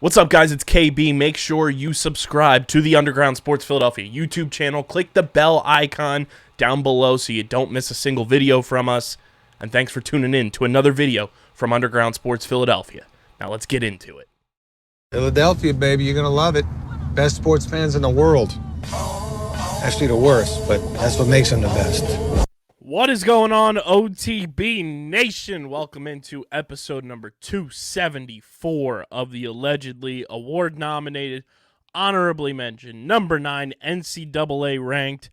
What's up, guys? It's KB. Make sure you subscribe to the Underground Sports Philadelphia YouTube channel. Click the bell icon down below so you don't miss a single video from us. And thanks for tuning in to another video from Underground Sports Philadelphia. Now let's get into it. Philadelphia, baby, you're going to love it. Best sports fans in the world. Actually, the worst, but that's what makes them the best. What is going on, OTB Nation? Welcome into episode number 274 of the allegedly award-nominated, honorably mentioned, number 9 NCAA ranked,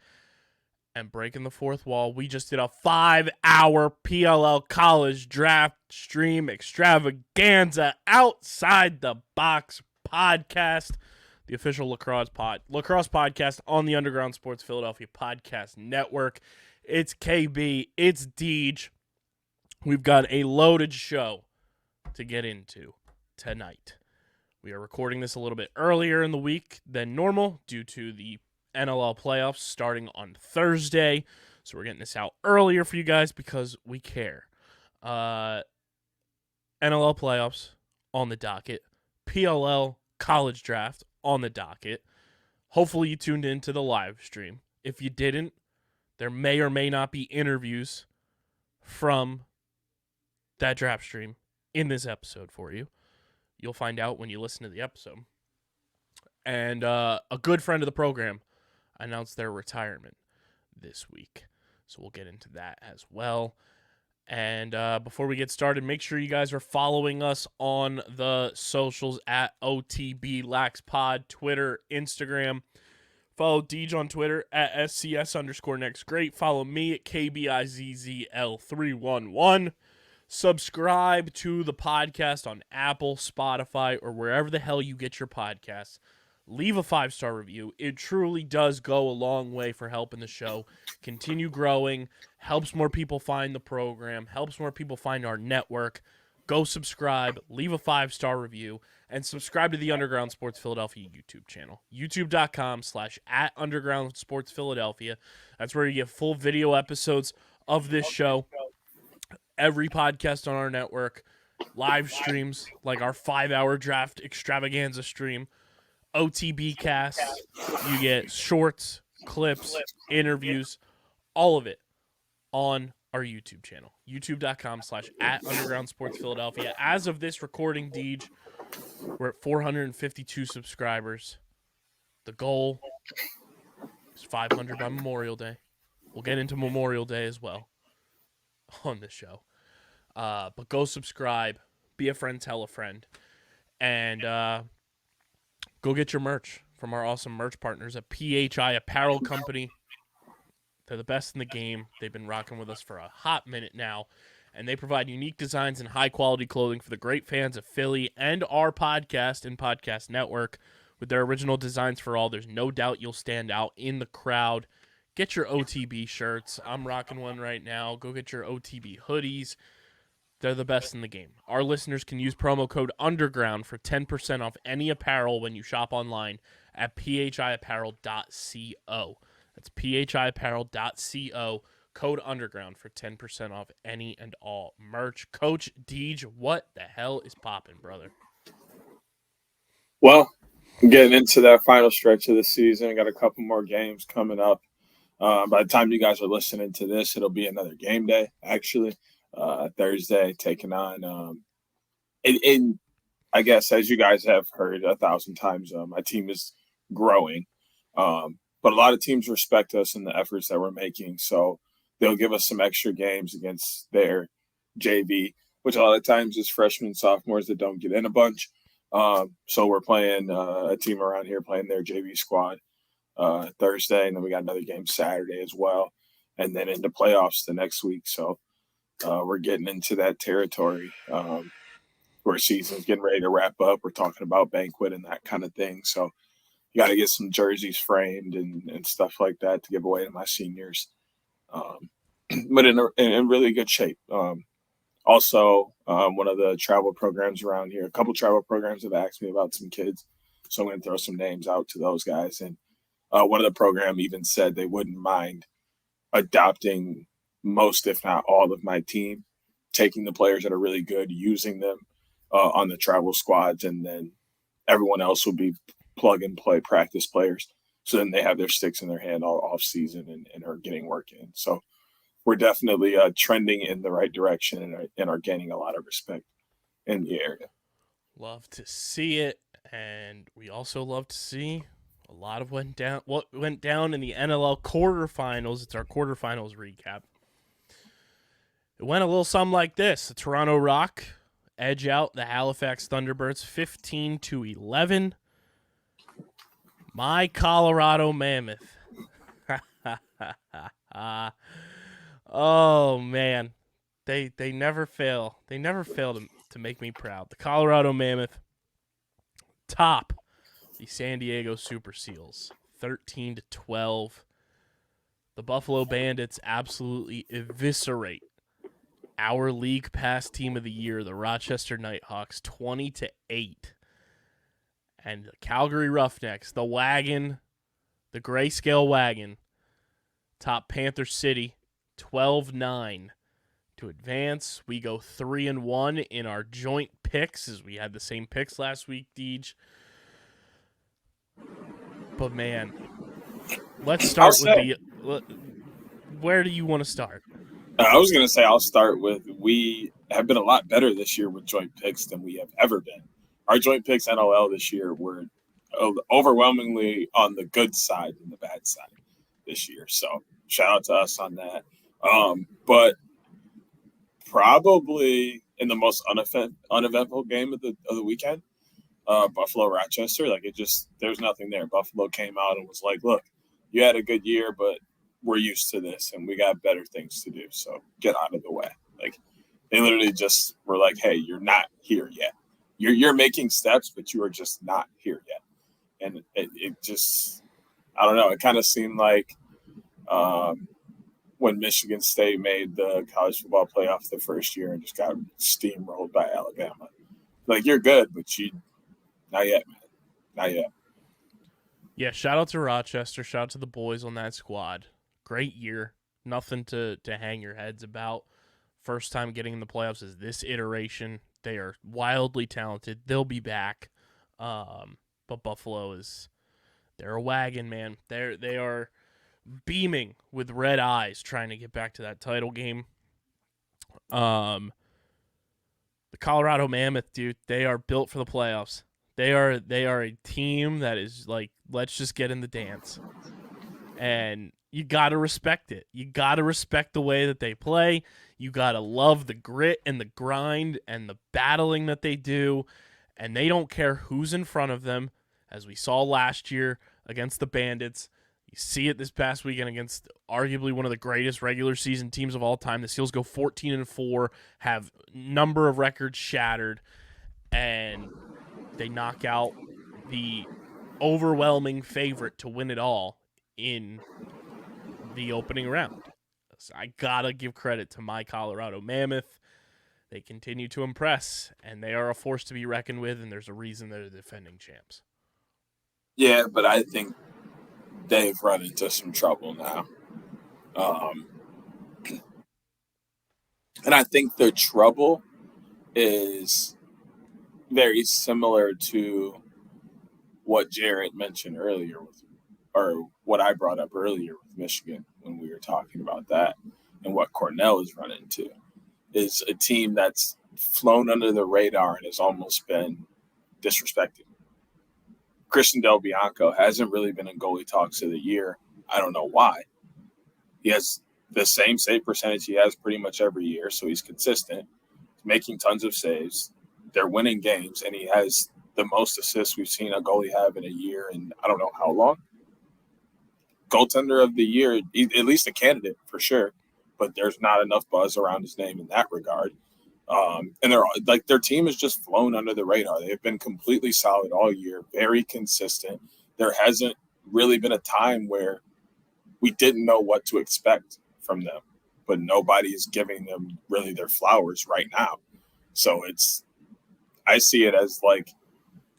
and breaking the fourth wall. We just did a 5-hour PLL College draft stream extravaganza outside the box podcast, the official lacrosse podcast on the Underground Sports Philadelphia podcast network. It's KB, it's Deej. We've got a loaded show to get into tonight. We are recording this a little bit earlier in the week than normal due to the NLL playoffs starting on Thursday. So we're getting this out earlier for you guys because we care. NLL playoffs on the docket. PLL College draft on the docket. Hopefully you tuned into the live stream. If you didn't, there may or may not be interviews from that draft stream in this episode for you. You'll find out when you listen to the episode. And a good friend of the program announced their retirement this week. So we'll get into that as well. And before we get started, make sure you guys are following us on the socials at OTBLaxPod, Twitter, Instagram. Follow Deej on Twitter at SCS_NextGreat. Follow me at KBIZZL311. Subscribe to the podcast on Apple, Spotify, or wherever the hell you get your podcasts. Leave a 5-star review. It truly does go a long way for helping the show continue growing, helps more people find the program, helps more people find our network. Go subscribe, leave a 5-star review, and subscribe to the Underground Sports Philadelphia YouTube channel. YouTube.com/@Underground Sports Philadelphia. That's where you get full video episodes of this show. Every podcast on our network. Live streams like our 5-hour draft extravaganza stream. OTB cast. You get shorts, clips, interviews, all of it on our YouTube channel. YouTube.com/@Underground Sports Philadelphia. As of this recording, Deej, we're at 452 subscribers. The goal is 500 by Memorial Day. We'll get into Memorial Day as well on this show. But go subscribe, be a friend, tell a friend, and go get your merch from our awesome merch partners at PHI Apparel Company. They're the best in the game. They've been rocking with us for a hot minute now, and they provide unique designs and high-quality clothing for the great fans of Philly and our podcast and podcast network. With their original designs for all, there's no doubt you'll stand out in the crowd. Get your OTB shirts. I'm rocking one right now. Go get your OTB hoodies. They're the best in the game. Our listeners can use promo code UNDERGROUND for 10% off any apparel when you shop online at phiapparel.co. That's phiapparel.co. Code UNDERGROUND for 10% off any and all merch. Coach Deej, what the hell is popping, brother? Well, I'm getting into that final stretch of the season. I got a couple more games coming up. By the time you guys are listening to this, it'll be another game day, actually. Thursday, taking on and I guess, as you guys have heard 1,000 times, my team is growing. But a lot of teams respect us and the efforts that we're making. So they'll give us some extra games against their JV, which a lot of times is freshmen, sophomores that don't get in a bunch. So we're playing a team around here playing their JV squad Thursday, and then we got another game Saturday as well, and then into playoffs the next week. So we're getting into that territory where season's getting ready to wrap up. We're talking about banquet and that kind of thing. So you got to get some jerseys framed and stuff like that to give away to my seniors. But in really good shape. Also, one of the travel programs around here, a couple travel programs have asked me about some kids. So I'm going to throw some names out to those guys. And one of the program even said they wouldn't mind adopting most, if not all, of my team, taking the players that are really good, using them on the travel squads, and then everyone else will be plug and play practice players. So then they have their sticks in their hand all off season and are getting work in. So we're definitely trending in the right direction and are gaining a lot of respect in the area. Love to see it, and we also love to see a lot of what went down in the NLL quarterfinals. It's our quarterfinals recap. It went a little something like this. The Toronto Rock edge out the Halifax Thunderbirds 15-11. My Colorado Mammoth. Oh man. They never fail. They never fail to make me proud. The Colorado Mammoth top the San Diego Super Seals 13-12. The Buffalo Bandits absolutely eviscerate our league pass team of the year, the Rochester Nighthawks, 20-8. And the Calgary Roughnecks, the wagon, the grayscale wagon, top Panther City 12-9 to advance. We go 3-1 in our joint picks, as we had the same picks last week, Deej. But man, let's start where do you want to start? I was going to say I'll start with we have been a lot better this year with joint picks than we have ever been. Our joint picks NLL this year were overwhelmingly on the good side than the bad side this year. So shout out to us on that. But probably in the most uneventful game of the weekend, Buffalo Rochester, there's nothing there. Buffalo came out and was like, look, you had a good year, but we're used to this and we got better things to do. So get out of the way. Like they literally just were like, hey, you're not here yet. You're making steps, but you are just not here yet. And it just, I don't know. It kind of seemed like when Michigan State made the college football playoff the first year and just got steamrolled by Alabama. Like, you're good, but not yet, man. Not yet. Yeah, shout out to Rochester. Shout out to the boys on that squad. Great year. Nothing to hang your heads about. First time getting in the playoffs is this iteration. They are wildly talented. They'll be back. But Buffalo they're a wagon, man. They are beaming with red eyes trying to get back to that title game. The Colorado Mammoth, dude, they are built for the playoffs. They are a team that is like, let's just get in the dance. And you got to respect it. You got to respect the way that they play. You got to love the grit and the grind and the battling that they do. And they don't care who's in front of them, as we saw last year against the Bandits. You see it this past weekend against arguably one of the greatest regular season teams of all time. The Seals go 14-4, have number of records shattered, and they knock out the overwhelming favorite to win it all in the opening round. So I gotta give credit to my Colorado Mammoth. They continue to impress, and they are a force to be reckoned with, and there's a reason they're the defending champs. Yeah, but I think they've run into some trouble now. And I think the trouble is very similar to what Jarrett mentioned earlier or what I brought up earlier with Michigan when we were talking about that and what Cornell is running into is a team that's flown under the radar and has almost been disrespected. Christian Del Bianco hasn't really been in goalie talks of the year. I don't know why. He has the same save percentage he has pretty much every year, so he's consistent. He's making tons of saves. They're winning games, and he has the most assists we've seen a goalie have in a year in I don't know how long. Goaltender of the year, at least a candidate for sure, but there's not enough buzz around his name in that regard. And their team has just flown under the radar. They've been completely solid all year, very consistent. There hasn't really been a time where we didn't know what to expect from them, but nobody is giving them really their flowers right now. So I see it as like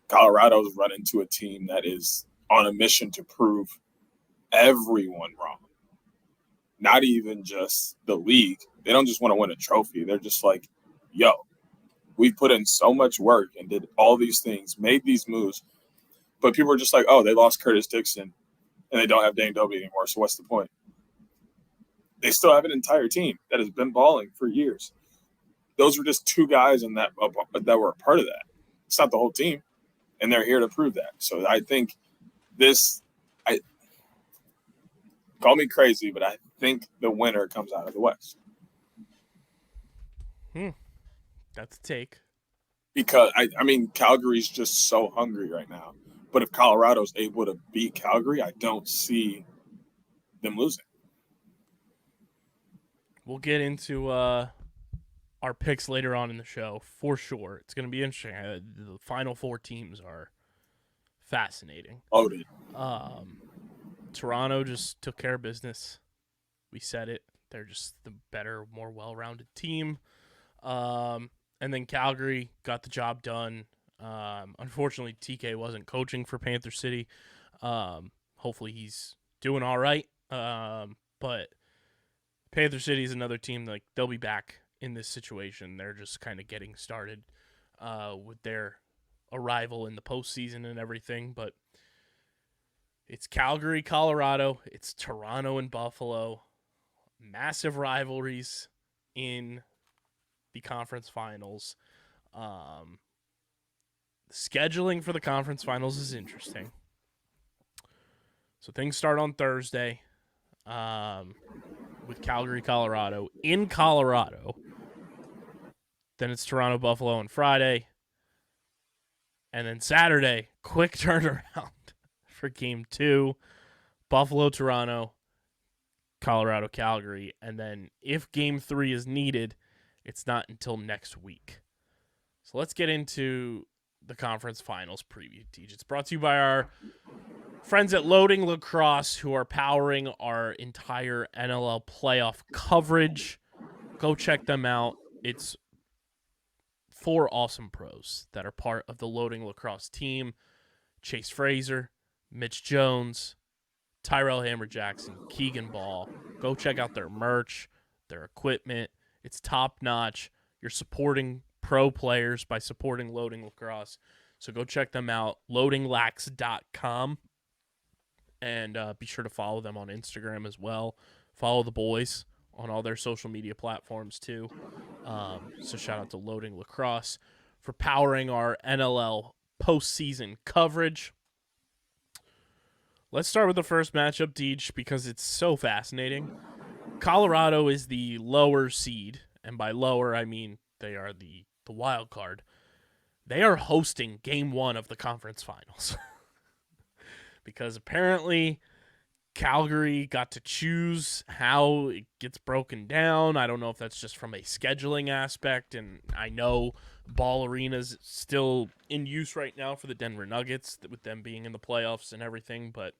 Colorado's run into a team that is on a mission to prove everyone wrong. Not even just the league. They don't just want to win a trophy. They're just like, yo, We put in so much work and did all these things, made these moves, but people are just like, oh, they lost Curtis Dixon and they don't have Dane Dobie anymore, so what's the point? They still have an entire team that has been balling for years. Those were just two guys in that were a part of that. It's not the whole team, and they're here to prove that. So I think call me crazy, but I think the winner comes out of the West. That's a take. Because, I mean, Calgary's just so hungry right now. But if Colorado's able to beat Calgary, I don't see them losing. We'll get into our picks later on in the show, for sure. It's going to be interesting. The final four teams are fascinating. Loaded. Toronto just took care of business. We said it. They're just the better, more well-rounded team. And then Calgary got the job done. Unfortunately, TK wasn't coaching for Panther City. Hopefully he's doing all right. But Panther City is another team, like, they'll be back in this situation. They're just kind of getting started with their arrival in the postseason and everything. But it's Calgary, Colorado. It's Toronto and Buffalo. Massive rivalries in the conference finals. Scheduling for the conference finals is interesting. So things start on Thursday with Calgary, Colorado. In Colorado. Then it's Toronto, Buffalo on Friday. And then Saturday, quick turnaround for Game 2. Buffalo, Toronto, Colorado, Calgary. And then if Game 3 is needed, it's not until next week. So let's get into the conference finals preview, Teach. It's brought to you by our friends at Loading Lacrosse, who are powering our entire NLL playoff coverage. Go check them out. It's 4 awesome pros that are part of the Loading Lacrosse team. Chase Fraser, Mitch Jones, Tyrell Hammer Jackson, Keegan Ball. Go check out their merch, their equipment. It's top-notch. You're supporting pro players by supporting Loading Lacrosse. So go check them out, loadinglax.com. And be sure to follow them on Instagram as well. Follow the boys on all their social media platforms too. So shout out to Loading Lacrosse for powering our NLL postseason coverage. Let's start with the first matchup, Deej, because it's so fascinating. Colorado is the lower seed, and by lower I mean they are the wild card. They are hosting Game 1 of the conference finals. Because apparently Calgary got to choose how it gets broken down. I don't know if that's just from a scheduling aspect, and I know Ball Arena is still in use right now for the Denver Nuggets, with them being in the playoffs and everything, but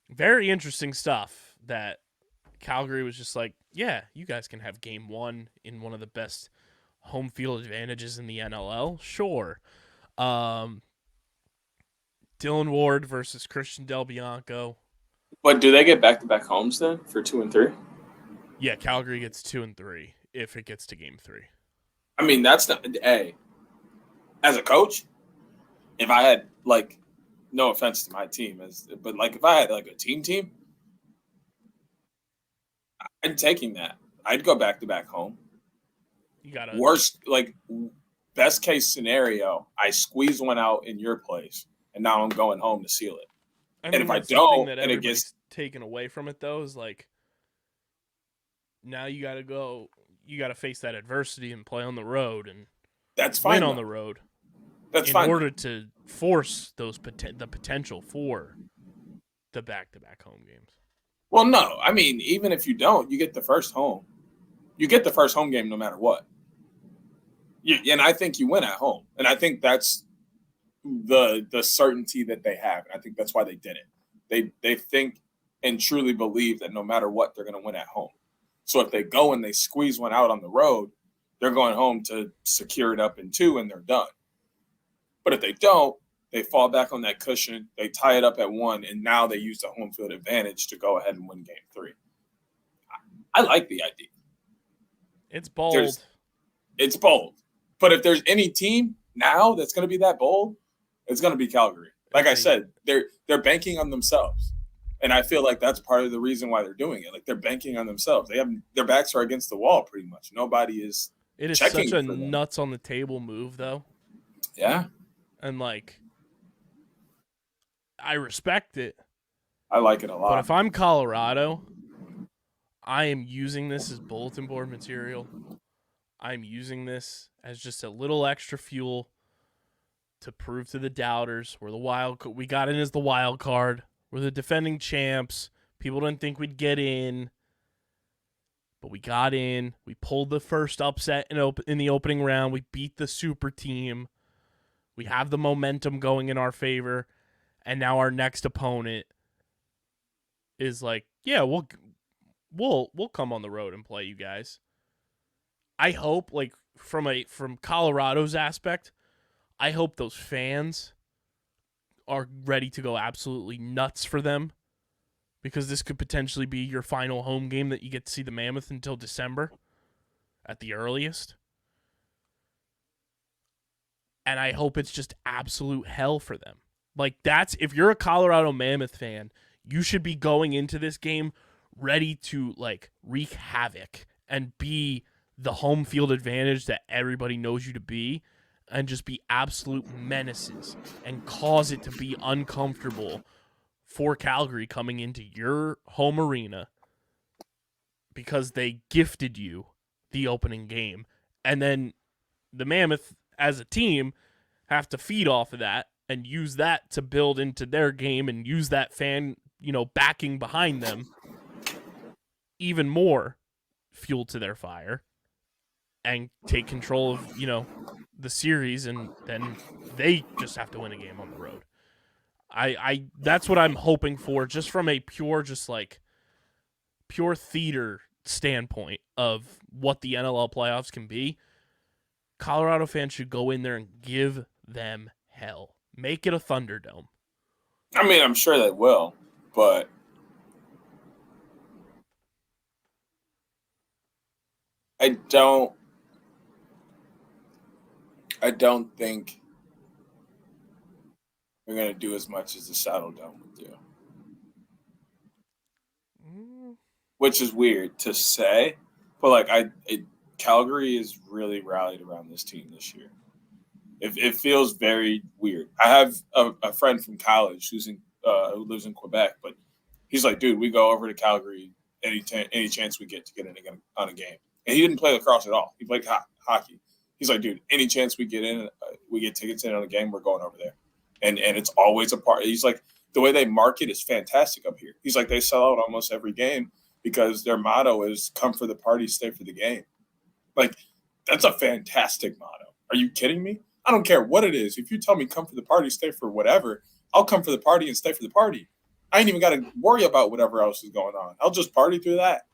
very interesting stuff that Calgary was just like, yeah, you guys can have Game 1 in one of the best home field advantages in the NLL. Sure. Dylan Ward versus Christian Del Bianco. But do they get back-to-back homes then for 2 and 3? Yeah, Calgary gets 2 and 3 if it gets to Game 3. I mean, that's not – hey, as a coach, if I had, like, no offense to my team, but, like, if I had, like, a team, I'm taking that. I'd go back-to-back home. You got worst, like, best case scenario, I squeeze one out in your place, and now I'm going home to seal it. I mean, and if I that's the don't, thing that and it everybody's gets taken away from it, though, is like, now you got to go, you got to face that adversity and play on the road and that's fine win though. on the road. That's in fine. order to force those the potential for the back-to-back home games. Well, no. I mean, even if you don't, you get the first home. You get the first home game no matter what. And I think you win at home. And I think that's the certainty that they have. And I think that's why they did it. They think and truly believe that no matter what, they're going to win at home. So if they go and they squeeze one out on the road, they're going home to secure it up in 2 and they're done. But if they don't, they fall back on that cushion, they tie it up at 1, and now they use the home field advantage to go ahead and win Game 3. I like the idea. It's bold. It's bold. But if there's any team now that's going to be that bold, it's going to be Calgary. Like I said, they're banking on themselves. And I feel like that's part of the reason why they're doing it. Like they're banking on themselves. Their backs are against the wall pretty much. Nobody is It is checking such a for them. nuts on the table move, though. Yeah. And, like, I respect it. I like it a lot. But if I'm Colorado, I am using this as bulletin board material. I'm using this as just a little extra fuel to prove to the doubters we got in as the wild card. We're the defending champs. People didn't think we'd get in, but we got in. We pulled the first upset in the opening round. We beat the super team. We have the momentum going in our favor, and now our next opponent is like, yeah, we'll come on the road and play you guys. I hope, like, from Colorado's aspect, I hope those fans are ready to go absolutely nuts for them, because this could potentially be your final home game that you get to see the Mammoth until December at the earliest. And I hope it's just absolute hell for them. Like, if you're a Colorado Mammoth fan, you should be going into this game ready to, like, wreak havoc and be the home field advantage that everybody knows you to be, and just be absolute menaces and cause it to be uncomfortable for Calgary coming into your home arena because they gifted you the opening game. And then the Mammoth, as a team, have to feed off of that and use that to build into their game and use that fan, backing behind them, even more fuel to their fire, and take control of, the series, and then they just have to win a game on the road. I that's what I'm hoping for, just from a pure theater standpoint of what the NLL playoffs can be. Colorado fans should go in there and give them hell. Make it a Thunderdome. I mean, I'm sure they will, but I don't think they're going to do as much as the Saddle Dome would do. Which is weird to say, but Calgary is really rallied around this team this year. It feels very weird. I have a friend from college who lives in Quebec, but he's like, dude, we go over to Calgary any chance we get to get in on a game. And he didn't play lacrosse at all. He played hockey. He's like, dude, any chance we get in, we get tickets in on a game, we're going over there. And it's always a part. He's like, the way they market is fantastic up here. He's like, they sell out almost every game because their motto is come for the party, stay for the game. Like, that's a fantastic motto. Are you kidding me? I don't care what it is. If you tell me come for the party, stay for whatever, I'll come for the party and stay for the party. I ain't even got to worry about whatever else is going on. I'll just party through that.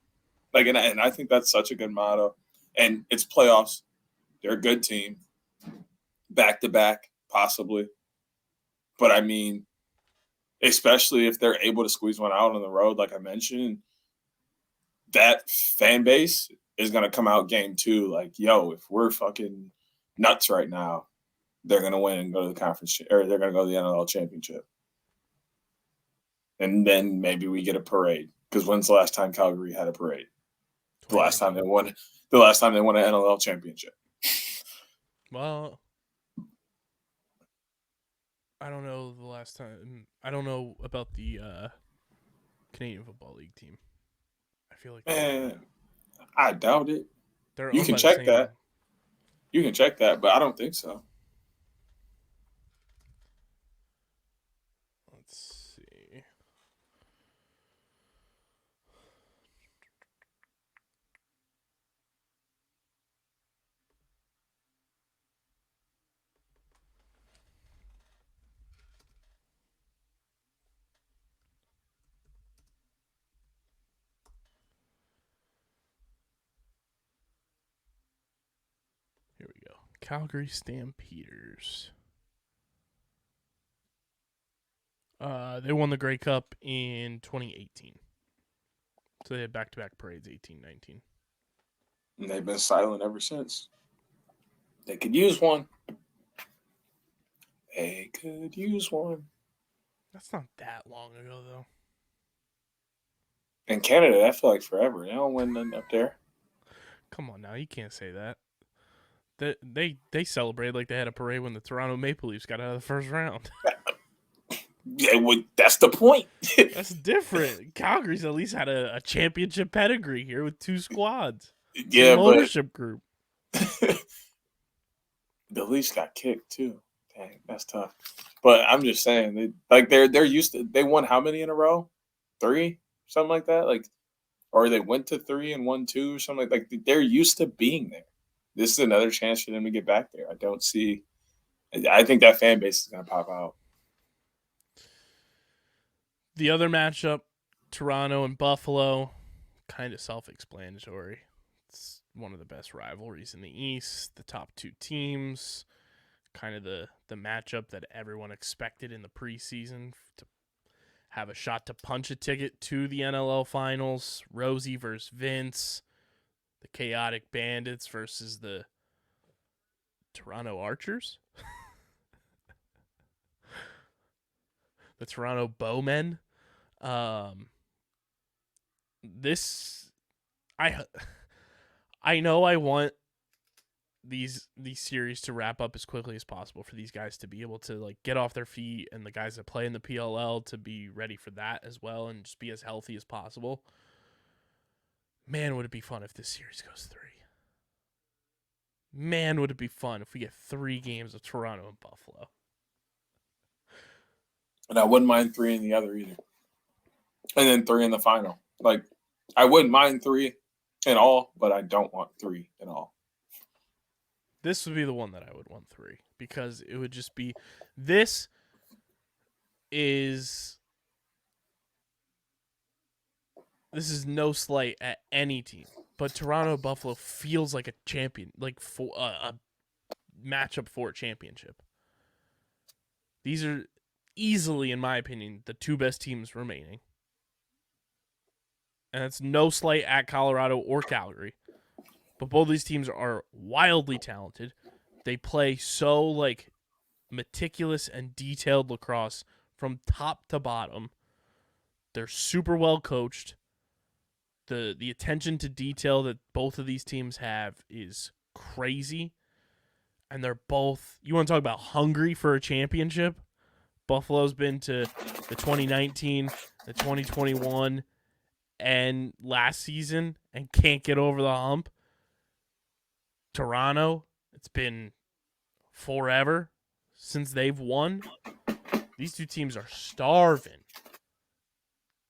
And I think that's such a good motto. And it's playoffs. They're a good team. Back-to-back, possibly. But, I mean, especially if they're able to squeeze one out on the road, like I mentioned, that fan base is going to come out game 2 like, yo, if we're fucking nuts right now, they're going to win and go to the conference, or they're going to go to the NLL championship. And then maybe we get a parade. Because when's the last time Calgary had a parade? The last time they won an NLL championship. Well, I don't know the last time. I don't know about the Canadian Football League team. I feel like I doubt it. You can check that, but I don't think so. Let's see. Here we go. Calgary Stampeders. They won the Grey Cup in 2018. So they had back-to-back parades, 18-19. And they've been silent ever since. They could use one. They could use one. That's not that long ago, though. In Canada, I feel like forever. They don't win nothing up there. Come on now, you can't say that. They celebrated like they had a parade when the Toronto Maple Leafs got out of the first round. Yeah, that's the point. That's different. Calgary's at least had a championship pedigree here with 2 squads. Yeah, Same but ownership group. the Leafs got kicked too. Dang, that's tough. But I'm just saying, they're used to. They won how many in a row? 3, something like that. Like, or they went to 3 and won 2, or something like. They're used to being there. This is another chance for them to get back there. I don't see. I think that fan base is gonna pop out. The other matchup, Toronto and Buffalo, kind of self-explanatory. It's one of the best rivalries in the East. The top 2 teams, kind of the matchup that everyone expected in the preseason to have a shot to punch a ticket to the NLL Finals. Rosie versus Vince, the Chaotic Bandits versus the Toronto Archers, the Toronto Bowmen. This, I know I want these series to wrap up as quickly as possible for these guys to be able to like get off their feet, and the guys that play in the PLL to be ready for that as well and just be as healthy as possible. Man, would it be fun if this series goes 3. Man, would it be fun if we get 3 games of Toronto and Buffalo. And I wouldn't mind 3 in the other either. And then 3 in the final. Like, I wouldn't mind 3 in all, but I don't want 3 in all. This would be the one that I would want 3 because it would just be this is no slight at any team, but Toronto Buffalo feels like a champion, like for a matchup for a championship. These are easily, in my opinion, the 2 best teams remaining. And it's no slight at Colorado or Calgary. But both these teams are wildly talented. They play so like meticulous and detailed lacrosse from top to bottom. They're super well coached. The attention to detail that both of these teams have is crazy. And they're both, you want to talk about hungry for a championship? Buffalo's been to the 2019, the 2021, and last season and can't get over the hump. Toronto, it's been forever since they've won. These 2 teams are starving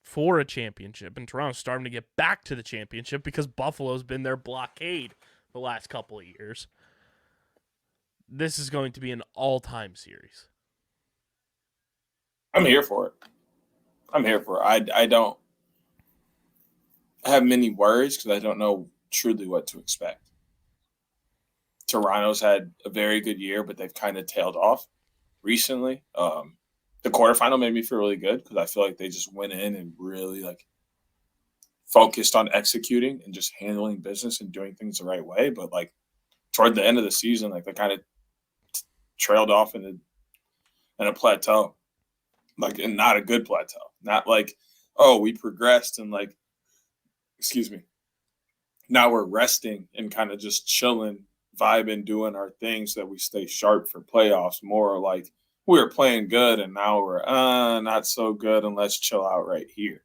for a championship, and Toronto's starting to get back to the championship because Buffalo's been their blockade the last couple of years. This is going to be an all-time series. I'm here for it. I don't have many worries because I don't know truly what to expect. Toronto's had a very good year, but they've kind of tailed off recently. The quarterfinal made me feel really good because I feel like they just went in and really like focused on executing and just handling business and doing things the right way. But like toward the end of the season, like they kind of trailed off in a plateau, like, and not a good plateau. Not like, oh, we progressed and like, excuse me, now we're resting and kind of just chilling, vibing, doing our things so that we stay sharp for playoffs. More like we were playing good and now we're not so good and let's chill out right here.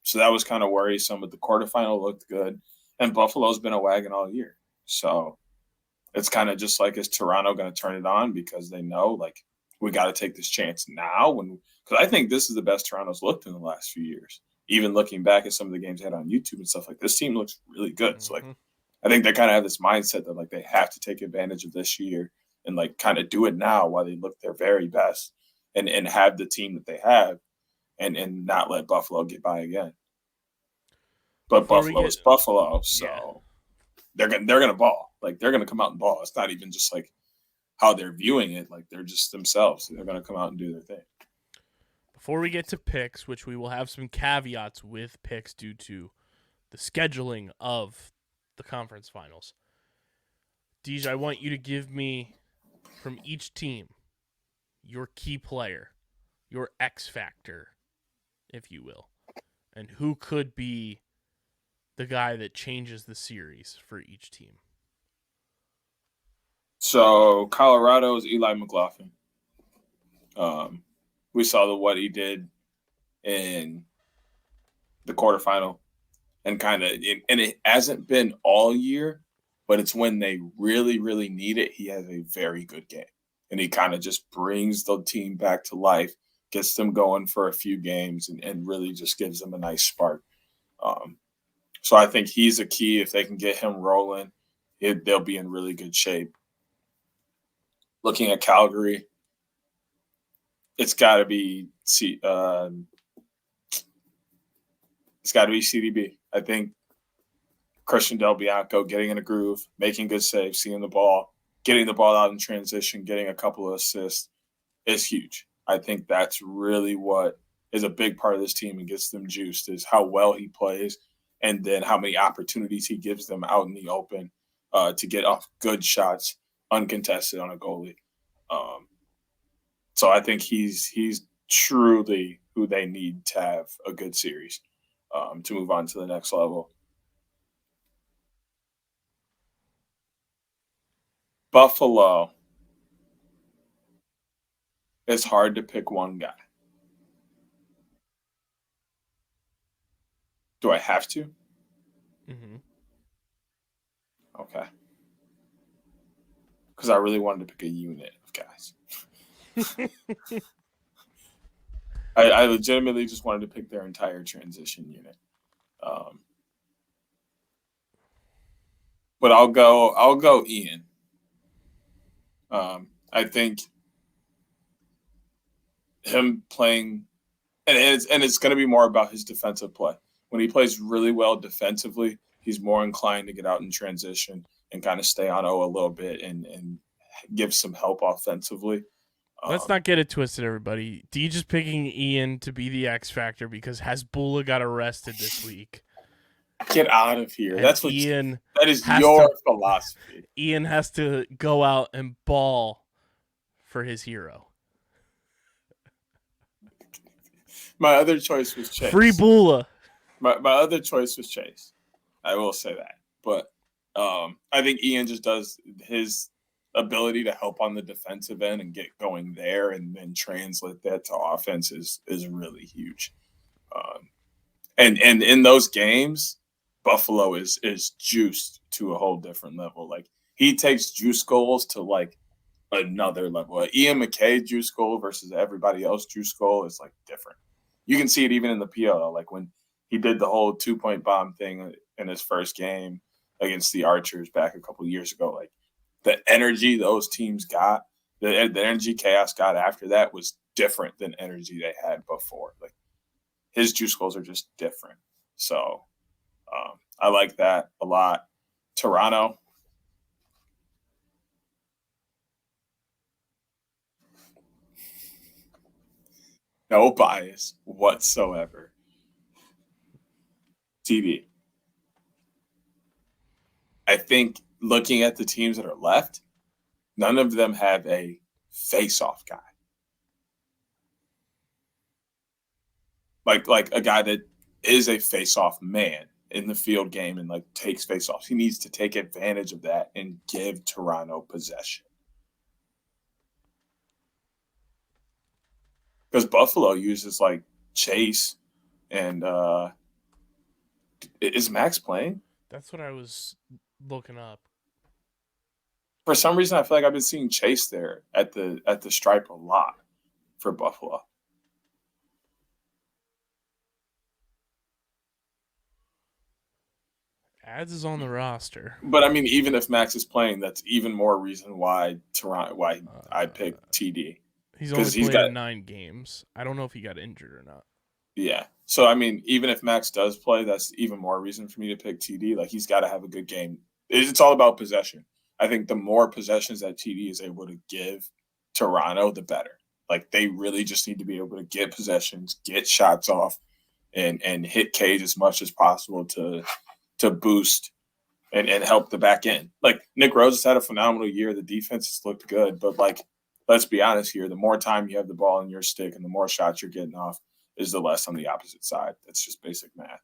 So that was kind of worrisome, but the quarterfinal looked good, and Buffalo's been a wagon all year. So it's kind of just like, is Toronto going to turn it on because they know like we got to take this chance now? Because I think this is the best Toronto's looked in the last few years. Even looking back at some of the games they had on YouTube and stuff, like this team looks really good. So like, I think they kind of have this mindset that like they have to take advantage of this year and like kind of do it now while they look their very best and have the team that they have and not let Buffalo get by again. But Buffalo is Buffalo, so they're gonna ball. Like they're gonna come out and ball. It's not even just like how they're viewing it. Like they're just themselves. They're gonna come out and do their thing. Before we get to picks, which we will have some caveats with picks due to the scheduling of the conference finals, Deej, I want you to give me, from each team, your key player, your X factor, if you will, and who could be the guy that changes the series for each team. So Colorado's Eli McLaughlin. We saw what he did in the quarterfinal, and it hasn't been all year, but it's when they really, really need it. He has a very good game, and he kind of just brings the team back to life, gets them going for a few games, and really just gives them a nice spark. So I think he's a key. If they can get him rolling, they'll be in really good shape. Looking at Calgary, it's got to be CDB. I think Christian Del Bianco getting in a groove, making good saves, seeing the ball, getting the ball out in transition, getting a couple of assists is huge. I think that's really what is a big part of this team and gets them juiced, is how well he plays and then how many opportunities he gives them out in the open to get off good shots uncontested on a goalie. So I think he's truly who they need to have a good series to move on to the next level. Buffalo, it's hard to pick one guy. Do I have to? Mm-hmm. Okay. Because I really wanted to pick a unit of guys. I legitimately just wanted to pick their entire transition unit. But I'll go Ian. I think him playing, and it's going to be more about his defensive play. When he plays really well defensively, he's more inclined to get out in transition and kind of stay on O a little bit and give some help offensively. Let's not get it twisted, everybody. Deej is picking Ian to be the X factor because Hasbulla got arrested this week. Get out of here. And That's what Ian that is your philosophy. Ian has to go out and ball for his hero. My other choice was Chase. Free Bula. My other choice was Chase. I will say that. But I think Ian just does his ability to help on the defensive end and get going there and then translate that to offense is really huge. And in those games, Buffalo is juiced to a whole different level. Like, he takes juice goals to like another level. Ian McKay juice goal versus everybody else juice goal is like different. You can see it even in the PLL, like when he did the whole 2-point bomb thing in his first game against the Archers back a couple of years ago. Like, the energy those teams got, the energy Chaos got after that was different than energy they had before. Like, his juice goals are just different. So I like that a lot. Toronto. No bias whatsoever. TD. I think looking at the teams that are left, none of them have a face-off guy. Like a guy that is a face-off man in the field game and like takes face-offs. He needs to take advantage of that and give Toronto possession. Because Buffalo uses like Chase and is Max playing? That's what I was looking up. For some reason, I feel like I've been seeing Chase there at the stripe a lot for Buffalo. Ads is on the roster. But I mean, even if Max is playing, that's even more reason why I picked TD. He's only played 9 games. I don't know if he got injured or not. Yeah. So, I mean, even if Max does play, that's even more reason for me to pick TD. Like, he's got to have a good game. It's all about possession. I think the more possessions that TD is able to give Toronto, the better. Like, they really just need to be able to get possessions, get shots off, and hit cage as much as possible to boost and help the back end. Like Nick Rose has had a phenomenal year. The defense has looked good, but like, let's be honest here. The more time you have the ball in your stick and the more shots you're getting off is the less on the opposite side. That's just basic math.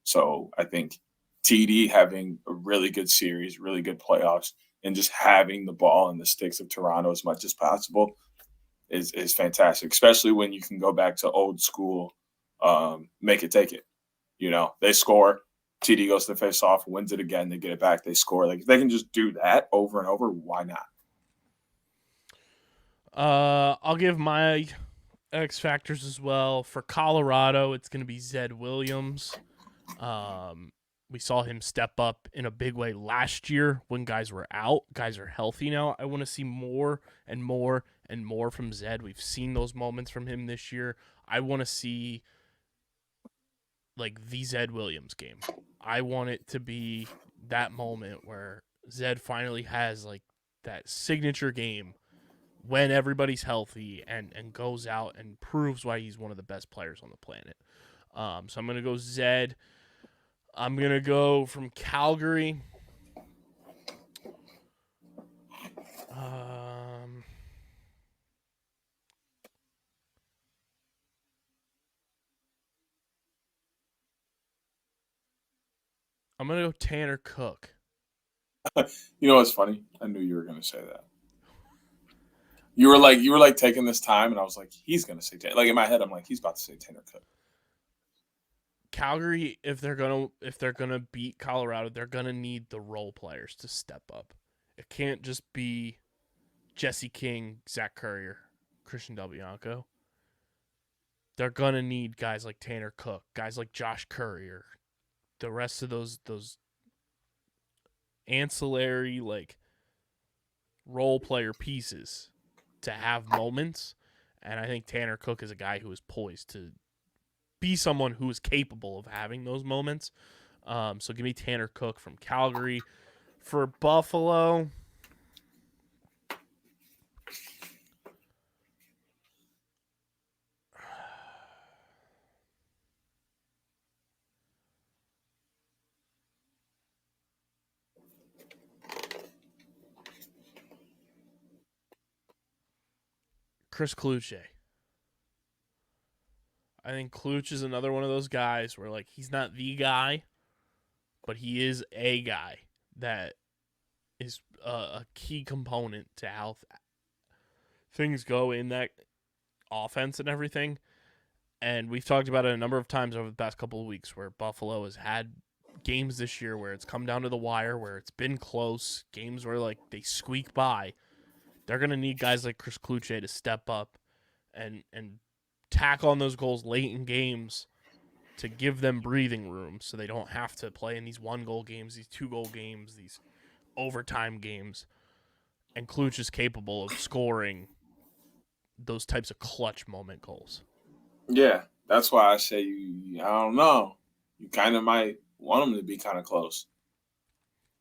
So I think TD having a really good series, really good playoffs, and just having the ball in the sticks of Toronto as much as possible is fantastic, especially when you can go back to old school, make it take it. You know, they score, TD goes to the face off, wins it again, they get it back, they score. Like if they can just do that over and over, why not? I'll give my X factors as well. For Colorado, it's going to be Zed Williams. We saw him step up in a big way last year when guys were out. Guys are healthy now. I want to see more and more and more from Zed. We've seen those moments from him this year. I want to see like the Zed Williams game. I want it to be that moment where Zed finally has like that signature game when everybody's healthy and goes out and proves why he's one of the best players on the planet. So I'm going to go Zed. I'm going to go from Calgary. I'm going to go Tanner Cook. You know what's funny? I knew you were going to say that. You were like taking this time, and I was like, he's going to say Tanner. Like in my head, I'm like, he's about to say Tanner Cook. Calgary, if they're gonna beat Colorado, they're gonna need the role players to step up. It can't just be Jesse King, Zach Currier, Christian Del Bianco. They're gonna need guys like Tanner Cook, guys like Josh Currier, the rest of those ancillary like role player pieces to have moments. And I think Tanner Cook is a guy who is poised to be someone who is capable of having those moments. So give me Tanner Cook from Calgary. For Buffalo, Chris Kluche. I think Kluche is another one of those guys where like he's not the guy, but he is a guy that is a key component to how things go in that offense and everything. And we've talked about it a number of times over the past couple of weeks where Buffalo has had games this year where it's come down to the wire, where it's been close, games where like they squeak by. They're going to need guys like Chris Kluche to step up and tack on those goals late in games to give them breathing room so they don't have to play in these 1-goal games, these 2-goal games, these overtime games. And Kluche is capable of scoring those types of clutch moment goals. Yeah, that's why I say I don't know. You kind of might want them to be kind of close.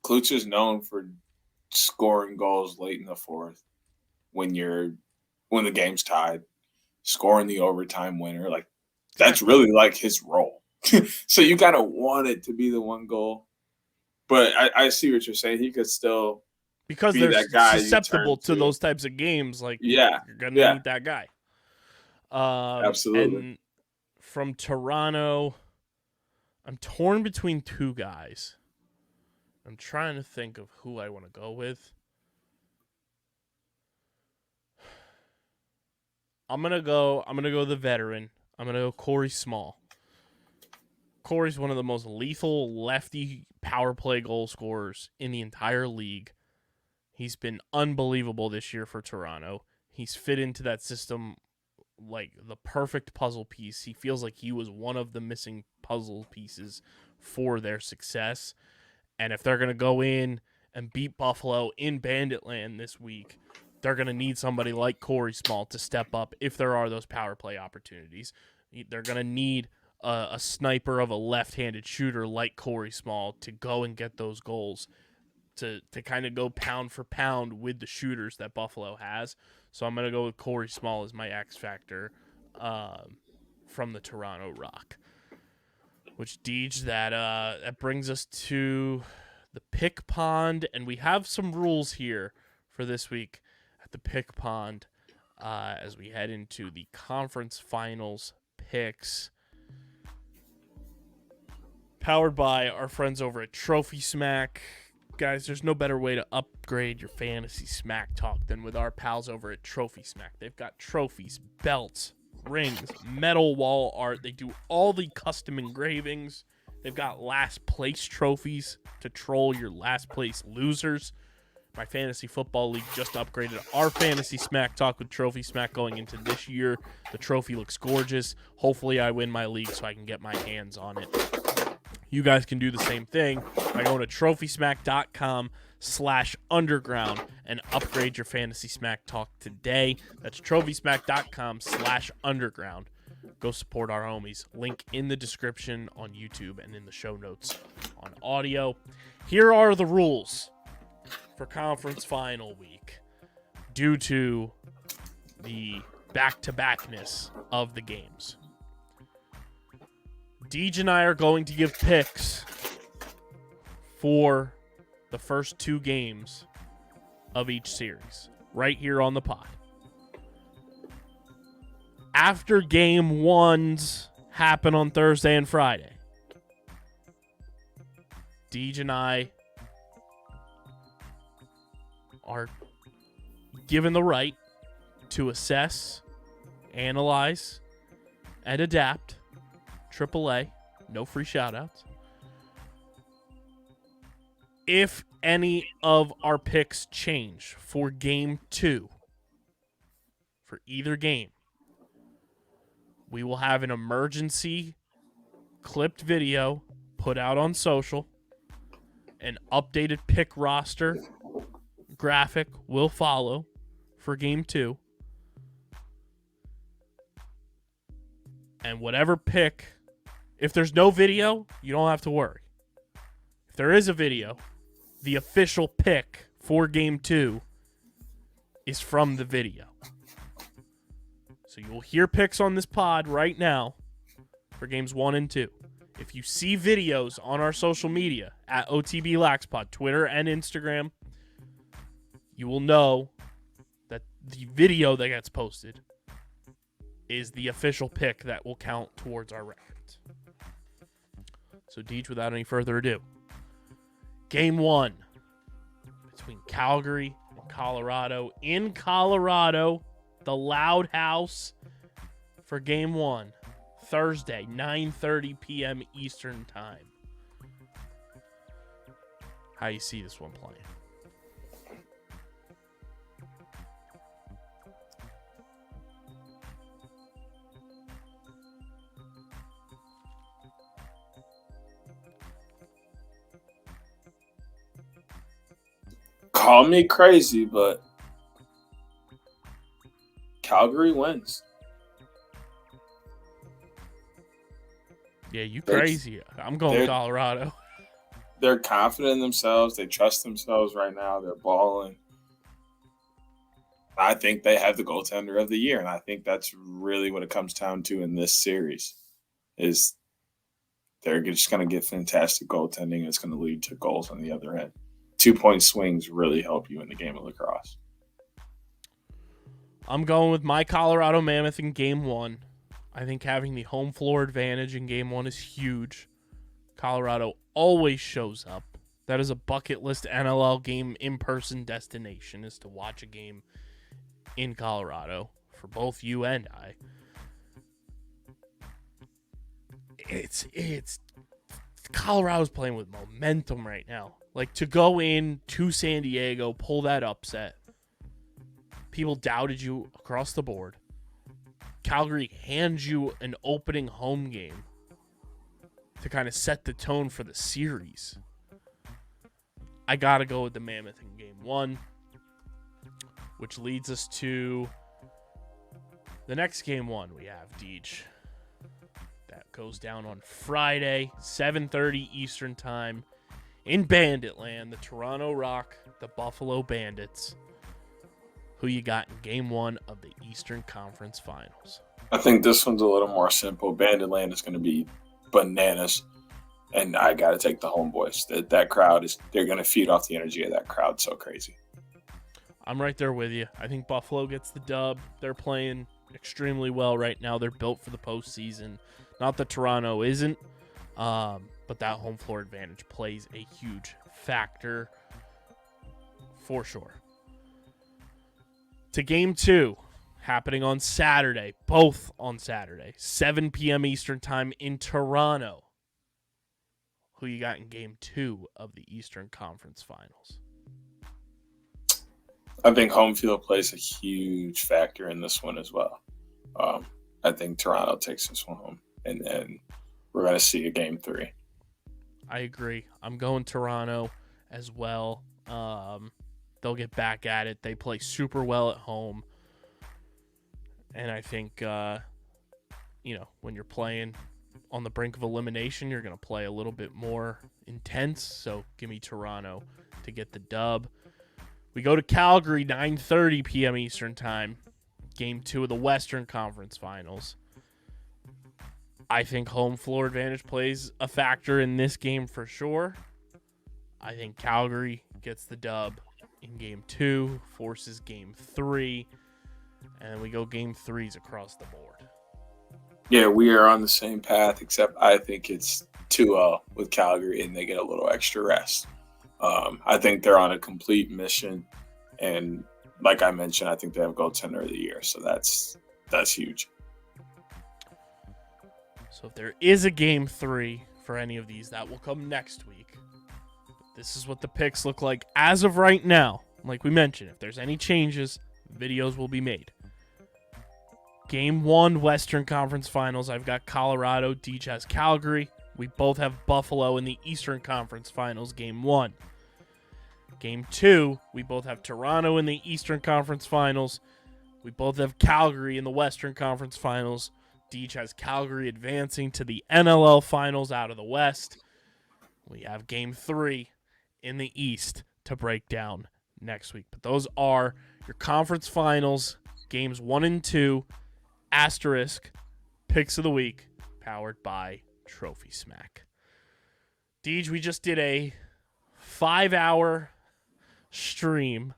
Kluche is known for scoring goals late in the fourth when the game's tied, scoring the overtime winner. Like that's really like his role. So you kind of want it to be the 1 goal. But I see what you're saying. He could still because be they're that guy susceptible to those types of games. Like you're gonna need that guy. Absolutely. And from Toronto, I'm torn between 2 guys. I'm trying to think of who I want to go with. I'm gonna go the veteran. I'm gonna go Corey Small. Corey's one of the most lethal lefty power play goal scorers in the entire league. He's been unbelievable this year for Toronto. He's fit into that system like the perfect puzzle piece. He feels like he was one of the missing puzzle pieces for their success. And if they're going to go in and beat Buffalo in Banditland this week, they're going to need somebody like Corey Small to step up if there are those power play opportunities. They're going to need a sniper of a left-handed shooter like Corey Small to go and get those goals, to kind of go pound for pound with the shooters that Buffalo has. So I'm going to go with Corey Small as my X factor from the Toronto Rock. Which, Deej, that brings us to the Pick Pond, and we have some rules here for this week at the Pick Pond as we head into the conference finals picks. Powered by our friends over at Trophy Smack. Guys, there's no better way to upgrade your fantasy smack talk than with our pals over at Trophy Smack. They've got trophies, belts, rings, metal wall art. They do all the custom engravings. They've got last place trophies to troll your last place losers. My fantasy football league just upgraded our fantasy smack talk with Trophy Smack going into this year. The trophy looks gorgeous. Hopefully I win my league so I can get my hands on it. You guys can do the same thing by going to trophysmack.com/underground and upgrade your fantasy smack talk today. That's trophysmack.com/underground. Go support our homies. Link in the description on YouTube and in the show notes on audio. Here are the rules for conference final week due to the back-to-backness of the games. Deej and I are going to give picks for the first two games of each series right here on the pod. After game ones happen on Thursday and Friday, Deej and I are given the right to assess, analyze, and adapt AAA, no free shoutouts. If any of our picks change for game 2, for either game, we will have an emergency clipped video put out on social. An updated pick roster graphic will follow for game 2. And whatever pick, if there's no video, you don't have to worry. If there is a video, the official pick for game 2 is from the video. So you will hear picks on this pod right now for games 1 and 2. If you see videos on our social media at OTB LaxPod, Twitter and Instagram, you will know that the video that gets posted is the official pick that will count towards our records. So, Deej, without any further ado, game 1 between Calgary and Colorado. In Colorado, the Loud House for game 1, Thursday, 9:30 p.m. Eastern Time. How you see this one playing? Call me crazy, but Calgary wins. Yeah, you crazy. I'm going with Colorado. They're confident in themselves. They trust themselves right now. They're balling. I think they have the goaltender of the year, and I think that's really what it comes down to in this series is they're just going to get fantastic goaltending. It's going to lead to goals on the other end. 2-point swings really help you in the game of lacrosse. I'm going with my Colorado Mammoth in game 1. I think having the home floor advantage in game 1 is huge. Colorado always shows up. That is a bucket list NLL game in-person destination, is to watch a game in Colorado for both you and I. It's Colorado's playing with momentum right now. Like, to go in to San Diego, pull that upset. People doubted you across the board. Calgary hands you an opening home game to kind of set the tone for the series. I got to go with the Mammoth in game 1, which leads us to the next game 1 we have, Deej. That goes down on Friday, 7:30 Eastern Time. In Banditland, the Toronto Rock, the Buffalo Bandits. Who you got in game 1 of the Eastern Conference Finals? I think this one's a little more simple. Banditland is going to be bananas. And I got to take the homeboys. That crowd they're going to feed off the energy of that crowd. So crazy. I'm right there with you. I think Buffalo gets the dub. They're playing extremely well right now. They're built for the postseason. Not that Toronto isn't, but that home floor advantage plays a huge factor for sure. To game 2, happening on Saturday, both on Saturday, 7 p.m. Eastern time in Toronto. Who you got in game 2 of the Eastern Conference Finals? I think home field plays a huge factor in this one as well. I think Toronto takes this one home, and then we're going to see a game 3. I agree. I'm going Toronto as well. They'll get back at it. They play super well at home. And I think, when you're playing on the brink of elimination, you're going to play a little bit more intense. So give me Toronto to get the dub. We go to Calgary, 9:30 p.m. Eastern time. Game 2 of the Western Conference Finals. I think home floor advantage plays a factor in this game for sure. I think Calgary gets the dub in game 2, forces game 3, and then we go game 3s across the board. Yeah, we are on the same path, except I think it's 2-0 with Calgary, and they get a little extra rest. I think they're on a complete mission, and like I mentioned, I think they have goaltender of the year, so that's huge. So if there is a game 3 for any of these, that will come next week. But this is what the picks look like as of right now. Like we mentioned, if there's any changes, videos will be made. Game 1, Western Conference Finals, I've got Colorado. Deej has Calgary. We both have Buffalo in the Eastern Conference Finals, Game 1. Game 2, we both have Toronto in the Eastern Conference Finals. We both have Calgary in the Western Conference Finals. Deej has Calgary advancing to the NLL Finals out of the West. We have Game 3 in the East to break down next week. But those are your conference finals, Games 1 and 2, asterisk, picks of the week, powered by Trophy Smack. Deej, we just did a 5-hour stream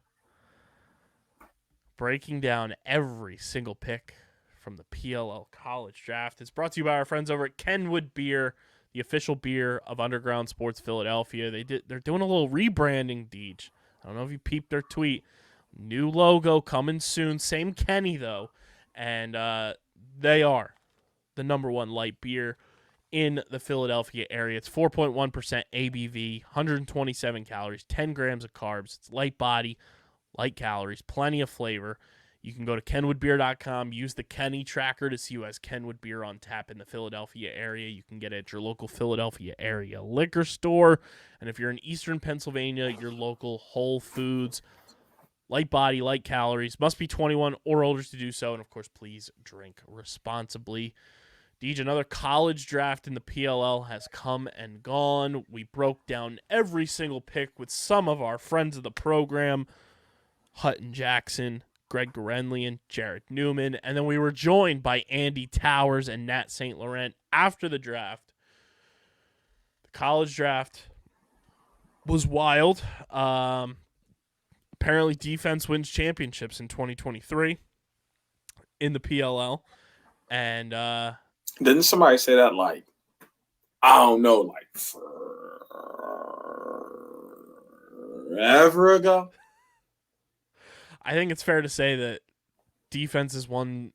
breaking down every single pick from the PLL College Draft. It's brought to you by our friends over at Kenwood Beer, the official beer of Underground Sports Philadelphia. They're doing a little rebranding, Deej. I don't know if you peeped their tweet. New logo coming soon. Same Kenny, though. And they are the number 1 light beer in the Philadelphia area. It's 4.1% ABV, 127 calories, 10 grams of carbs. It's light body, light calories, plenty of flavor. You can go to kenwoodbeer.com, use the Kenny tracker to see who has Kenwood beer on tap in the Philadelphia area. You can get it at your local Philadelphia area liquor store. And if you're in Eastern Pennsylvania, your local Whole Foods. Light body, light calories. Must be 21 or older to do so. And, of course, please drink responsibly. Deej, another college draft in the PLL has come and gone. We broke down every single pick with some of our friends of the program, Hutton Jackson, Greg Gorenlian, Jared Newman, and then we were joined by Andy Towers and Nat St. Laurent after the draft. The college draft was wild. Apparently defense wins championships in 2023 in the PLL. And didn't somebody say that, like, I don't know, like forever ago? I think it's fair to say that defense has won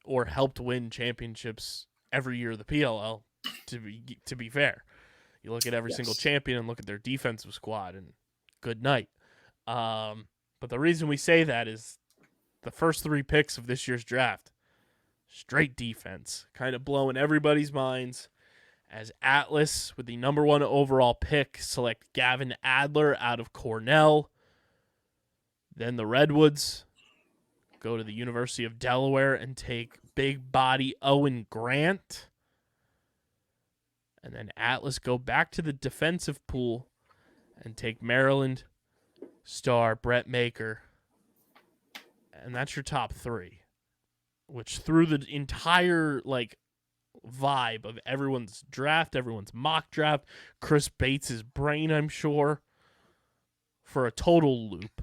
or helped win championships every year of the PLL, to be fair. You look at every single champion and look at their defensive squad, and good night. But the reason we say that is the first 3 picks of this year's draft, straight defense, kind of blowing everybody's minds as Atlas, with the number 1 overall pick, select Gavin Adler out of Cornell. Then the Redwoods go to the University of Delaware and take big body Owen Grant. And then Atlas go back to the defensive pool and take Maryland star Brett Maker. And that's your top 3, which through the entire vibe of everyone's draft, everyone's mock draft, Chris Bates' brain, I'm sure, for a total loop.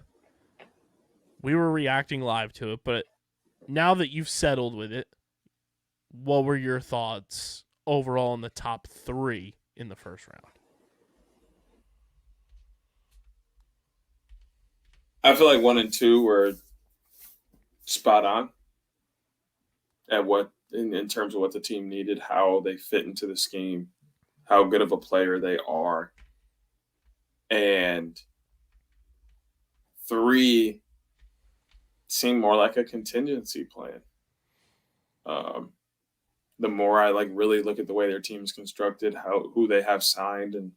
We were reacting live to it, but now that you've settled with it, what were your thoughts overall in the top 3 in the first round? I feel like 1 and 2 were spot on at what in terms of what the team needed, how they fit into the scheme, how good of a player they are. And 3 seemed more like a contingency plan. The more I really look at the way their team is constructed, who they have signed, and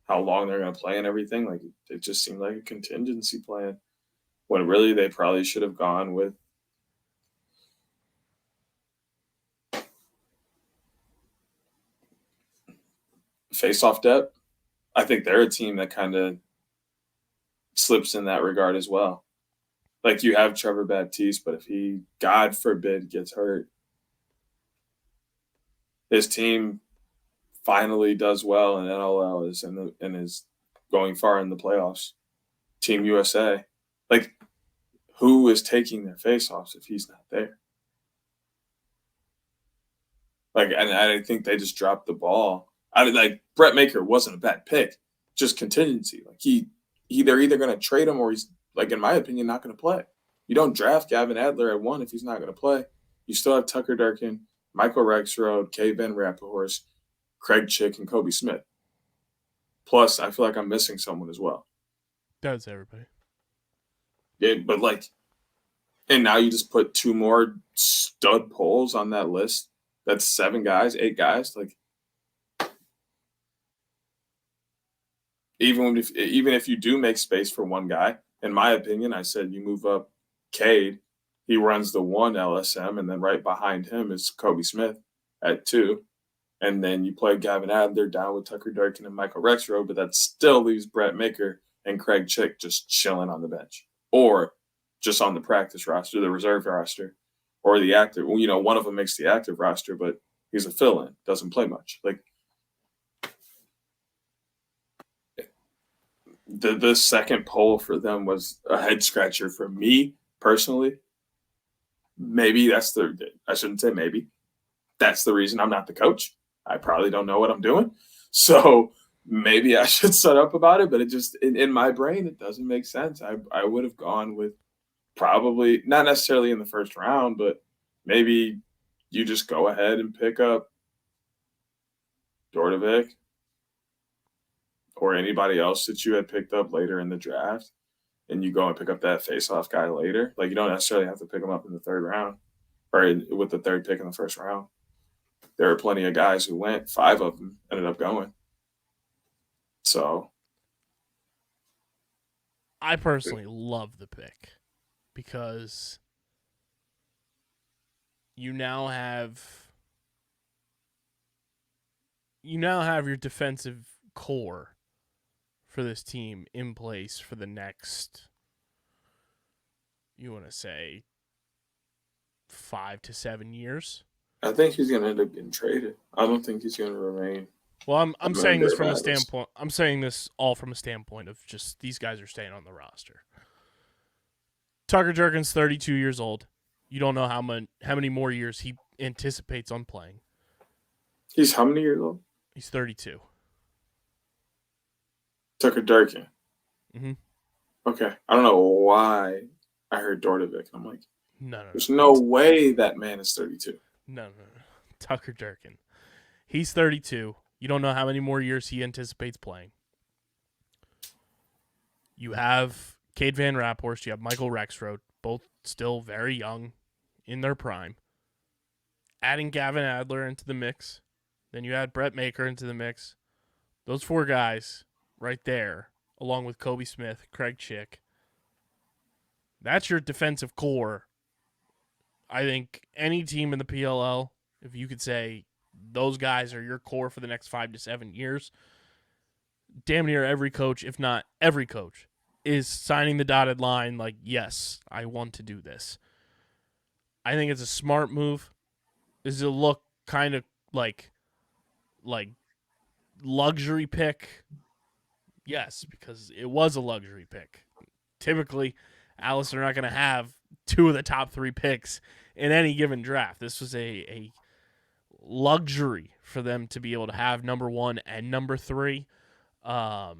how long they're going to play and everything, it just seemed like a contingency plan. When really they probably should have gone with face-off depth. I think they're a team that kind of slips in that regard as well. You have Trevor Baptiste, but if he, God forbid, gets hurt, his team finally does well in NLL and is going far in the playoffs. Team USA. Who is taking their face-offs if he's not there? And I think they just dropped the ball. Brett Maker wasn't a bad pick, just contingency. They're either going to trade him or he's, in my opinion, not going to play. You don't draft Gavin Adler at 1 if he's not going to play. You still have Tucker Durkin, Michael Rexroad, K. Van Rapperhorst, Craig Chick, and Kobe Smith. Plus, I feel like I'm missing someone as well. That's everybody. Yeah, but and now you just put 2 more stud poles on that list. That's 7 guys, 8 guys. Even if you do make space for 1 guy, in my opinion, I said you move up Cade. He runs the 1 LSM, and then right behind him is Kobe Smith at 2. And then you play Gavin Adler down with Tucker Durkin and Michael Rexroad, but that still leaves Brett Maker and Craig Chick just chilling on the bench. Or just on the practice roster, the reserve roster, or the active. One of them makes the active roster, but he's a fill-in, doesn't play much. The second poll for them was a head-scratcher for me, personally. Maybe I shouldn't say maybe. That's the reason I'm not the coach. I probably don't know what I'm doing. So maybe I should shut up about it, but it just, in my brain, it doesn't make sense. I would have gone with probably, not necessarily in the first round, but maybe you just go ahead and pick up Dordovic or anybody else that you had picked up later in the draft, and you go and pick up that face-off guy later. You don't necessarily have to pick him up in the 3rd round or with the 3rd pick in the 1st round. There are plenty of guys who went. 5 of them ended up going. So I personally love the pick because you now have your defensive core for this team in place for the next, you want to say, 5 to 7 years. I think he's going to end up getting traded. I don't think he's going to remain. Well, I'm saying this from a standpoint. I'm saying this all from a standpoint of just these guys are staying on the roster. Tucker Durkin's 32 years old. You don't know how many more years he anticipates on playing. He's how many years old? He's 32. Tucker Durkin. Mm-hmm. Okay. I don't know why I heard Dordovic. I'm like, no. There's no way that man is 32. No. Tucker Durkin. He's 32. You don't know how many more years he anticipates playing. You have Cade Van Rapphorst. You have Michael Rexroad. Both still very young in their prime. Adding Gavin Adler into the mix. Then you add Brett Maker into the mix. Those 4 guys right there, along with Kobe Smith, Craig Chick. That's your defensive core. I think any team in the PLL, if you could say those guys are your core for the next 5 to 7 years, damn near every coach, if not every coach, is signing the dotted line yes, I want to do this. I think it's a smart move. This is a look kind of like luxury pick? Yes, because it was a luxury pick. Typically, Alice are not going to have 2 of the top 3 picks in any given draft. This was a luxury for them to be able to have number 1 and number 3. And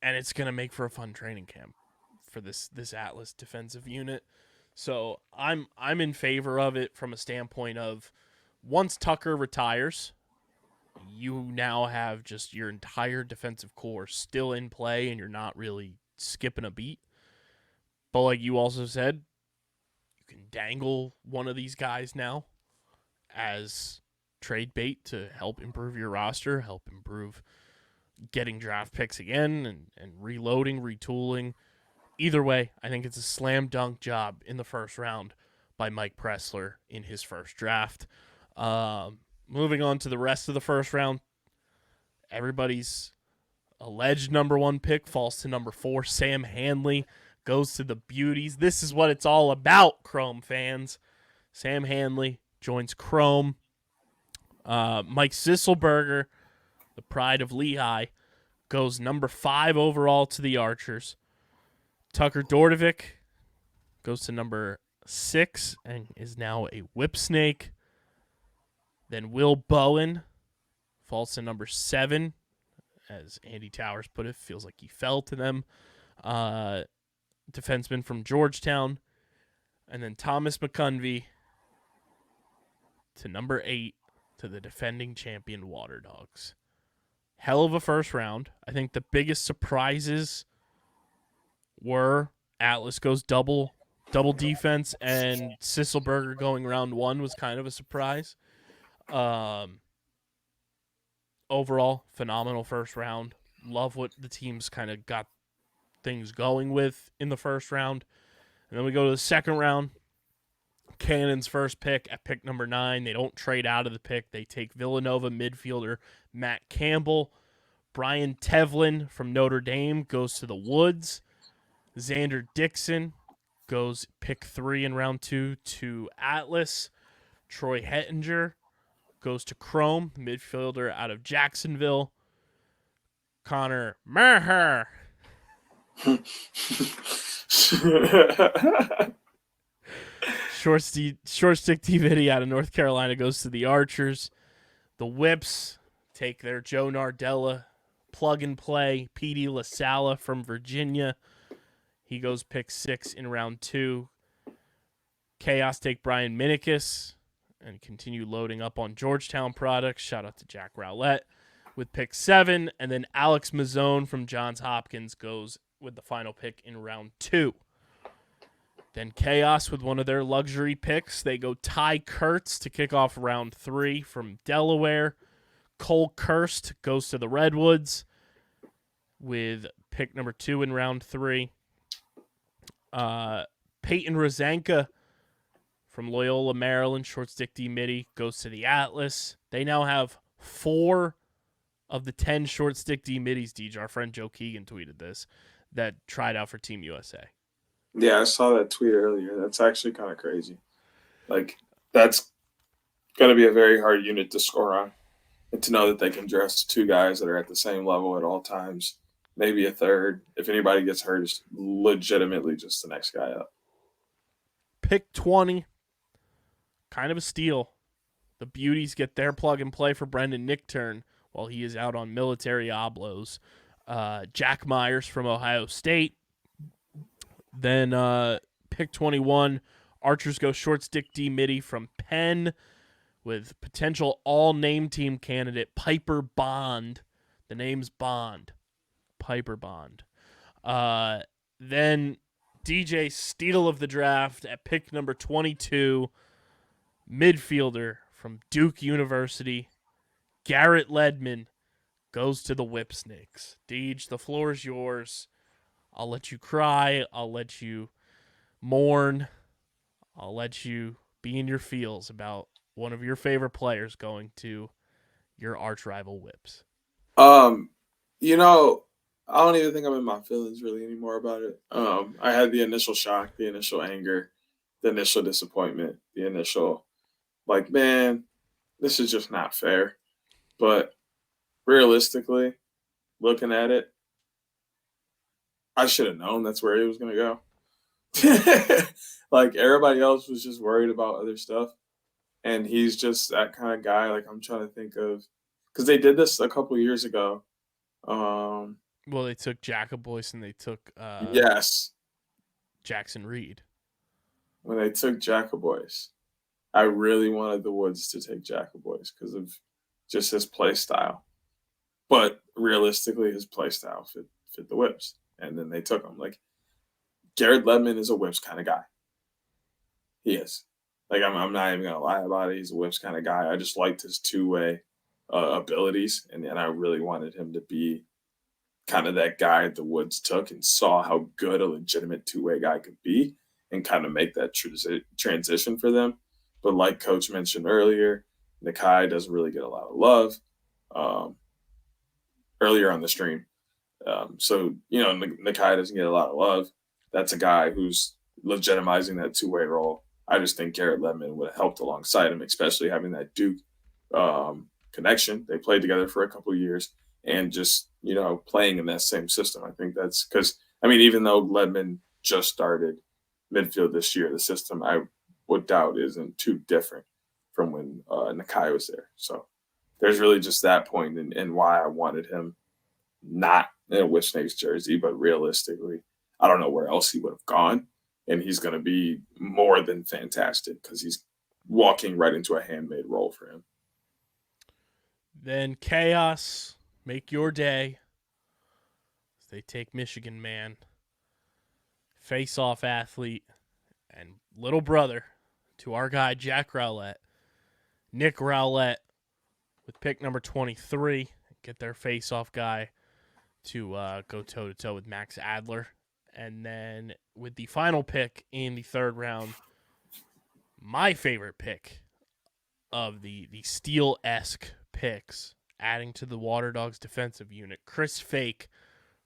it's going to make for a fun training camp for this Atlas defensive unit. So I'm in favor of it from a standpoint of once Tucker retires, you now have just your entire defensive core still in play and you're not really skipping a beat. But like you also said, you can dangle one of these guys now as trade bait to help improve your roster, help improve getting draft picks again and reloading, retooling. Either way, I think it's a slam dunk job in the first round by Mike Pressler in his first draft. Moving on to the rest of the first round, everybody's alleged number 1 pick falls to number 4. Sam Hanley goes to the Beauties. This is what it's all about, Chrome fans. Sam Hanley joins Chrome. Mike Sisselberger, the pride of Lehigh, goes number 5 overall to the Archers. Tucker Dordevic goes to number 6 and is now a whip snake. Then Will Bowen falls to number 7. As Andy Towers put it, feels like he fell to them. Defenseman from Georgetown. And then Thomas McCunvey to number 8 to the defending champion Water Dogs. Hell of a first round. I think the biggest surprises were Atlas goes double defense and Sisselberger going round 1 was kind of a surprise. Overall, phenomenal first round. Love what the teams kind of got things going with in the first round. And then we go to the second round. Cannon's first pick at pick number 9. They don't trade out of the pick. They take Villanova midfielder Matt Campbell. Brian Tevlin from Notre Dame goes to the Woods. Xander Dixon goes pick 3 in round 2 to Atlas. Troy Hettinger goes to Chrome, midfielder out of Jacksonville. Connor Maher short stick DVD out of North Carolina goes to the Archers. The Whips take their Joe Nardella plug and play. Petey LaSala from Virginia. He goes pick 6 in round 2. Chaos take Brian Minikis and continue loading up on Georgetown products. Shout out to Jack Rowlett with pick 7. And then Alex Mazzone from Johns Hopkins goes with the final pick in round 2. Then Chaos with one of their luxury picks. They go Ty Kurtz to kick off round 3 from Delaware. Cole Kirst goes to the Redwoods with pick number 2 in round 3. Peyton Rosanka from Loyola, Maryland, short stick D midi, goes to the Atlas. They now have 4 of the 10 short stick D middies, DJ. Our friend Joe Keegan tweeted this, that tried out for Team USA. Yeah, I saw that tweet earlier. That's actually kind of crazy. Like, that's going to be a very hard unit to score on. And to know that they can dress 2 guys that are at the same level at all times, maybe a third. If anybody gets hurt, it's legitimately just the next guy up. Pick 20, kind of a steal. The Beauties get their plug and play for Brendan Nickturn while he is out on military oblos. Jack Myers from Ohio State. Then pick 21, Archers go short stick D midi from Penn with potential all-name team candidate Piper Bond. The name's Bond. Piper Bond. Then DJ steal of the draft at pick number 22, midfielder from Duke University, Garrett Ledman, goes to the Whip Snakes. Deej, the floor is yours. I'll let you cry. I'll let you mourn. I'll let you be in your feels about one of your favorite players going to your arch rival Whips. You know, I don't even think I'm in my feelings really anymore about it. I had the initial shock, the initial anger, the initial disappointment, the initial like, man, this is just not fair. But realistically, looking at it, I should have known that's where he was going to go. Like, everybody else was just worried about other stuff. And he's just that kind of guy. Like, I'm trying to think of, because they did this a couple years ago. Well, they took Jacoboyce and they took Yes, Jackson Reed. when they took Jacoboyce, I really wanted the Woods to take Jacoboyce because of just his play style. But realistically, his play style fit the Whips. And then they took him. Like, Garrett Ledman is a Whips kind of guy. He is. Like, I'm not even going to lie about it. He's a Whips kind of guy. I just liked his two-way abilities, and I really wanted him to be kind of that guy the Woods took and saw how good a legitimate two-way guy could be and kind of make that transition for them. But like Coach mentioned earlier, Nakai doesn't really get a lot of love earlier on the stream. So, Nakai doesn't get a lot of love. That's a guy who's legitimizing that two-way role. I just think Garrett Ledman would have helped alongside him, especially having that Duke connection. They played together for a couple of years and just, playing in that same system. I think that's because, even though Ledman just started midfield this year, the system I would doubt isn't too different from when Nakai was there. So there's really just that point and why I wanted him not in a Whip Snakes jersey, but realistically, I don't know where else he would have gone. And he's going to be more than fantastic because he's walking right into a handmade role for him. Then Chaos, make your day. They take Michigan man, face-off athlete, and little brother to our guy Jack Rowlett, Nick Rowlett, with pick number 23. Get their face-off guy to go toe-to-toe with Max Adler. And then with the final pick in the third round, my favorite pick of the Steel-esque picks, adding to the Water Dogs defensive unit, Chris Fake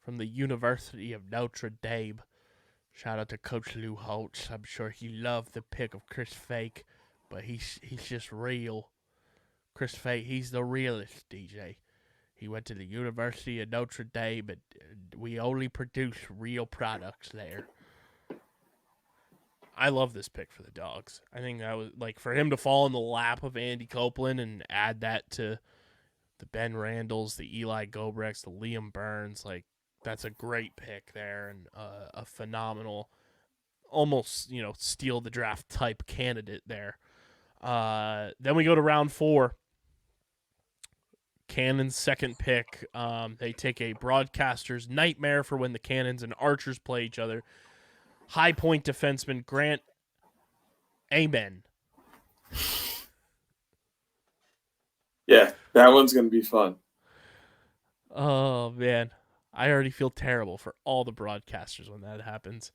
from the University of Notre Dame. Shout out to Coach Lou Holtz. I'm sure he loved the pick of Chris Fake, but he's just real. Chris Fake, he's the realest, DJ. He went to the University of Notre Dame, but we only produce real products there. I love this pick for the Dogs. I think that was, like, for him to fall in the lap of Andy Copeland and add that to the Ben Randalls, the Eli Gobrechts, the Liam Burns, like, that's a great pick there and a phenomenal, almost, steal the draft type candidate there. Then we go to round 4. Cannon's second pick. They take a broadcaster's nightmare for when the Cannons and Archers play each other. High point defenseman Grant Amen. Yeah, that one's going to be fun. Oh, man. I already feel terrible for all the broadcasters when that happens.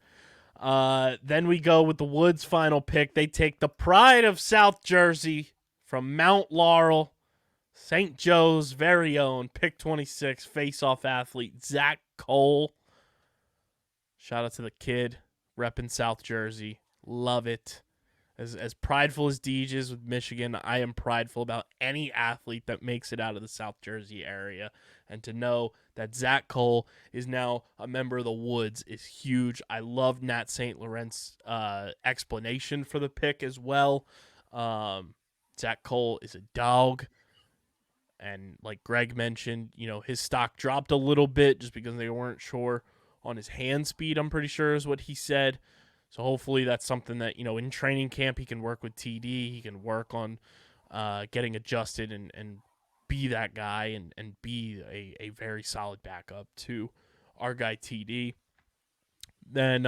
Then we go with the Woods' final pick. They take the pride of South Jersey from Mount Laurel, St. Joe's very own, pick 26, face-off athlete, Zach Cole. Shout out to the kid, repping South Jersey. Love it. As prideful as Deej is with Michigan, I am prideful about any athlete that makes it out of the South Jersey area. And to know that Zach Cole is now a member of the Woods is huge. I love Nat St. Laurent's explanation for the pick as well. Zach Cole is a dog. And like Greg mentioned, his stock dropped a little bit just because they weren't sure on his hand speed, I'm pretty sure is what he said. So hopefully that's something that, in training camp he can work with TD. He can work on getting adjusted and be that guy and be a very solid backup to our guy TD. Then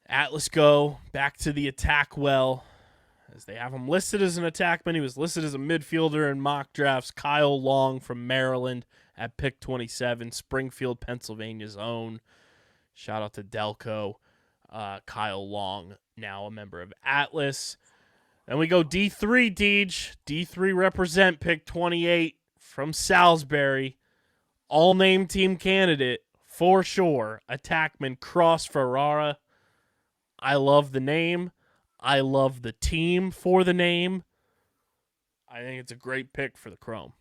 Atlas go back to the attack well, as they have him listed as an attackman. He was listed as a midfielder in mock drafts. Kyle Long from Maryland at pick 27, Springfield, Pennsylvania's own. Shout out to Delco. Kyle Long, now a member of Atlas. Then we go D3, Deej. D3 represent pick 28 from Salisbury. All-name team candidate, for sure. Attackman Cross Ferrara. I love the name. I love the team for the name. I think it's a great pick for the Chrome.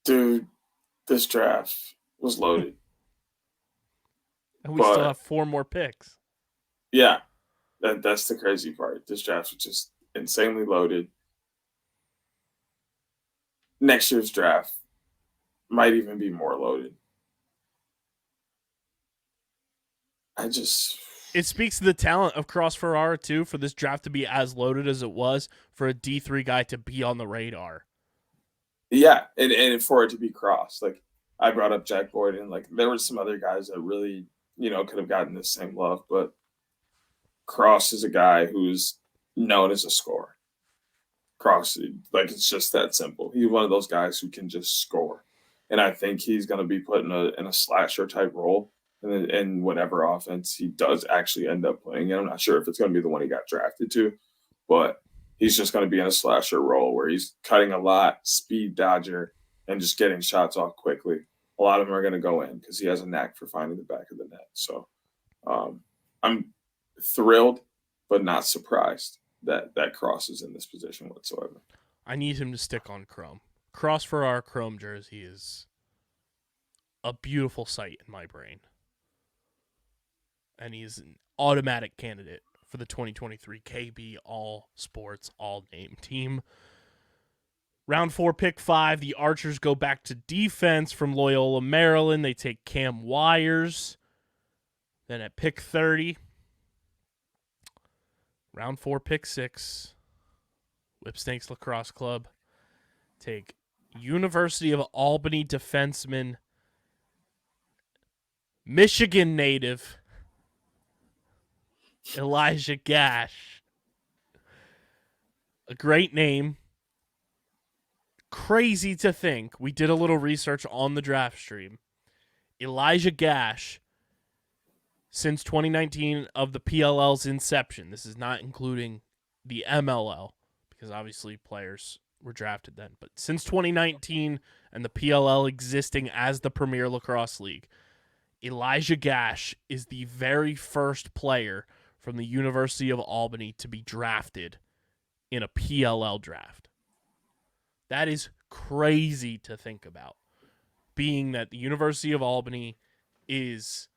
Dude, this draft was loaded. And we still have 4 more picks. Yeah, that's the crazy part. This draft was just insanely loaded. Next year's draft might even be more loaded. It speaks to the talent of Cross Ferrara, too, for this draft to be as loaded as it was, for a D3 guy to be on the radar. Yeah, and for it to be Cross. Like, I brought up Jack Boyden. Like, there were some other guys that really, could have gotten the same love, but Cross is a guy who's known as a scorer. Cross, like, it's just that simple. He's one of those guys who can just score. And I think he's going to be put in a slasher type role in whatever offense he does actually end up playing. And I'm not sure if it's going to be the one he got drafted to, but he's just going to be in a slasher role where he's cutting a lot, speed dodger, and just getting shots off quickly. A lot of them are going to go in because he has a knack for finding the back of the net. So I'm thrilled, but not surprised that Cross is in this position whatsoever. I need him to stick on Chrome. Cross Ferrara Chrome jersey is a beautiful sight in my brain. And he's an automatic candidate for the 2023 KB All Sports All Name team. Round 4, pick 5. The Archers go back to defense from Loyola, Maryland. They take Cam Wires. Then at pick 30, round 4, pick 6, Whipsnakes Lacrosse Club take University of Albany defenseman, Michigan native, Elijah Gash. A great name. Crazy to think. We did a little research on the draft stream. Elijah Gash, since 2019 of the PLL's inception, this is not including the MLL, because obviously players were drafted then, but since 2019 and the PLL existing as the Premier Lacrosse League, Elijah Gash is the very first player from the University of Albany to be drafted in a PLL draft. That is crazy to think about, being that the University of Albany is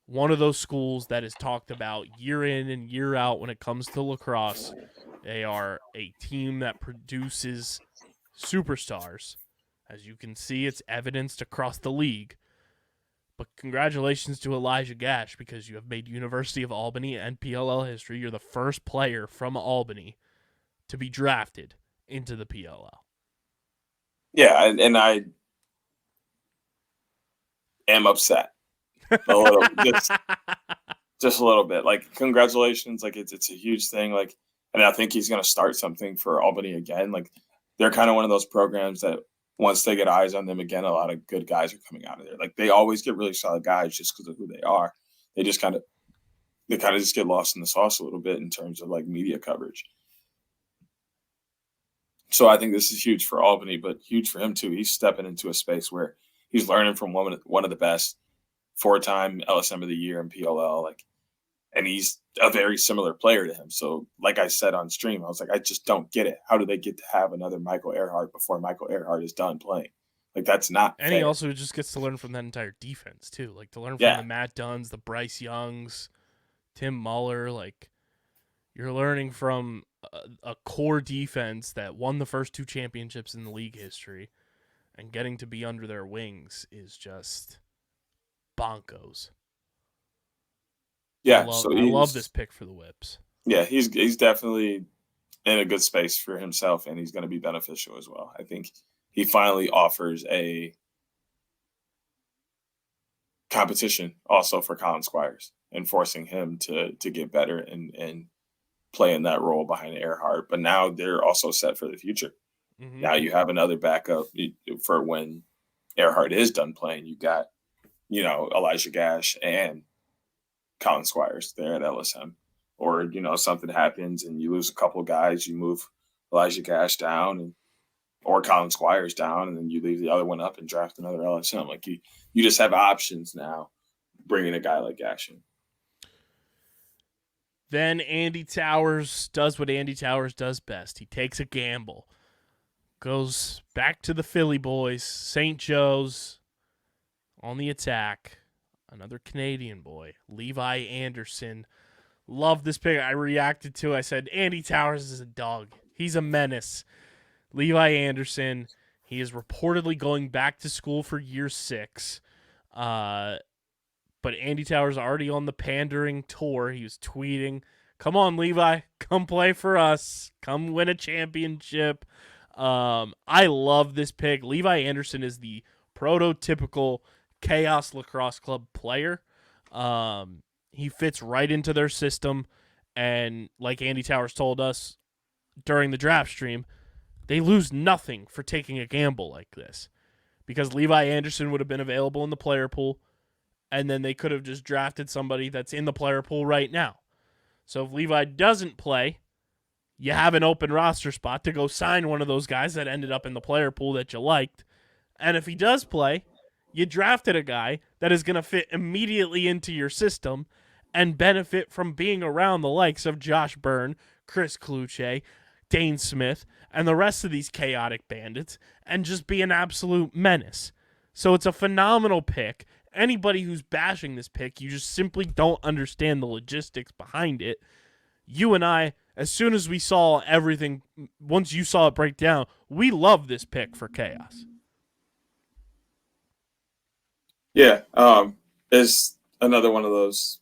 one of those schools that is talked about year in and year out when it comes to lacrosse. They are a team that produces superstars. As you can see, it's evidenced across the league. But congratulations to Elijah Gash, because you have made University of Albany and PLL history. You're the first player from Albany to be drafted into the PLL. Yeah, and I am upset. A little, just a little bit. Like, congratulations. Like, it's a huge thing. Like, and I think he's going to start something for Albany again. Like, they're kind of one of those programs that once they get eyes on them again, a lot of good guys are coming out of there. Like, they always get really solid guys just because of who they are. They kind of just get lost in the sauce a little bit in terms of like media coverage. So I think this is huge for Albany, but huge for him too. He's stepping into a space where he's learning from one of the best, 4-time LSM of the year in PLL. Like, and he's a very similar player to him. So, like I said on stream, I was like, I just don't get it. How do they get to have another Michael Earhart before Michael Earhart is done playing? Like, that's not And fair. he also just gets to learn from that entire defense, too. Like, to learn from the Matt Dunns, the Bryce Youngs, Tim Muller. Like, you're learning from a core defense that won the first 2 championships in the league history, and getting to be under their wings is just bonkos. Yeah, I love this pick for the Whips. Yeah, he's definitely in a good space for himself, and he's going to be beneficial as well. I think he finally offers a competition also for Colin Squires and forcing him to get better and play in that role behind Earhart. But now they're also set for the future. Mm-hmm. Now you have another backup for when Earhart is done playing. You got, Elijah Gash and Colin Squires there at LSM. Or, something happens and you lose a couple of guys, you move Elijah Gash down and or Colin Squires down, and then you leave the other one up and draft another LSM. Like you just have options now, bringing a guy like Action. Then Andy Towers does what Andy Towers does best. He takes a gamble. Goes back to the Philly boys. St. Joe's on the attack. Another Canadian boy, Levi Anderson. Love this pick. I reacted to it. I said, Andy Towers is a dog. He's a menace. Levi Anderson, he is reportedly going back to school for year 6. But Andy Towers already on the pandering tour. He was tweeting, come on, Levi. Come play for us. Come win a championship. I love this pick. Levi Anderson is the prototypical Chaos Lacrosse Club player. He fits right into their system. And like Andy Towers told us during the draft stream, they lose nothing for taking a gamble like this. Because Levi Anderson would have been available in the player pool, and then they could have just drafted somebody that's in the player pool right now. So if Levi doesn't play, you have an open roster spot to go sign one of those guys that ended up in the player pool that you liked. And if he does play, you drafted a guy that is going to fit immediately into your system and benefit from being around the likes of Josh Byrne, Chris Kluche, Dane Smith, and the rest of these chaotic bandits, and just be an absolute menace. So it's a phenomenal pick. Anybody who's bashing this pick, you just simply don't understand the logistics behind it. You and I, as soon as we saw everything, once you saw it break down, we love this pick for Chaos. Yeah, it's another one of those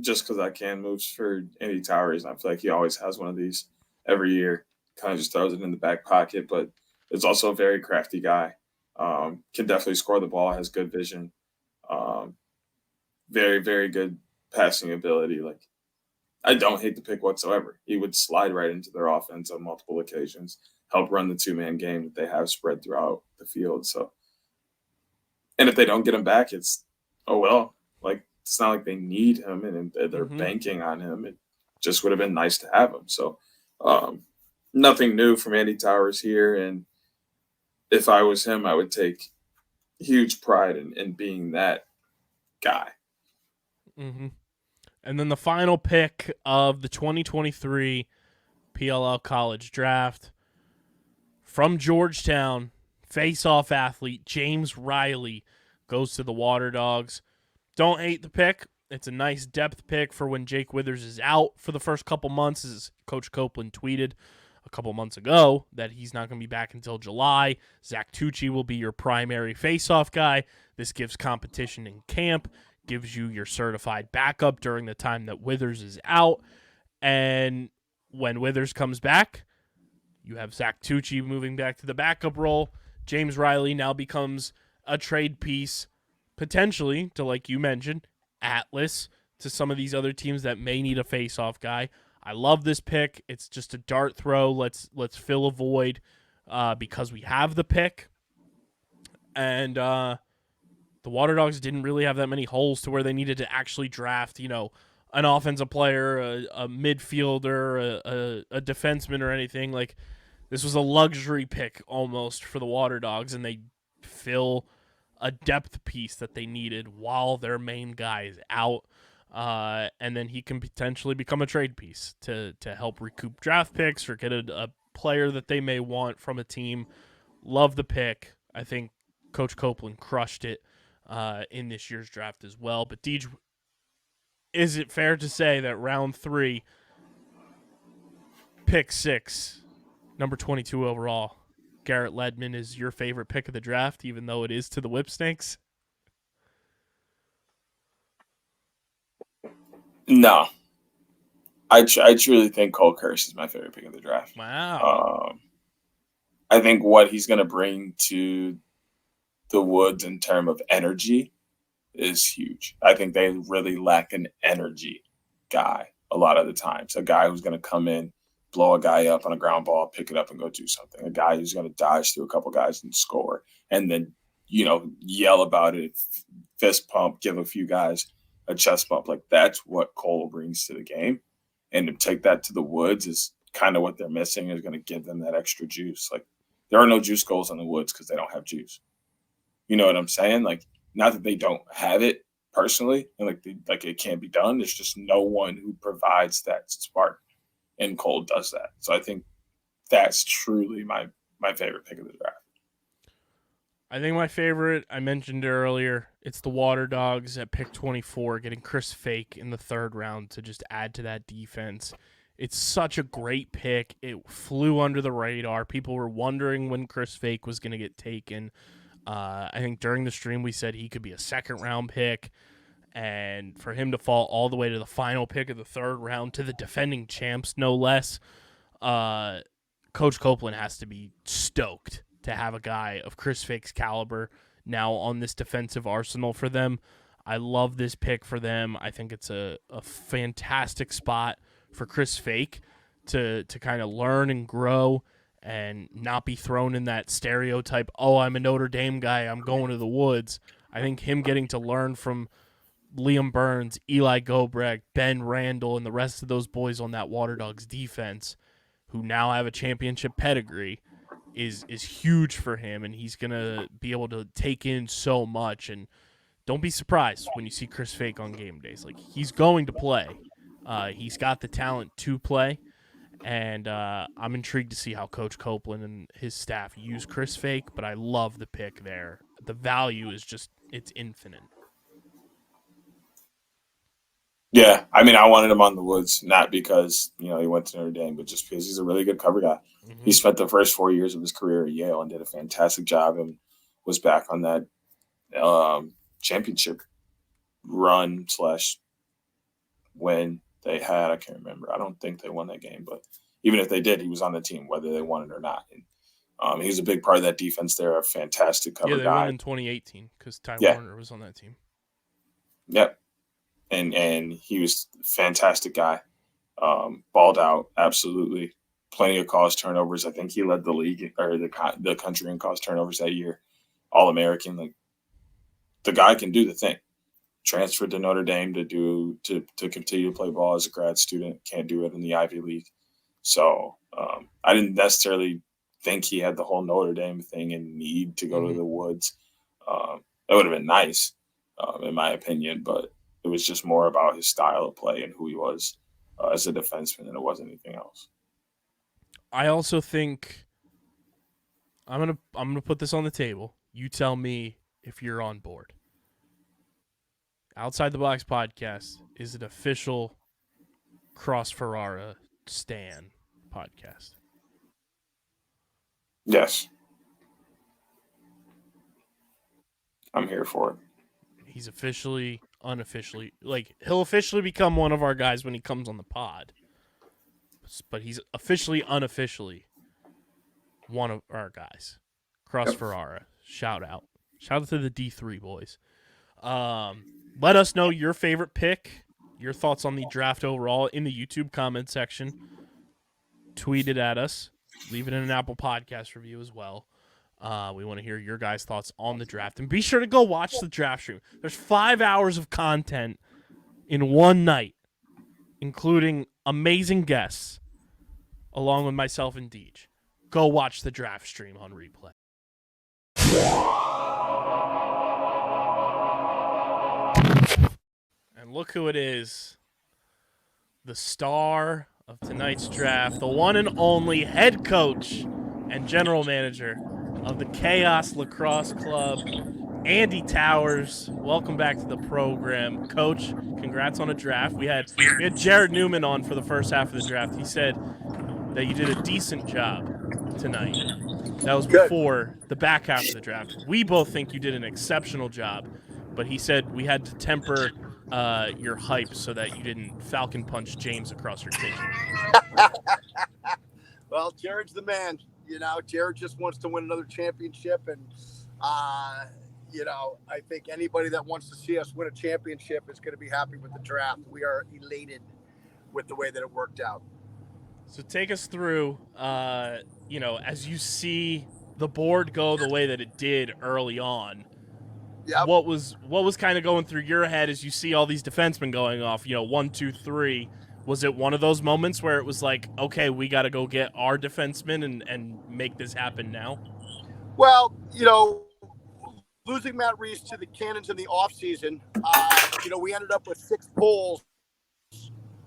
just because I can moves for Andy Towers. I feel like he always has one of these every year. Kind of just throws it in the back pocket, but is also a very crafty guy. Can definitely score the ball, has good vision. Very, very good passing ability. Like, I don't hate the pick whatsoever. He would slide right into their offense on multiple occasions, help run the 2-man game that they have spread throughout the field. So, and if they don't get him back, it's, oh, well, like, it's not like they need him and they're banking on him. It just would have been nice to have him. So, nothing new from Andy Towers here. And if I was him, I would take huge pride in being that guy. Mm-hmm. And then the final pick of the 2023 PLL College Draft from Georgetown, face-off athlete James Riley goes to the Water Dogs. Don't hate the pick. It's a nice depth pick for when Jake Withers is out for the first couple months, as Coach Copeland tweeted a couple months ago that he's not going to be back until July. Zach Tucci will be your primary face-off guy. This gives competition in camp, gives you your certified backup during the time that Withers is out. And when Withers comes back, you have Zach Tucci moving back to the backup role. James Riley now becomes a trade piece, potentially, to, like you mentioned, Atlas, to some of these other teams that may need a face-off guy. I love this pick. It's just a dart throw. Let's fill a void because we have the pick. And the Water Dogs didn't really have that many holes to where they needed to actually draft, an offensive player, a midfielder, a defenseman or anything. Like, this was a luxury pick almost for the Water Dogs, and they fill a depth piece that they needed while their main guy is out. And then he can potentially become a trade piece to help recoup draft picks or get a player that they may want from a team. Love the pick. I think Coach Copeland crushed it in this year's draft as well. But Deej, is it fair to say that round 3, pick 6, number 22 overall, Garrett Ledman is your favorite pick of the draft, even though it is to the Whipsnakes? No. I truly think Cole Kirsch is my favorite pick of the draft. Wow. I think what he's going to bring to the Woods in terms of energy is huge. I think they really lack an energy guy a lot of the times. A guy who's going to come in, blow a guy up on a ground ball, pick it up and go do something. A guy who's going to dodge through a couple guys and score. And then, yell about it, fist pump, give a few guys a chest bump. Like, that's what Cole brings to the game. And to take that to the Woods is kind of what they're missing, is going to give them that extra juice. Like, there are no juice goals on the Woods because they don't have juice. You know what I'm saying? Like, not that they don't have it personally, and like it can't be done. There's just no one who provides that spark, and Cole does that. So I think that's truly my favorite pick of the draft. I think my favorite, I mentioned it earlier, it's the Water Dogs at pick 24, getting Chris Fake in the third round to just add to that defense. It's such a great pick. It flew under the radar. People were wondering when Chris Fake was going to get taken. I think during the stream we said he could be a second-round pick, and for him to fall all the way to the final pick of the third round to the defending champs, no less, Coach Copeland has to be stoked to have a guy of Chris Fake's caliber now on this defensive arsenal for them. I love this pick for them. I think it's a fantastic spot for Chris Fake to kind of learn and grow and not be thrown in that stereotype, oh, I'm a Notre Dame guy, I'm going to the Woods. I think him getting to learn from Liam Burns, Eli Gobrecht, Ben Randall, and the rest of those boys on that Water Dogs defense who now have a championship pedigree is huge for him, and he's going to be able to take in so much. And don't be surprised when you see Chris Fake on game days. Like, he's going to play. He's got the talent to play, and I'm intrigued to see how Coach Copeland and his staff use Chris Fake, but I love the pick there. The value is just, it's infinite. Yeah, I mean, I wanted him on the Woods, not because, he went to Notre Dame, but just because he's a really good cover guy. Mm-hmm. He spent the first 4 years of his career at Yale and did a fantastic job and was back on that championship run / win they had. I can't remember. I don't think they won that game, but even if they did, he was on the team, whether they won it or not. And he was a big part of that defense there, a fantastic cover guy. Yeah, they won in 2018 because Ty Warner was on that team. Yep. And he was a fantastic guy. Balled out, absolutely. Plenty of cause turnovers. I think he led the league or the country in cause turnovers that year. All-American. Like, the guy can do the thing. Transferred to Notre Dame to continue to play ball as a grad student. Can't do it in the Ivy League. So I didn't necessarily think he had the whole Notre Dame thing and need to go to the Woods. That would have been nice, in my opinion, but it was just more about his style of play and who he was as a defenseman than it was anything else. I also think I'm gonna put this on the table. You tell me if you're on board. Outside the Box podcast is an official Cross Ferrara Stan podcast. Yes. I'm here for it. He's officially, unofficially, he'll officially become one of our guys when he comes on the pod. But he's officially, unofficially one of our guys. Cross Ferrara. Shout out. Shout out to the D3 boys. Let us know your favorite pick, your thoughts on the draft overall in the YouTube comment section. Tweet it at us. Leave it in an Apple Podcast review as well. We want to hear your guys' thoughts on the draft. And be sure to go watch the draft stream. There's 5 hours of content in one night, including amazing guests, along with myself and Deej. Go watch the draft stream on replay. And look who it is. The star of tonight's draft, the one and only head coach and general manager of the Chaos Lacrosse Club, Andy Towers. Welcome back to the program. Coach, congrats on a draft. We had Jared Newman on for the first half of the draft. He said that you did a decent job tonight. That was before the back half of the draft. We both think you did an exceptional job, but he said we had to temper your hype so that you didn't Falcon punch James across your kitchen. Well, Jared's the man. Jared just wants to win another championship, and I think anybody that wants to see us win a championship is going to be happy with the draft. We are elated with the way that it worked out. So take us through, as you see the board go the way that it did early on. Yep. What was kind of going through your head as you see all these defensemen going off? 1, 2, 3. Was it one of those moments where it was like, okay, we got to go get our defenseman and make this happen now? Well, losing Matt Reese to the Cannons in the offseason, we ended up with 6 Poles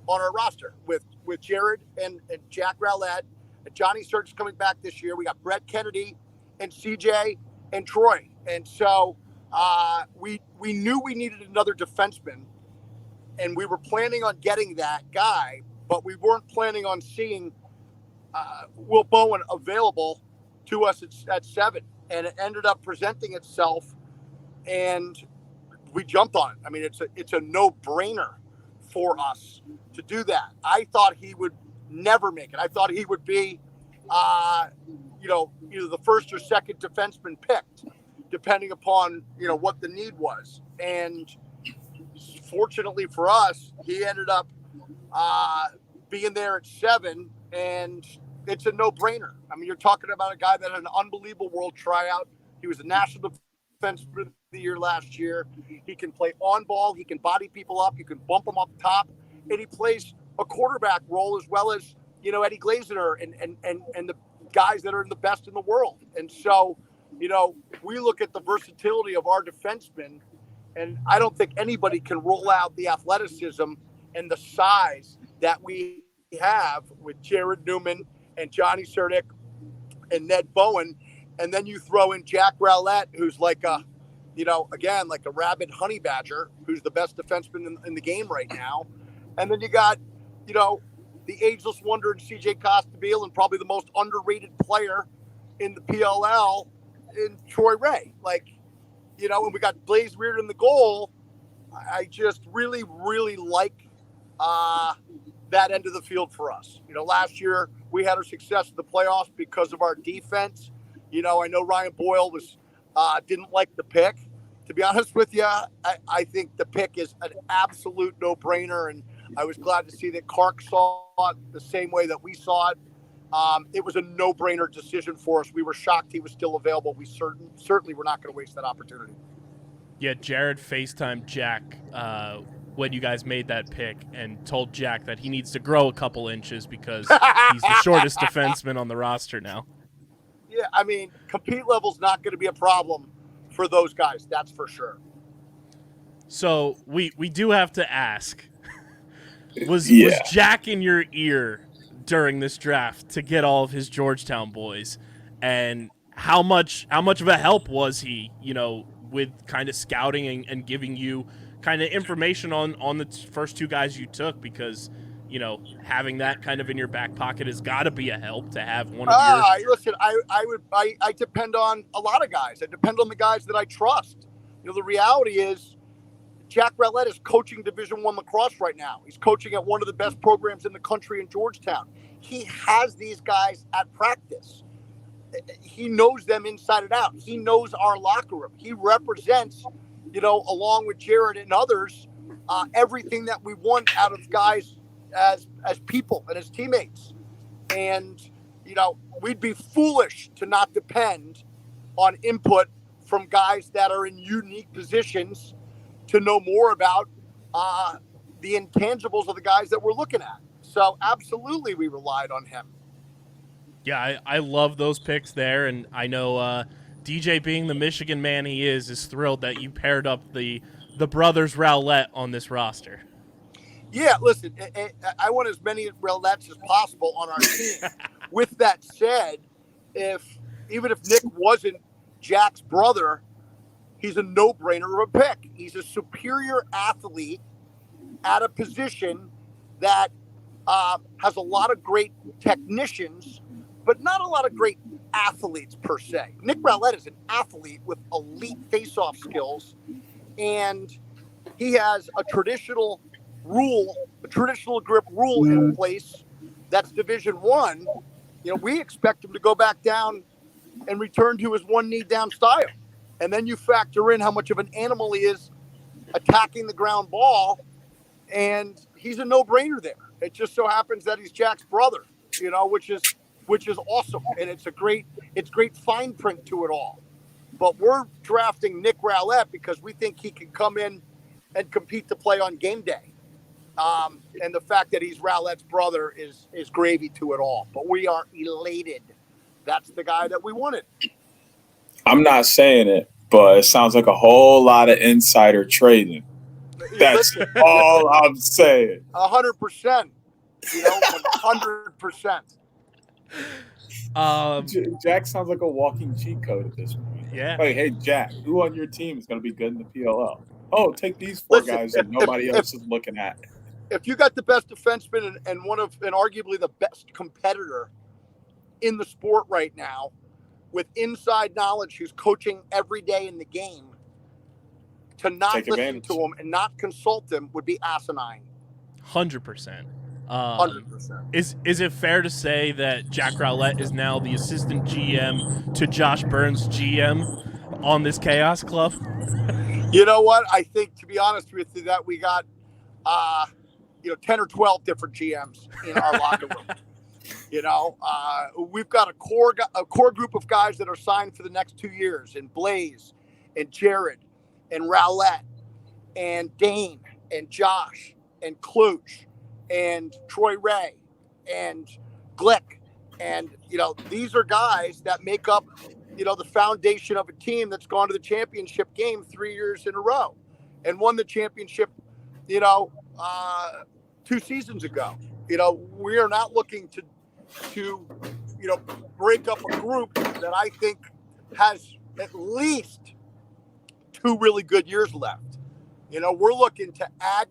on our roster with Jared and Jack Rowlett. And Johnny Sert's coming back this year. We got Brett Kennedy and CJ and Troy. And so we knew we needed another defenseman, and we were planning on getting that guy, but we weren't planning on seeing Will Bowen available to us at 7. And it ended up presenting itself, and we jumped on it. I mean, it's a no-brainer for us to do that. I thought he would never make it. I thought he would be, either the first or second defenseman picked, depending upon, what the need was. And fortunately for us, he ended up being there at 7, and it's a no-brainer. I mean, you're talking about a guy that had an unbelievable world tryout. He was the National Defenseman of the Year last year. He can play on ball. He can body people up. You can bump him up top. And he plays a quarterback role as well as, Eddie Glazener and the guys that are the best in the world. And so, we look at the versatility of our defensemen, and I don't think anybody can roll out the athleticism and the size that we have with Jared Newman and Johnny Sertic and Ned Bowen. And then you throw in Jack Rowlett, who's like a rabid honey badger, who's the best defenseman in the game right now. And then you got, the ageless wonder in CJ Costabile, and probably the most underrated player in the PLL in Troy Ray. And we got Blaze Weird in the goal. I just really, really like that end of the field for us. Last year we had our success in the playoffs because of our defense. I know Ryan Boyle didn't like the pick. To be honest with you, I think the pick is an absolute no-brainer, and I was glad to see that Clark saw it the same way that we saw it. It was a no-brainer decision for us. We were shocked he was still available. We certainly were not going to waste that opportunity. Yeah, Jared FaceTimed Jack when you guys made that pick and told Jack that he needs to grow a couple inches because he's the shortest defenseman on the roster now. Yeah, I mean, compete level's not going to be a problem for those guys. That's for sure. So we do have to ask, was Jack in your ear during this draft to get all of his Georgetown boys, and how much of a help was he, with kind of scouting and giving you kind of information on the first 2 guys you took? Because having that kind of in your back pocket has got to be a help to have one of your. Listen, I depend on a lot of guys. I depend on the guys that I trust. The reality is, Jack Rowlett is coaching Division I lacrosse right now. He's coaching at one of the best programs in the country in Georgetown. He has these guys at practice. He knows them inside and out. He knows our locker room. He represents, along with Jared and others, everything that we want out of guys as people and as teammates. And, we'd be foolish to not depend on input from guys that are in unique positions to know more about the intangibles of the guys that we're looking at. So absolutely we relied on him. Yeah, I love those picks there, and I know DJ, being the Michigan man he is thrilled that you paired up the brothers Rowlett on this roster. Yeah, listen, I want as many Rowletts as possible on our team. With that said, even if Nick wasn't Jack's brother, he's a no-brainer of a pick. He's a superior athlete at a position that has a lot of great technicians, but not a lot of great athletes per se. Nick Rowlett is an athlete with elite face-off skills, and he has a traditional grip rule in place that's Division I. We expect him to go back down and return to his one knee down style. And then you factor in how much of an animal he is attacking the ground ball, and he's a no-brainer there. It just so happens that he's Jack's brother, which is awesome, and it's great fine print to it all. But we're drafting Nick Rowlett because we think he can come in and compete to play on game day. And the fact that he's Rowlett's brother is gravy to it all. But we are elated. That's the guy that we wanted. I'm not saying it, but it sounds like a whole lot of insider trading. That's all I'm saying. 100%. 100%. Jack sounds like a walking cheat code at this point. Yeah. Like, hey, Jack, who on your team is going to be good in the PLL? Oh, take these four guys that nobody else is looking at. If you got the best defenseman and arguably the best competitor in the sport right now, with inside knowledge, who's coaching every day in the game, to not listen to him and not consult him would be asinine. 100%. 100%. Is it fair to say that Jack Rowlett is now the assistant GM to Josh Burns' GM on this Chaos Club? You know what? I think, to be honest with you, that we got 10 or 12 different GMs in our locker room. We've got a core group of guys that are signed for the next 2 years, and Blaze and Jared and Rowlett and Dane and Josh and Kluge and Troy Ray and Glick. And, these are guys that make up, the foundation of a team that's gone to the championship game 3 years in a row and won the championship, 2 seasons ago. We are not looking to break up a group that I think has at least 2 really good years left. We're looking to add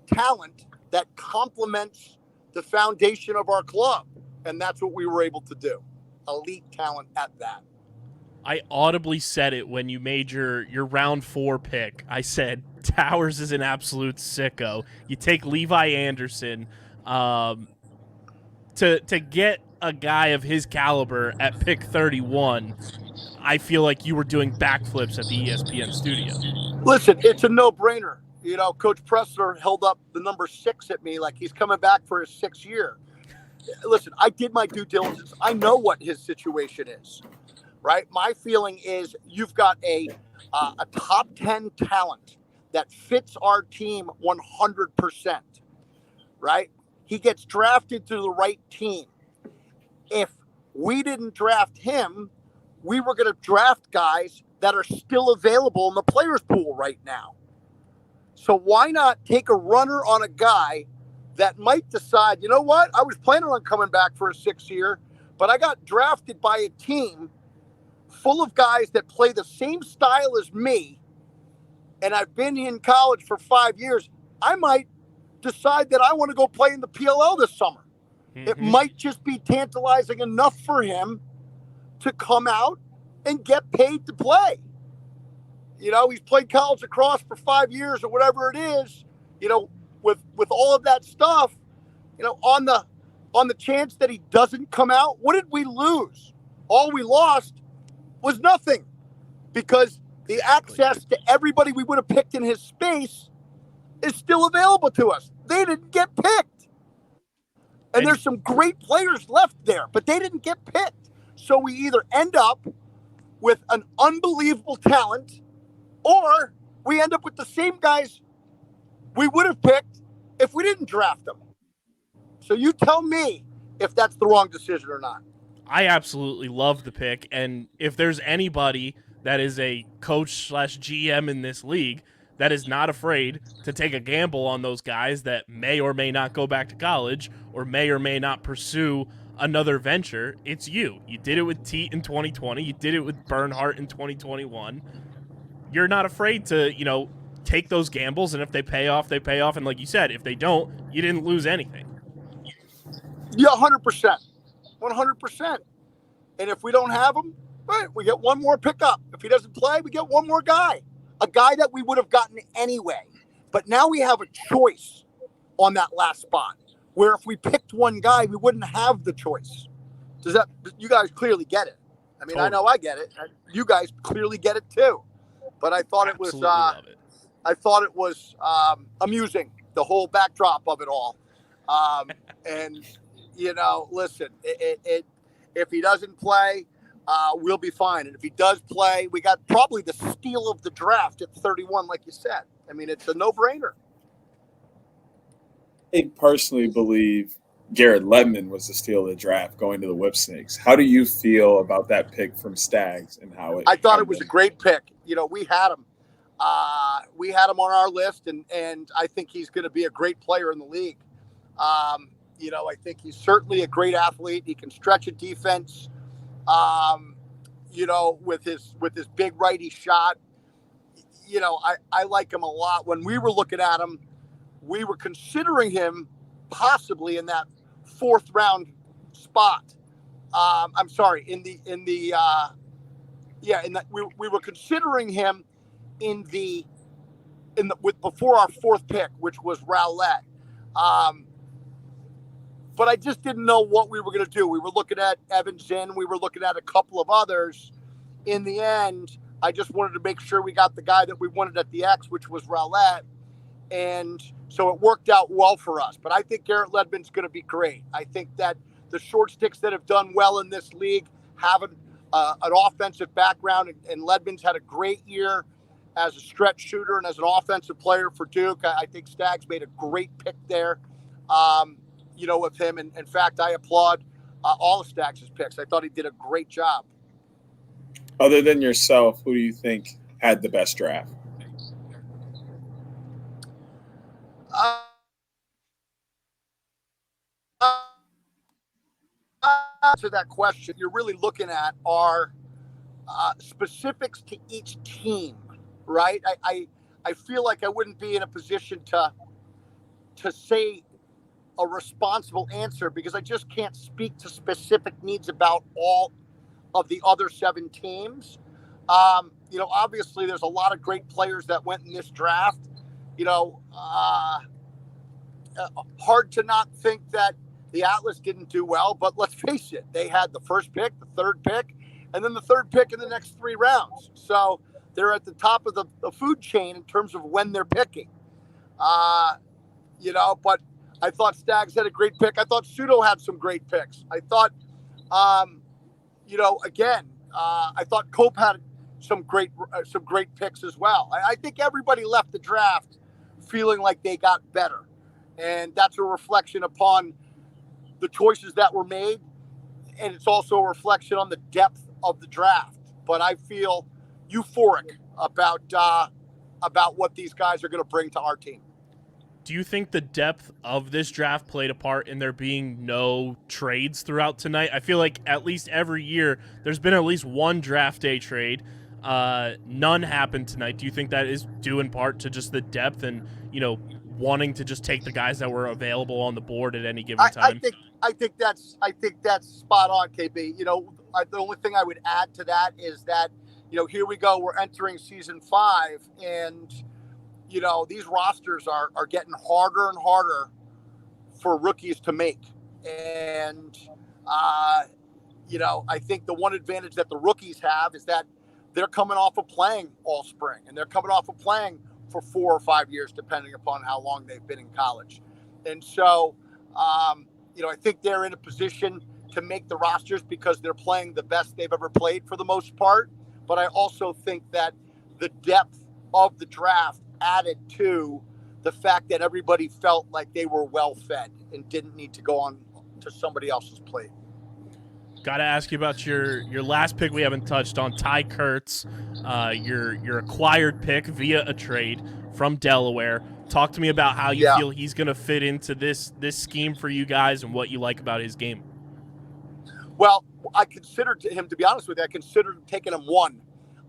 talent that complements the foundation of our club. And that's what we were able to do. Elite talent at that. I audibly said it when you made your round 4 pick. I said Towers is an absolute sicko. You take Levi Anderson to get a guy of his caliber at pick 31. I feel like you were doing backflips at the ESPN studio. Listen, it's a no-brainer. Coach Pressler held up the number 6 at me like he's coming back for his 6th year. Listen, I did my due diligence. I know what his situation is, right? My feeling is you've got a top 10 talent that fits our team 100%, right? He gets drafted to the right team. If we didn't draft him, we were going to draft guys that are still available in the players pool right now. So why not take a runner on a guy that might decide, you know what, I was planning on coming back for a 6th year, but I got drafted by a team full of guys that play the same style as me, and I've been in college for 5 years. I might decide that I want to go play in the PLL this summer. Mm-hmm. It might just be tantalizing enough for him to come out and get paid to play. He's played college lacrosse for 5 years or whatever it is, with all of that stuff, on the chance that he doesn't come out. What did we lose? All we lost was nothing, because the access to everybody we would have picked in his space is still available to us. They didn't get picked. And there's some great players left there, but they didn't get picked. So we either end up with an unbelievable talent, or we end up with the same guys we would have picked if we didn't draft them. So you tell me if that's the wrong decision or not. I absolutely love the pick, and if there's anybody that is a coach/GM in this league that is not afraid to take a gamble on those guys that may or may not go back to college or may not pursue another venture, it's you. You did it with Teat in 2020. You did it with Bernhardt in 2021. You're not afraid to, take those gambles, and if they pay off, they pay off. And like you said, if they don't, you didn't lose anything. Yeah, 100%. 100%. And if we don't have him, right, we get one more pickup. If he doesn't play, we get one more guy. A guy that we would have gotten anyway. But now we have a choice on that last spot, where if we picked one guy, we wouldn't have the choice. You guys clearly get it. I mean, totally. I know I get it. You guys clearly get it too. But I thought it was amusing, the whole backdrop of it all. And listen, if he doesn't play, we'll be fine. And if he does play, we got probably the steal of the draft at 31, like you said. I mean, it's a no-brainer. I personally believe Garrett Ledman was the steal of the draft going to the Whipsnakes. How do you feel about that pick from Stags and how it? I thought it was a great pick. You know, we had him. We had him on our list, and I think he's going to be a great player in the league. You know, I think he's certainly a great athlete. He can stretch a defense. You know, with his big righty shot. You know, I like him a lot. When we were looking at him, we were considering him possibly in that 4th round spot. I'm sorry, we were considering him before our 4th pick, which was Rowlett. But I just didn't know what we were going to do. We were looking at Evan Zinn. We were looking at a couple of others. In the end, I just wanted to make sure we got the guy that we wanted at the X, which was Rowlett. And so it worked out well for us. But I think Garrett Ledman's going to be great. I think that the short sticks that have done well in this league have an offensive background. And Ledman's had a great year as a stretch shooter and as an offensive player for Duke. I think Stags made a great pick there. You know, with him. And in fact, I applaud all of Stags' picks. I thought he did a great job. Other than yourself, who do you think had the best draft? To that question, you're really looking at are specifics to each team, right? I feel like I wouldn't be in a position to say a responsible answer because I just can't speak to specific needs about all of the other 7 teams. You know, obviously there's a lot of great players that went in this draft. You know, hard to not think that the Atlas didn't do well, but let's face it, they had the 1st pick, the 3rd pick, and then the 3rd pick in the next 3 rounds. So they're at the top of the food chain in terms of when they're picking. You know, but I thought Stags had a great pick. I thought Pseudo had some great picks. I thought, you know, again, I thought Cope had some great picks as well. I think everybody left the draft feeling like they got better. And that's a reflection upon the choices that were made. And it's also a reflection on the depth of the draft. But I feel euphoric about what these guys are going to bring to our team. Do you think the depth of this draft played a part in there being no trades throughout tonight? I feel like at least every year there's been at least one draft day trade. None happened tonight. Do you think that is due in part to just the depth and, you know, wanting to just take the guys that were available on the board at any given time? I think that's spot on, KB. You know, the only thing I would add to that is that, you know, here we go. We're entering season 5 and, you know, these rosters are getting harder and harder for rookies to make. And, you know, I think the one advantage that the rookies have is that they're coming off of playing all spring and they're coming off of playing for 4 or 5 years, depending upon how long they've been in college. And so, you know, I think they're in a position to make the rosters because they're playing the best they've ever played for the most part. But I also think that the depth of the draft added to the fact that everybody felt like they were well fed and didn't need to go on to somebody else's plate. Got to ask you about your last pick we haven't touched on, Ty Kurtz, your acquired pick via a trade from Delaware. Talk to me about how you feel he's going to fit into this scheme for you guys and what you like about his game. Well, I considered him, to be honest with you, I considered taking him 1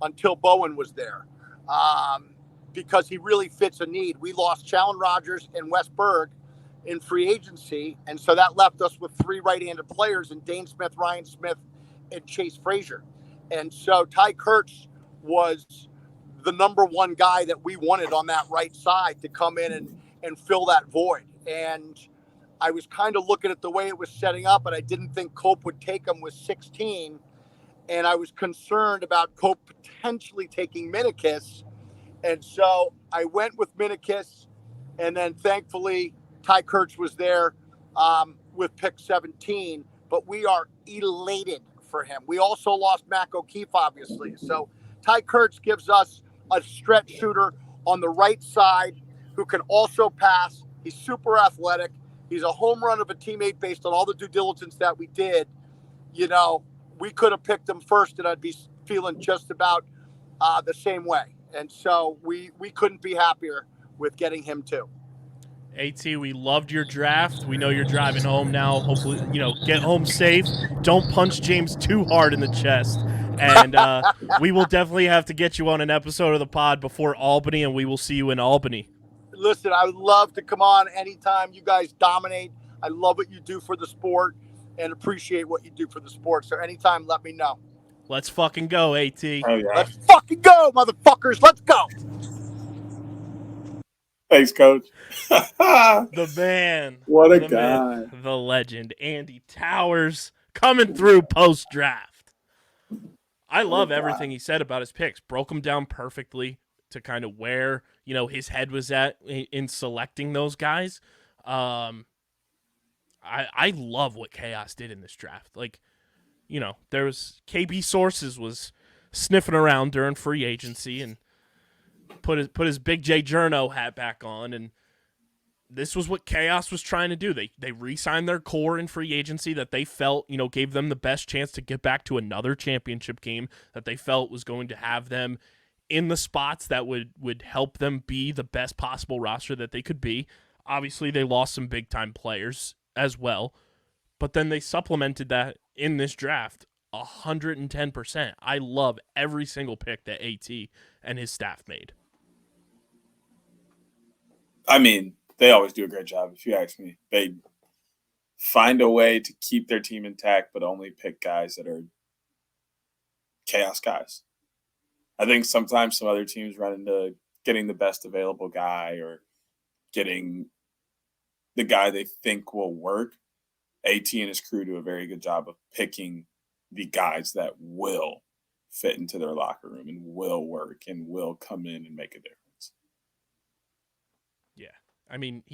until Bowen was there because he really fits a need. We lost Challen Rogers and Wes Berg in free agency, and so that left us with 3 right-handed players in Dane Smith, Ryan Smith, and Chase Frazier. And so Ty Kurtz was the number 1 guy that we wanted on that right side to come in and fill that void. And I was kind of looking at the way it was setting up, and I didn't think Cope would take him with 16. And I was concerned about Cope potentially taking Minikis. And so I went with Minikis, and then thankfully Ty Kurtz was there with pick 17. But we are elated for him. We also lost Mac O'Keefe, obviously. So Ty Kurtz gives us a stretch shooter on the right side who can also pass. He's super athletic. He's a home run of a teammate based on all the due diligence that we did. You know, we could have picked him first, and I'd be feeling just about the same way. And so we couldn't be happier with getting him too. AT, we loved your draft. We know you're driving home now. Hopefully, get home safe. Don't punch James too hard in the chest. And we will definitely have to get you on an episode of the pod before Albany, and we will see you in Albany. Listen, I would love to come on anytime. You guys dominate. I love what you do for the sport and appreciate what you do for the sport. So anytime, let me know. Let's fucking go, AT. Oh, yeah. Let's fucking go, motherfuckers. Let's go. Thanks, Coach. The man. What a the guy. Myth, the legend, Andy Towers, coming through post-draft. I love everything he said about his picks. Broke them down perfectly to kind of where, his head was at in selecting those guys. I love what Chaos did in this draft. Like, there was KB Sources was sniffing around during free agency and put his Big J Journo hat back on, and this was what Chaos was trying to do. They re-signed their core in free agency that they felt, gave them the best chance to get back to another championship game, that they felt was going to have them in the spots that would help them be the best possible roster that they could be. Obviously, they lost some big-time players as well, but then they supplemented that in this draft 110%. I love every single pick that AT and his staff made. I mean, they always do a great job, if you ask me. They find a way to keep their team intact, but only pick guys that are Chaos guys. I think sometimes some other teams run into getting the best available guy or getting the guy they think will work. AT and his crew do a very good job of picking the guys that will fit into their locker room and will work and will come in and make a difference. Yeah. I mean,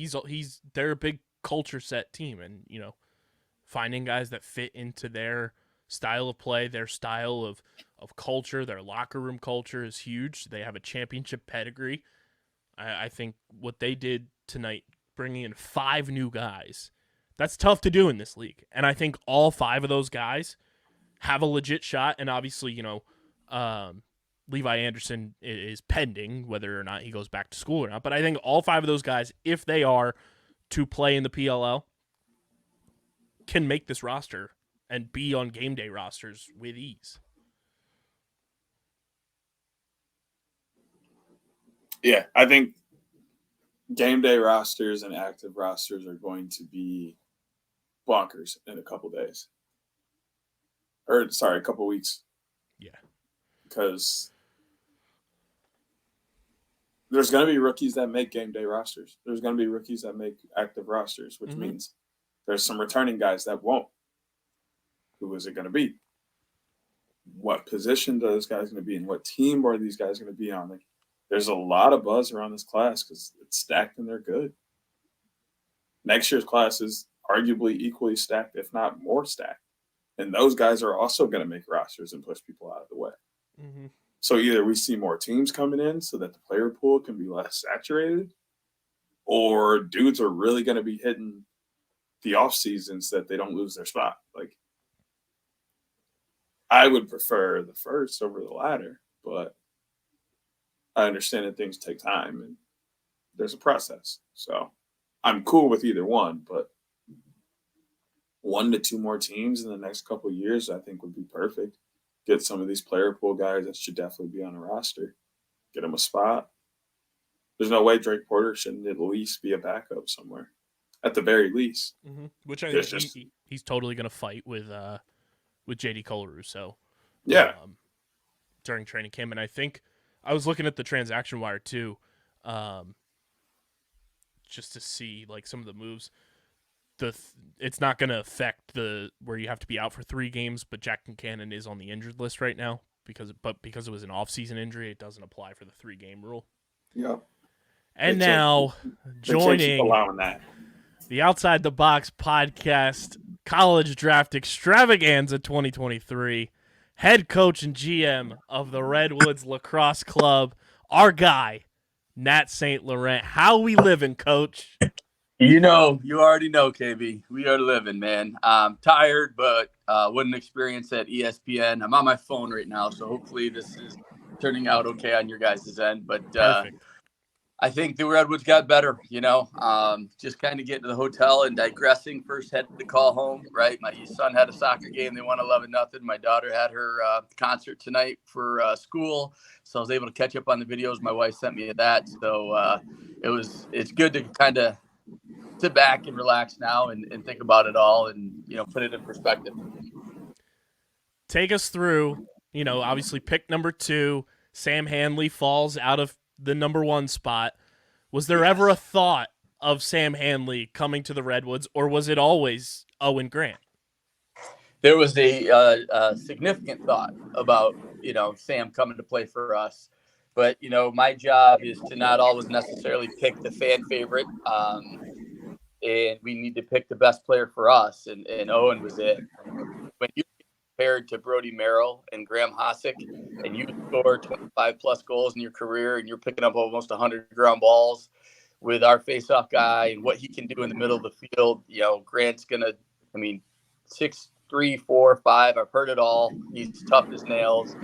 they're a big culture set team, and, finding guys that fit into their style of play, their style of culture, their locker room culture is huge. They have a championship pedigree. I think what they did tonight, bringing in 5 new guys, that's tough to do in this league. And I think all 5 of those guys have a legit shot. And obviously, Levi Anderson is pending whether or not he goes back to school or not. But I think all 5 of those guys, if they are to play in the PLL, can make this roster and be on game day rosters with ease. Yeah, I think game day rosters and active rosters are going to be bonkers in a couple days. A couple weeks. Yeah. Because there's going to be rookies that make game day rosters. There's going to be rookies that make active rosters, which means there's some returning guys that won't. Who is it going to be? What position are those guys going to be in? What team are these guys going to be on? Like, there's a lot of buzz around this class because it's stacked and they're good. Next year's class is arguably equally stacked, if not more stacked. And those guys are also going to make rosters and push people out of the way. Mm-hmm. So either we see more teams coming in so that the player pool can be less saturated, or dudes are really going to be hitting the off seasons so that they don't lose their spot. Like, I would prefer the first over the latter, but I understand that things take time and there's a process. So I'm cool with either one, but 1 to 2 more teams in the next couple of years, I think would be perfect. Get some of these player pool guys that should definitely be on a roster. Get them a spot. There's no way Drake Porter shouldn't at least be a backup somewhere, at the very least. Mm-hmm. Which I think he's totally going to fight with JD Colarusso. Yeah. During training camp, and I think I was looking at the transaction wire too, just to see like some of the moves. It's not going to affect where you have to be out for 3 games, but Jack Concannon is on the injured list right now because it was an off-season injury, it doesn't apply for the 3-game rule. Yeah. And now joining allowing that. The Outside the Box podcast college draft extravaganza 2023, head coach and GM of the Redwoods Lacrosse Club, our guy, Nat St. Laurent. How we living, Coach? You already know, KB. We are living, man. I'm tired, but what an experience at ESPN. I'm on my phone right now, so hopefully this is turning out okay on your guys' end. But Perfect. I think the Redwoods got better, just kind of getting to the hotel and digressing. First had to call home, right? My son had a soccer game. They won 11-0. My daughter had her concert tonight for school. So I was able to catch up on the videos. My wife sent me that. So it's good to kind of sit back and relax now and think about it all and, put it in perspective. Take us through, obviously pick number 2, Sam Hanley falls out of the number 1 spot. Was there ever a thought of Sam Hanley coming to the Redwoods, or was it always Owen Grant? There was a significant thought about, Sam coming to play for us. But, my job is to not always necessarily pick the fan favorite. And we need to pick the best player for us. And Owen was it. When you compared to Brody Merrill and Graham Hosick, and you score 25-plus goals in your career, and you're picking up almost 100 ground balls with our face-off guy and what he can do in the middle of the field, Grant's going to, 6'3", 4', 5", I've heard it all. He's tough as nails.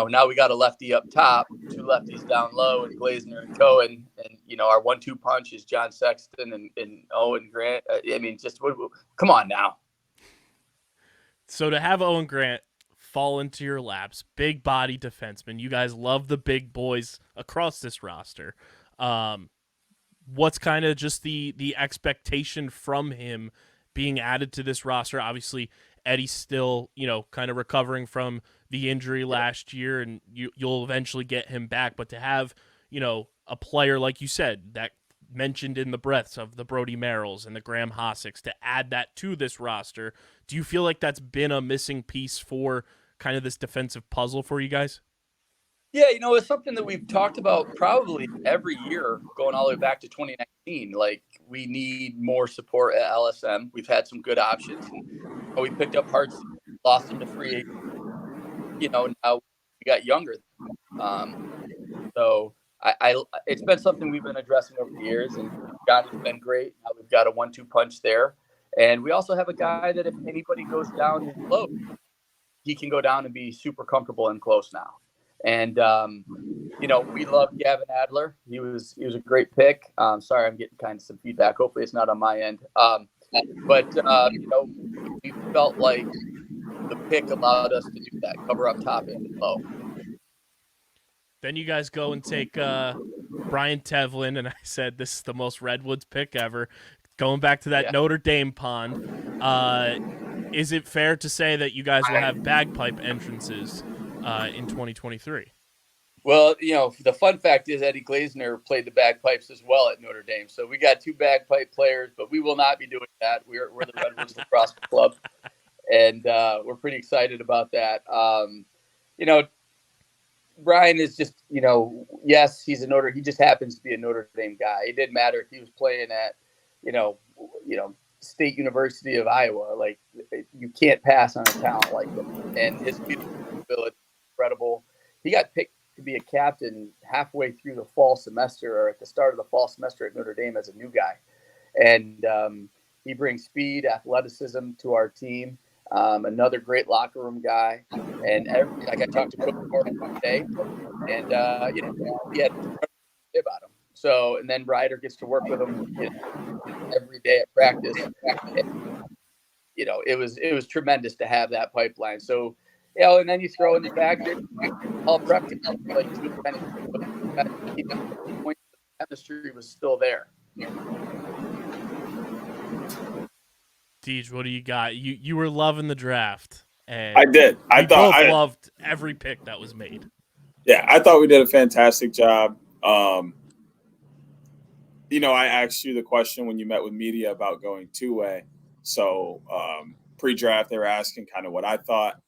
Now we got a lefty up top, 2 lefties down low, and Glazner and Cohen. And, our 1-2 punch is John Sexton and Owen Grant. Come on now. So to have Owen Grant fall into your laps, big body defenseman, you guys love the big boys across this roster. What's kind of just the expectation from him being added to this roster? Obviously, Eddie's still, kind of recovering from the injury last year, and you'll eventually get him back. But to have, a player, like you said, that mentioned in the breaths of the Brody Merrills and the Graham Hossicks, to add that to this roster, do you feel like that's been a missing piece for kind of this defensive puzzle for you guys? Yeah, it's something that we've talked about probably every year going all the way back to 2019. Like, we need more support at LSM. We've had some good options. We picked up Hartz, lost him to free agent. Now we got younger. So it's been something we've been addressing over the years, and John has been great. Now we've got a 1-2 punch there. And we also have a guy that if anybody goes down in close, he can go down and be super comfortable and close now. And, we love Gavin Adler. He was a great pick. Sorry, I'm getting kind of some feedback. Hopefully it's not on my end. But we felt like the pick allowed us to do that, cover up top and low. Then you guys go and take Brian Tevlin, and I said this is the most Redwoods pick ever. Going back to that Notre Dame pond, is it fair to say that you guys will have bagpipe entrances in 2023? Well, the fun fact is Eddie Glazner played the bagpipes as well at Notre Dame. So we got 2 bagpipe players, but we will not be doing that. We're the Redwoods Lacrosse Club, and we're pretty excited about that. Brian is just, yes, he just happens to be a Notre Dame guy. It didn't matter if he was playing at, State University of Iowa. Like, you can't pass on a talent like him. And his ability is incredible. He got picked to be a captain halfway through the fall semester, or at the start of the fall semester at Notre Dame as a new guy. And he brings speed, athleticism to our team. Another great locker room guy. And I talked to Coach Gordon today, and he had about him. So, and then Ryder gets to work with him every day at practice. And, it was tremendous to have that pipeline. So, and then you throw in the fact that all practical, like, chemistry was still there. Deej, what do you got? You were loving the draft. And I did. I loved every pick that was made. Yeah, I thought we did a fantastic job. I asked you the question when you met with media about going 2-way. So pre-draft, they were asking kind of what I thought.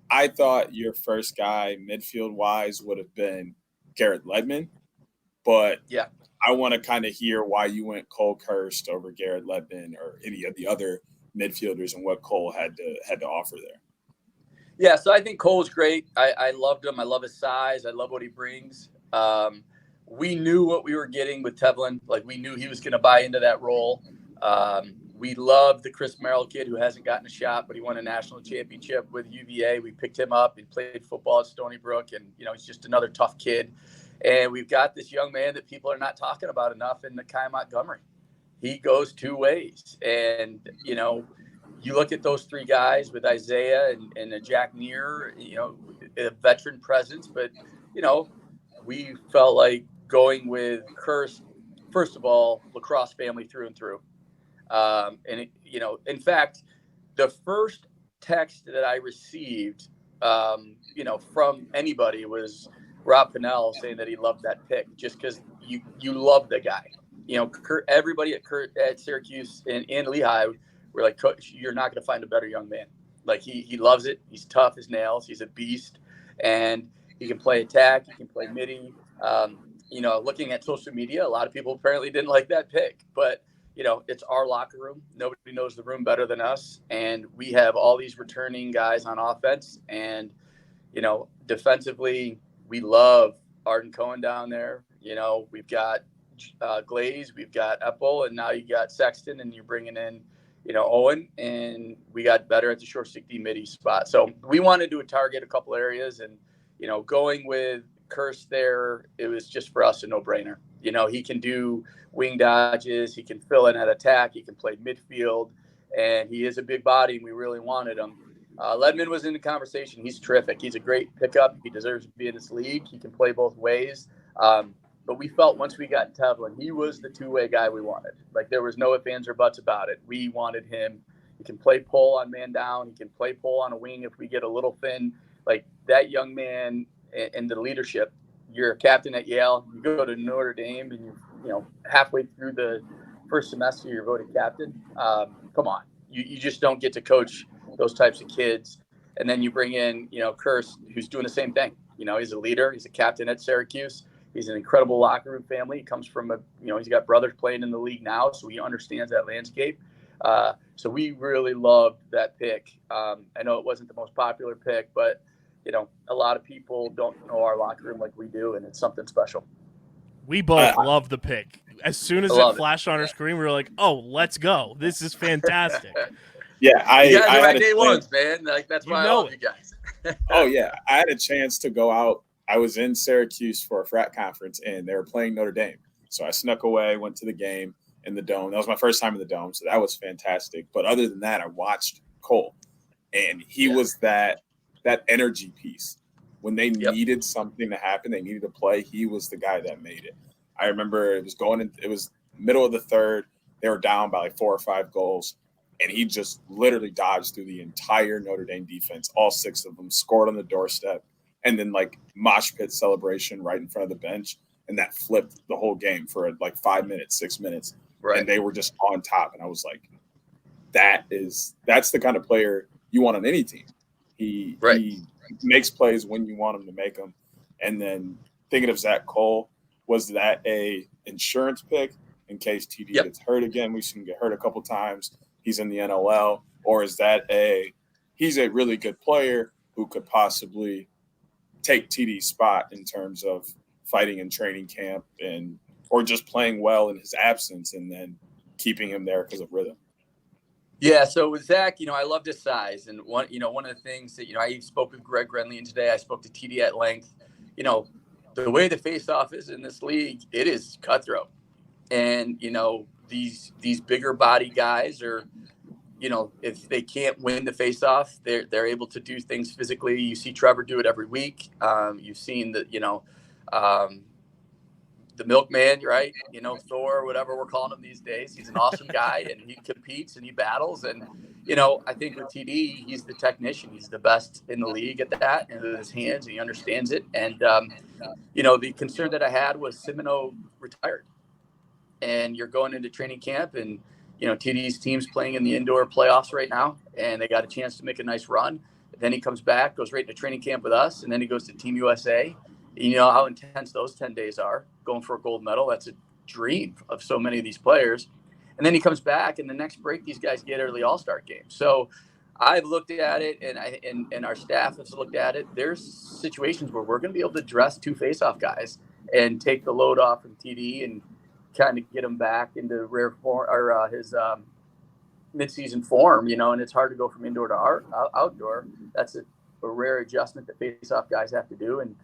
I thought your first guy midfield-wise would have been Garrett Ledman. But yeah, I want to kind of hear why you went Cole Kirst over Garrett Ledman or any of the other midfielders and what Cole had to offer there. Yeah, so I think Cole's great. I loved him. I love his size. I love what he brings. we knew what we were getting with Tevlin. Like, we knew he was going to buy into that role. We love the Chris Merrill kid who hasn't gotten a shot, but he won a national championship with UVA. We picked him up and played football at Stony Brook, and he's just another tough kid. And we've got this young man that people are not talking about enough in Nakai Montgomery. He goes two ways, and you look at those three guys with Isaiah and Jack Neer, a veteran presence, but we felt like going with Kurst, first of all, lacrosse family through and through. In fact, the first text that I received, from anybody was Rob Pennell saying that he loved that pick just because you love the guy. Everybody at Syracuse and Lehigh were like, Coach, you're not going to find a better young man. Like, he loves it. He's tough as nails. He's a beast, and he can play attack. He can play midi. Looking at social media, a lot of people apparently didn't like that pick, but it's our locker room. Nobody knows the room better than us. And we have all these returning guys on offense. And, defensively, we love Arden Cohen down there. We've got Glaze, we've got Epple, and now you got Sexton, and you're bringing in, Owen. And we got better at the short stick D midi spot. So we wanted to target a couple areas. And, going with Kurst there, it was just for us a no-brainer. He can do wing dodges. He can fill in at attack. He can play midfield. And he is a big body, and we really wanted him. Ledman was in the conversation. He's terrific. He's a great pickup. He deserves to be in this league. He can play both ways. But we felt once we got Tevlin, he was the two-way guy we wanted. Like, there was no ifs, ands, or buts about it. We wanted him. He can play pull on man down. He can play pull on a wing if we get a little thin. Like, that young man and the leadership. You're a captain at Yale. You go to Notre Dame, and you're halfway through the first semester, you're voted captain. Come on, you just don't get to coach those types of kids. And then you bring in Kurst, who's doing the same thing. He's a leader. He's a captain at Syracuse. He's an incredible locker room family. He comes from he's got brothers playing in the league now, so he understands that landscape. So we really loved that pick. I know it wasn't the most popular pick, but a lot of people don't know our locker room like we do, and it's something special. We both love the pick. As soon as it flashed on our screen, we were like, "Oh, let's go! This is fantastic." Yeah, you guys are my day ones, man. Like, that's why I love you guys. Oh yeah, I had a chance to go out. I was in Syracuse for a frat conference, and they were playing Notre Dame. So I snuck away, went to the game in the Dome. That was my first time in the Dome, so that was fantastic. But other than that, I watched Cole, and he was that energy piece. When they needed something to happen, they needed to play, he was the guy that made it. I remember it was middle of the third. They were down by like 4 or 5 goals, and he just literally dodged through the entire Notre Dame defense, all 6 of them, scored on the doorstep, and then like mosh pit celebration right in front of the bench, and that flipped the whole game for like 5 minutes, 6 minutes. Right. And they were just on top, and I was like, that's the kind of player you want on any team. He makes plays when you want him to make them. And then thinking of Zach Cole, was that a insurance pick in case TD gets hurt again? We've seen him get hurt a couple times. He's in the NLL. Or is that he's a really good player who could possibly take TD's spot in terms of fighting in training camp or just playing well in his absence and then keeping him there because of rhythm? Yeah, so with Zach, I loved his size. And one of the things that, I spoke with Greg Renlian today. I spoke to TD at length. The way the face-off is in this league, it is cutthroat. And, these bigger body guys are, if they can't win the face-off, they're able to do things physically. You see Trevor do it every week. You've seen that, the milkman, right? Thor, whatever we're calling him these days. He's an awesome guy, and he competes and he battles. And, I think with TD, he's the technician. He's the best in the league at that, and with his hands, and he understands it. And, the concern that I had was Simino retired. And you're going into training camp, and, TD's team's playing in the indoor playoffs right now, and they got a chance to make a nice run. Then he comes back, goes right into training camp with us, and then he goes to Team USA. You know how intense those 10 days are, going for a gold medal. That's a dream of so many of these players. And then he comes back, and the next break, these guys get early all-star games. So I've looked at it, and our staff has looked at it. There's situations where we're going to be able to dress 2 face-off guys and take the load off from TD and kind of get him back into rare form or his midseason form, and it's hard to go from indoor to outdoor. That's a rare adjustment that face-off guys have to do, and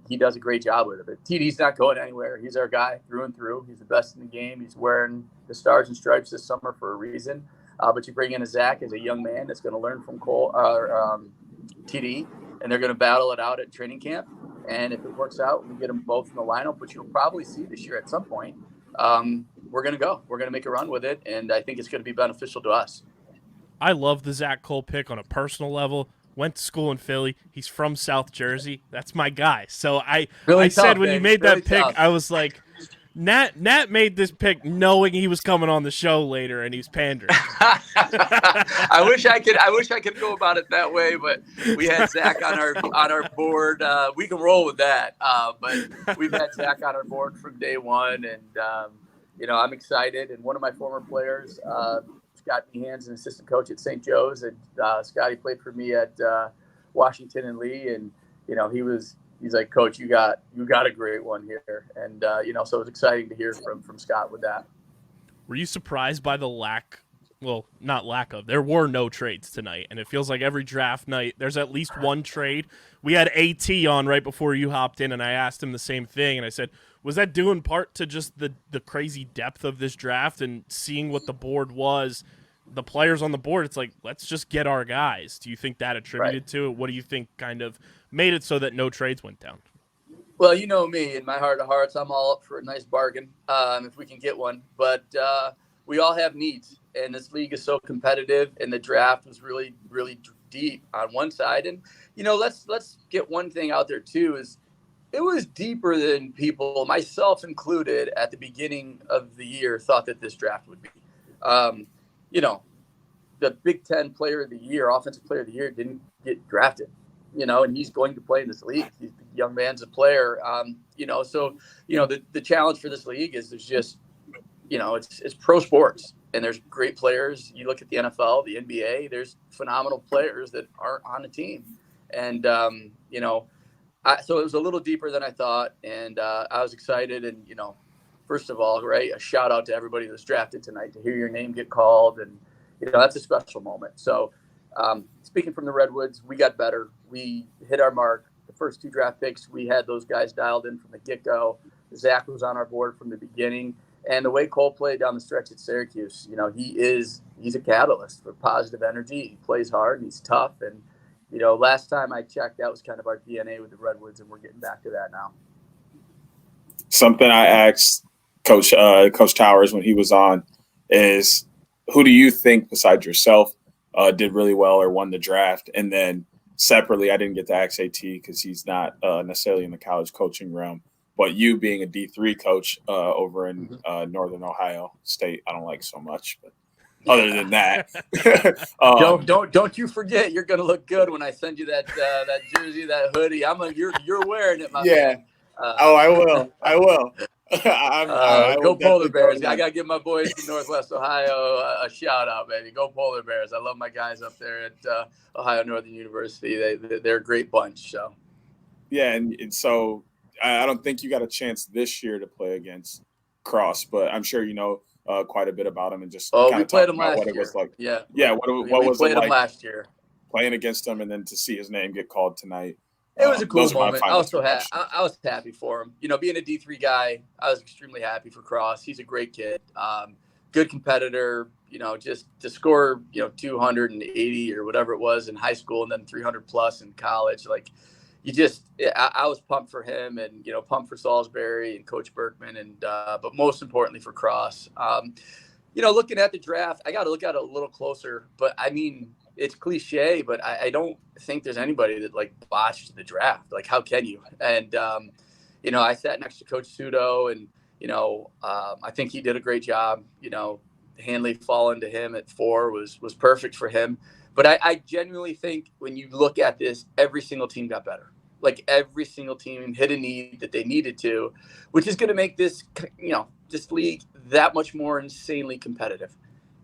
he does a great job with it. But TD's not going anywhere. He's our guy through and through. He's the best in the game. He's wearing the stars and stripes this summer for a reason. But you bring in a Zach as a young man that's going to learn from TD, and they're going to battle it out at training camp. And if it works out, we get them both in the lineup, which you'll probably see this year at some point. We're going to go. We're going to make a run with it, and I think it's going to be beneficial to us. I love the Zach Cole pick on a personal level. Went to school in Philly. He's from South Jersey. That's my guy. So I said when you made that pick, I was like, Nat made this pick knowing he was coming on the show later, and he's pandering. I wish I could go about it that way, but we had Zach on our board. We can roll with that. But we've had Zach on our board from day one, and I'm excited. And one of my former players, Scott Meehan's an assistant coach at St. Joe's, and Scotty played for me at Washington and Lee, and he's like, Coach, you got a great one here, and so it was exciting to hear from Scott with that. Were you surprised by the there were no trades tonight, and it feels like every draft night there's at least one trade. We had AT on right before you hopped in, and I asked him the same thing, and I said, was that due in part to just the crazy depth of this draft and seeing what the board was, the players on the board? It's like, let's just get our guys. Do you think that attributed to it? What do you think kind of made it so that no trades went down? Well, you know me, in my heart of hearts, I'm all up for a nice bargain if we can get one. But we all have needs, and this league is so competitive, and the draft was really, really deep on one side. And, let's get one thing out there, too, is it was deeper than people, myself included, at the beginning of the year thought that this draft would be. The Big Ten Player of the Year, Offensive Player of the Year, didn't get drafted, and he's going to play in this league. He's the young man's a player, So, the challenge for this league is there's just, it's pro sports, and there's great players. You look at the NFL, the NBA, there's phenomenal players that aren't on the team. And, so it was a little deeper than I thought, and I was excited. And, first of all, right, a shout out to everybody that was drafted tonight to hear your name get called. And, that's a special moment. So speaking from the Redwoods, we got better. We hit our mark. The first two draft picks, we had those guys dialed in from the get-go. Zach was on our board from the beginning. And the way Cole played down the stretch at Syracuse, he's a catalyst for positive energy. He plays hard and he's tough. And, last time I checked, that was kind of our DNA with the Redwoods, and we're getting back to that now. Something I asked Coach Towers when he was on is, who do you think besides yourself did really well or won the draft? And then separately, I didn't get to ask AT because he's not necessarily in the college coaching realm. But you being a D3 coach over in Northern Ohio State, I don't like so much. But other than that, don't you forget, you're going to look good when I send you that jersey, that hoodie. You're wearing it, my man. I will. Go Polar Bears. I got to give my boys from Northwest Ohio a shout out, baby. Go Polar Bears. I love my guys up there at Ohio Northern University. They're a great bunch. So yeah, and so I don't think you got a chance this year to play against Cross, but I'm sure quite a bit about him and just we played him last year. It was like. Yeah. What was played it like him last year? Playing against him and then to see his name get called tonight. It was a cool moment. I was happy for him. Being a D3 guy, I was extremely happy for Cross. He's a great kid, good competitor. Just to score 280 or whatever it was in high school and then 300 plus in college, I was pumped for him and, pumped for Salisbury and Coach Berkman and, but most importantly for Cross. Looking at the draft, I got to look at it a little closer, but I mean, it's cliche, but I don't think there's anybody that botched the draft. How can you? And, I sat next to Coach Sudo and, I think he did a great job. Hanley falling to him at 4 was perfect for him. But I genuinely think when you look at this, every single team got better. Every single team hit a need that they needed to, which is going to make this, this league that much more insanely competitive.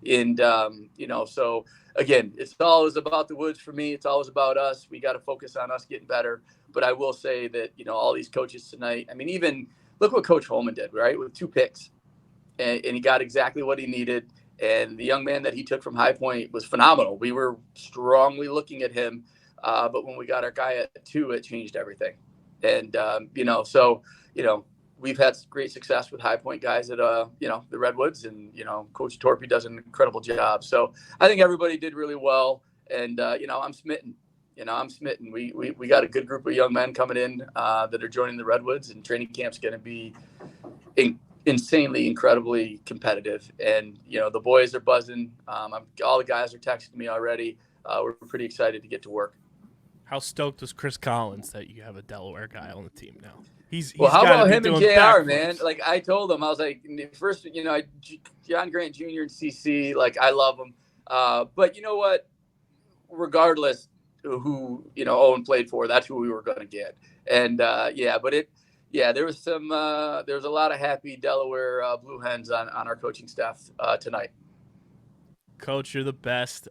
And, so again, it's always about the Woods for me. It's always about us. We got to focus on us getting better. But I will say that, all these coaches tonight, I mean, even look what Coach Holman did, right? With 2 picks, and he got exactly what he needed. And the young man that he took from High Point was phenomenal. We were strongly looking at him. But when we got our guy at 2, it changed everything. And, we've had great success with High Point guys at, the Redwoods, and, Coach Torpy does an incredible job. So I think everybody did really well. And, I'm smitten. I'm smitten. We got a good group of young men coming in that are joining the Redwoods, and training camp's going to be insanely, incredibly competitive. And, the boys are buzzing. All the guys are texting me already. We're pretty excited to get to work. How stoked was Chris Collins that you have a Delaware guy on the team now? He's how about him and JR, backflips. man? Like I told him, I was like, first, John Grant Jr. and CC, like I love them. But you know what? Regardless who, Owen played for, that's who we were going to get. And there was there was a lot of happy Delaware Blue Hens on our coaching staff tonight. Coach, you're the best.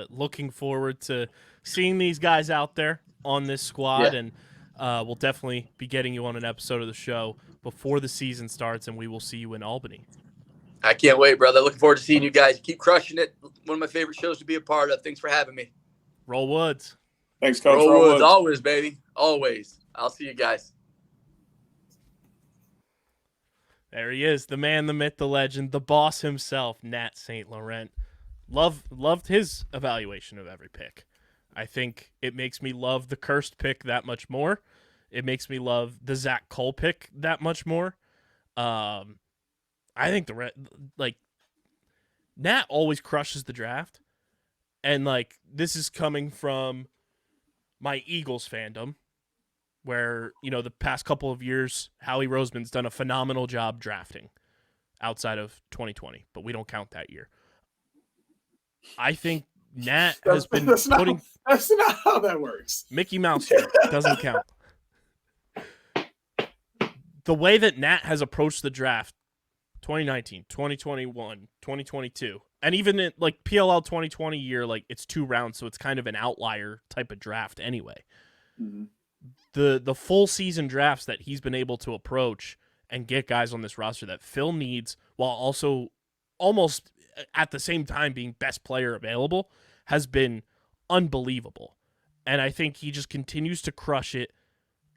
Looking forward to seeing these guys out there on this squad, and we'll definitely be getting you on an episode of the show before the season starts, and we will see you in Albany. I can't wait, brother. Looking forward to seeing you guys. Keep crushing it. One of my favorite shows to be a part of. Thanks for having me. Roll Woods. Thanks, Coach. Roll Woods, always, baby. Always. I'll see you guys. There he is, the man, the myth, the legend, the boss himself, Nat St. Laurent. Loved his evaluation of every pick. I think it makes me love the cursed pick that much more. It makes me love the Zach Cole pick that much more. I think Nat always crushes the draft. And this is coming from my Eagles fandom, where, the past couple of years, Howie Roseman's done a phenomenal job drafting outside of 2020, but we don't count that year. I think Nat has been putting... That's not how that works. Mickey Mouse here. Doesn't count. The way that Nat has approached the draft, 2019, 2021, 2022, and even in PLL 2020 year, it's 2 rounds, so it's kind of an outlier type of draft anyway. Mm-hmm. The full season drafts that he's been able to approach and get guys on this roster that Phil needs, while also almost at the same time being best player available, has been unbelievable. And I think he just continues to crush it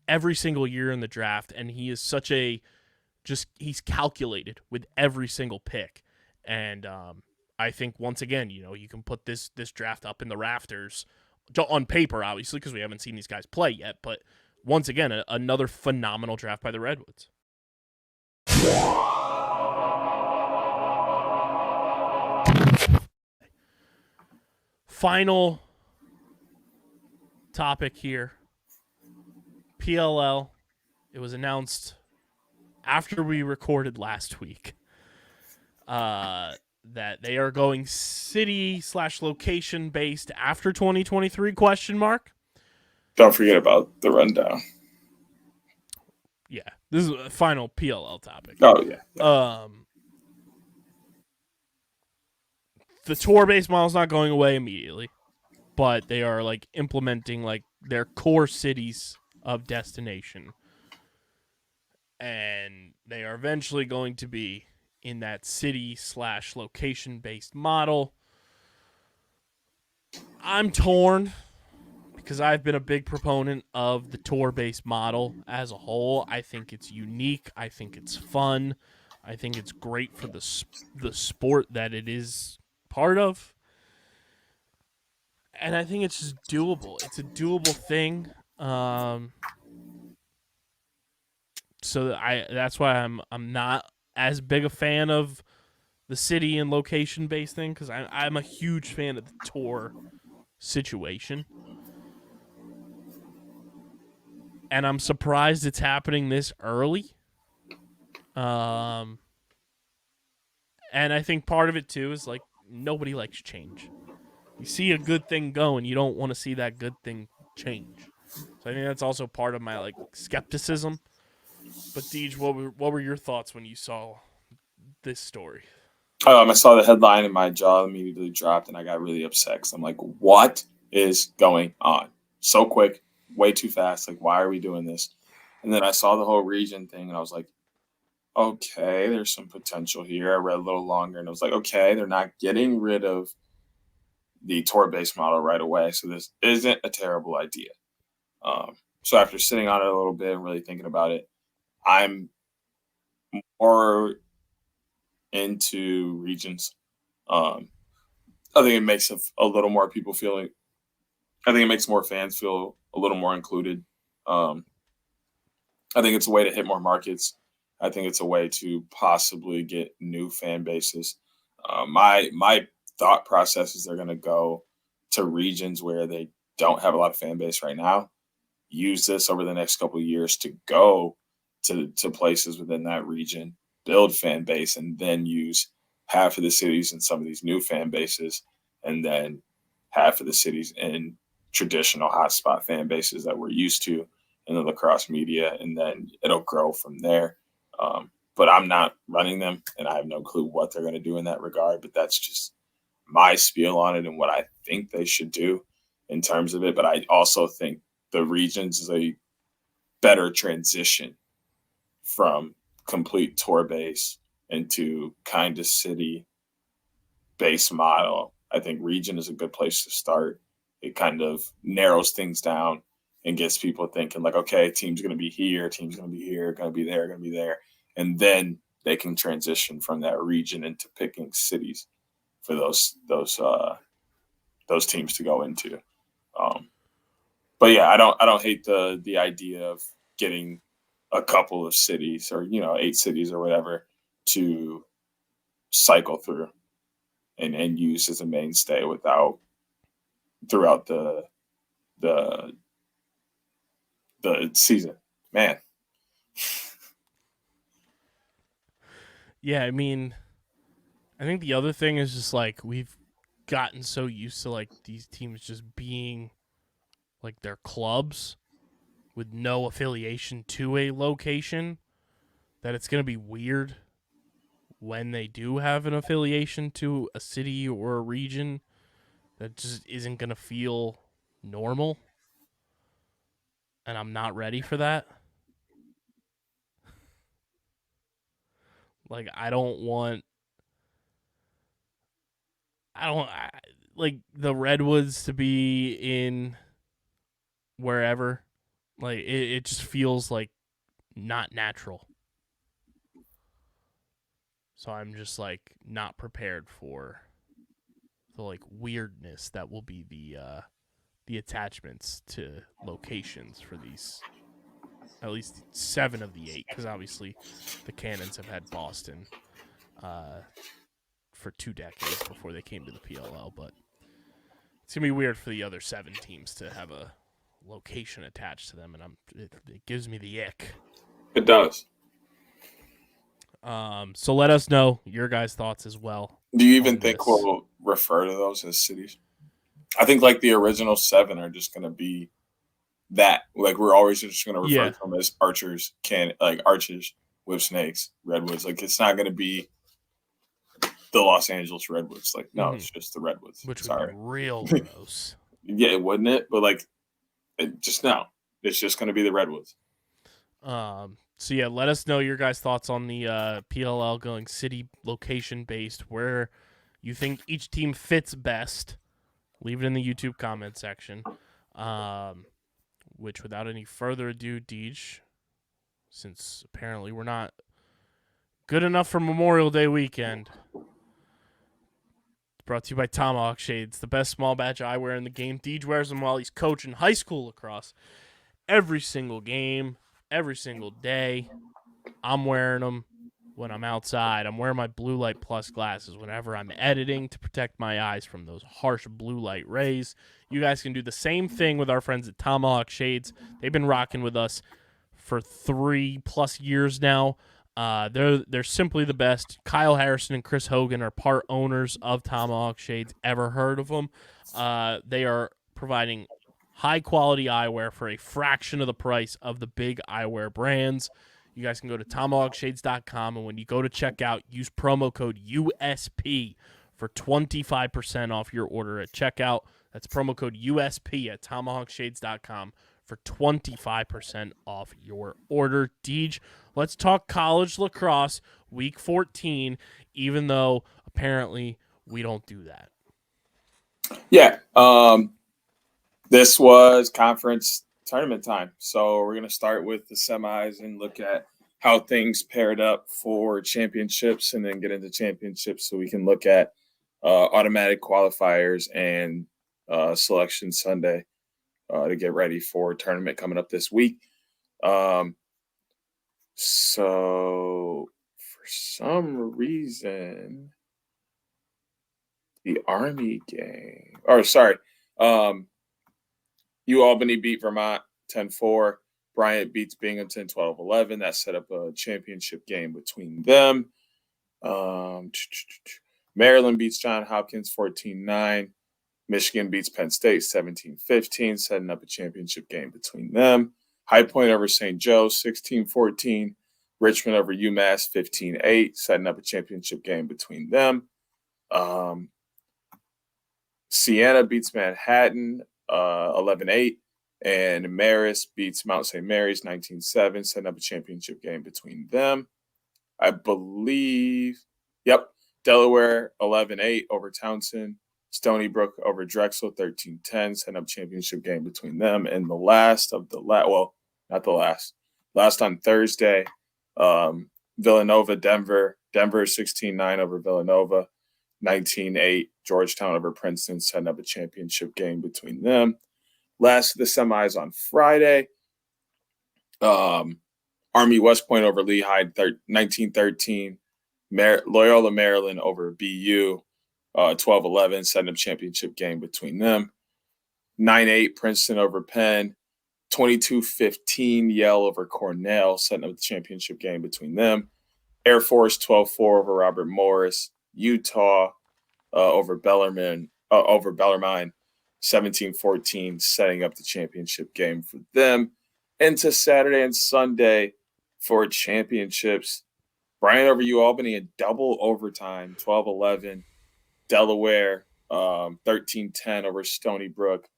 every single year in the draft, and he is such he's calculated with every single pick. And I think once again, you can put this draft up in the rafters on paper, obviously, because we haven't seen these guys play yet, but once again, another phenomenal draft by the Redwoods. Final topic here. PLL. It was announced after we recorded last week that they are going city/location based after 2023 ? Don't forget about the rundown. Yeah, this is a final PLL topic. Oh yeah. The tour-based model is not going away immediately, but they are implementing their core cities of destination, and they are eventually going to be in that city/location based model. I'm torn because I've been a big proponent of the tour-based model as a whole. I think it's unique. I think it's fun. I think it's great for the sport that it is part of. And I think it's just doable. It's a doable thing. So that's why I'm not as big a fan of the city and location based thing, because I'm a huge fan of the tour situation. And I'm surprised it's happening this early. And I think part of it too is nobody likes change. You see a good thing go and you don't want to see that good thing change. So I think that's also part of my skepticism. But Deej, what were your thoughts when you saw this story? I saw the headline and my jaw immediately dropped, and I got really upset because I'm like, what is going on? So quick, way too fast. Like, why are we doing this? And then I saw the whole region thing, and I was like, okay, there's some potential here. I read a little longer, and I was like, okay, they're not getting rid of the tour-based model right away, so this isn't a terrible idea. So after sitting on it a little bit and really thinking about it, I'm more into regions. I think it makes a little more people feeling. I think it makes more fans feel a little more included. I think it's a way to hit more markets. I think it's a way to possibly get new fan bases. My thought process is they're going to go to regions where they don't have a lot of fan base right now. Use this over the next couple of years to go to places within that region, build fan base, and then use half of the cities in some of these new fan bases, and then half of the cities in traditional hotspot fan bases that we're used to in the lacrosse media, and then it'll grow from there. But I'm not running them, and I have no clue what they're going to do in that regard, but that's just my spiel on it and what I think they should do in terms of it. But I also think the regions is a better transition from complete tour base into kind of city base model. I think region is a good place to start. It kind of narrows things down and gets people thinking like, okay, team's going to be here, team's going to be here, going to be there, going to be there. And then they can transition from that region into picking cities for those teams to go into. But yeah, I don't hate the idea of getting a couple of cities or 8 cities or whatever to cycle through and use as a mainstay throughout the season. Man. Yeah, I mean, I think the other thing is just like we've gotten so used to like these teams just being like their clubs with no affiliation to a location that it's going to be weird when they do have an affiliation to a city or a region that just isn't going to feel normal. And I'm not ready for that. Like, I like the Redwoods to be in wherever. Like, it just feels like not natural. So I'm just like not prepared for the like weirdness that will be the attachments to locations for these, at least 7 of the 8, because obviously the Cannons have had Boston for 2 decades before they came to the PLL, but it's gonna be weird for the other 7 teams to have a location attached to them, and it gives me the ick. It does. So let us know your guys' thoughts as well. Do you even think we'll refer to those as cities? I think like the original 7 are just going to be that. Like we're always just going to refer to them as Archers, Archers, Whip Snakes, Redwoods. Like it's not going to be the Los Angeles Redwoods. Like no, it's just the Redwoods. Which would be real gross. Yeah, wouldn't it? But like, just no. It's just going to be the Redwoods. So yeah, let us know your guys' thoughts on the PLL going city location based, where you think each team fits best. Leave it in the YouTube comment section. Which, without any further ado, Deej, since apparently we're not good enough for Memorial Day weekend, it's brought to you by Tomahawk Shades, the best small batch eyewear in the game. Deej wears them while he's coaching high school lacrosse. Every single game, every single day, I'm wearing them when I'm outside. I'm wearing my Blue Light Plus glasses whenever I'm editing to protect my eyes from those harsh blue light rays. You guys can do the same thing with our friends at Tomahawk Shades. They've been rocking with us for 3+ years now. They're simply the best. Kyle Harrison and Chris Hogan are part owners of Tomahawk Shades. Ever heard of them? They are providing high-quality eyewear for a fraction of the price of the big eyewear brands. You guys can go to tomahawkshades.com, and when you go to checkout, use promo code USP for 25% off your order at checkout. That's promo code USP at tomahawkshades.com for for 25% off your order. Deej, let's talk college lacrosse week 14, even though apparently we don't do that. Yeah. This was conference tournament time. So we're going to start with the semis and look at how things paired up for championships and then get into championships so we can look at automatic qualifiers and selection Sunday to get ready for a tournament coming up this week. So for some reason, the Army game, Albany beat Vermont 10-4. Bryant beats Binghamton 12-11. That set up a championship game between them. Maryland beats Johns Hopkins 14-9. Michigan beats Penn State 17-15, setting up a championship game between them. High Point over St. Joe 16-14. Richmond over UMass 15-8, setting up a championship game between them. Siena beats Manhattan 11-8, and Marist beats Mount St. Mary's 19-7, setting up a championship game between them. I believe, Delaware 11-8 over Townsend. Stony Brook over Drexel 13-10, setting up a championship game between them. And the last of the last on Thursday, Villanova, Denver 16-9 over Villanova. 19-8, Georgetown over Princeton, setting up a championship game between them. Last of the semis on Friday. Army West Point over Lehigh, 19-13. Loyola Maryland over BU, 12-11, setting up championship game between them. 9-8, Princeton over Penn. 22-15, Yale over Cornell, setting up the championship game between them. Air Force 12-4 over Robert Morris. Utah over Bellarmine, 17-14, setting up the championship game for them. Into Saturday and Sunday for championships. Bryant over UAlbany in double overtime, 12-11. Delaware 13-10 over Stony Brook.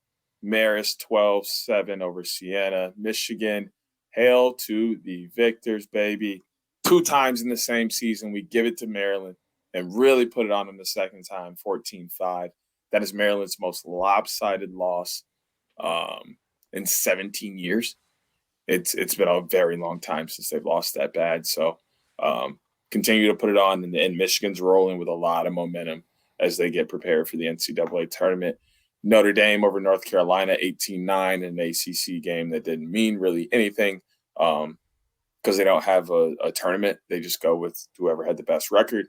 Marist 12-7 over Siena. Michigan, hail to the victors, baby. 2 times in the same season, we give it to Maryland and really put it on them the second time, 14-5. That is Maryland's most lopsided loss in 17 years. It's been a very long time since they've lost that bad. So continue to put it on, and Michigan's rolling with a lot of momentum as they get prepared for the NCAA tournament. Notre Dame over North Carolina, 18-9, in an ACC game that didn't mean really anything because they don't have a tournament. They just go with whoever had the best record.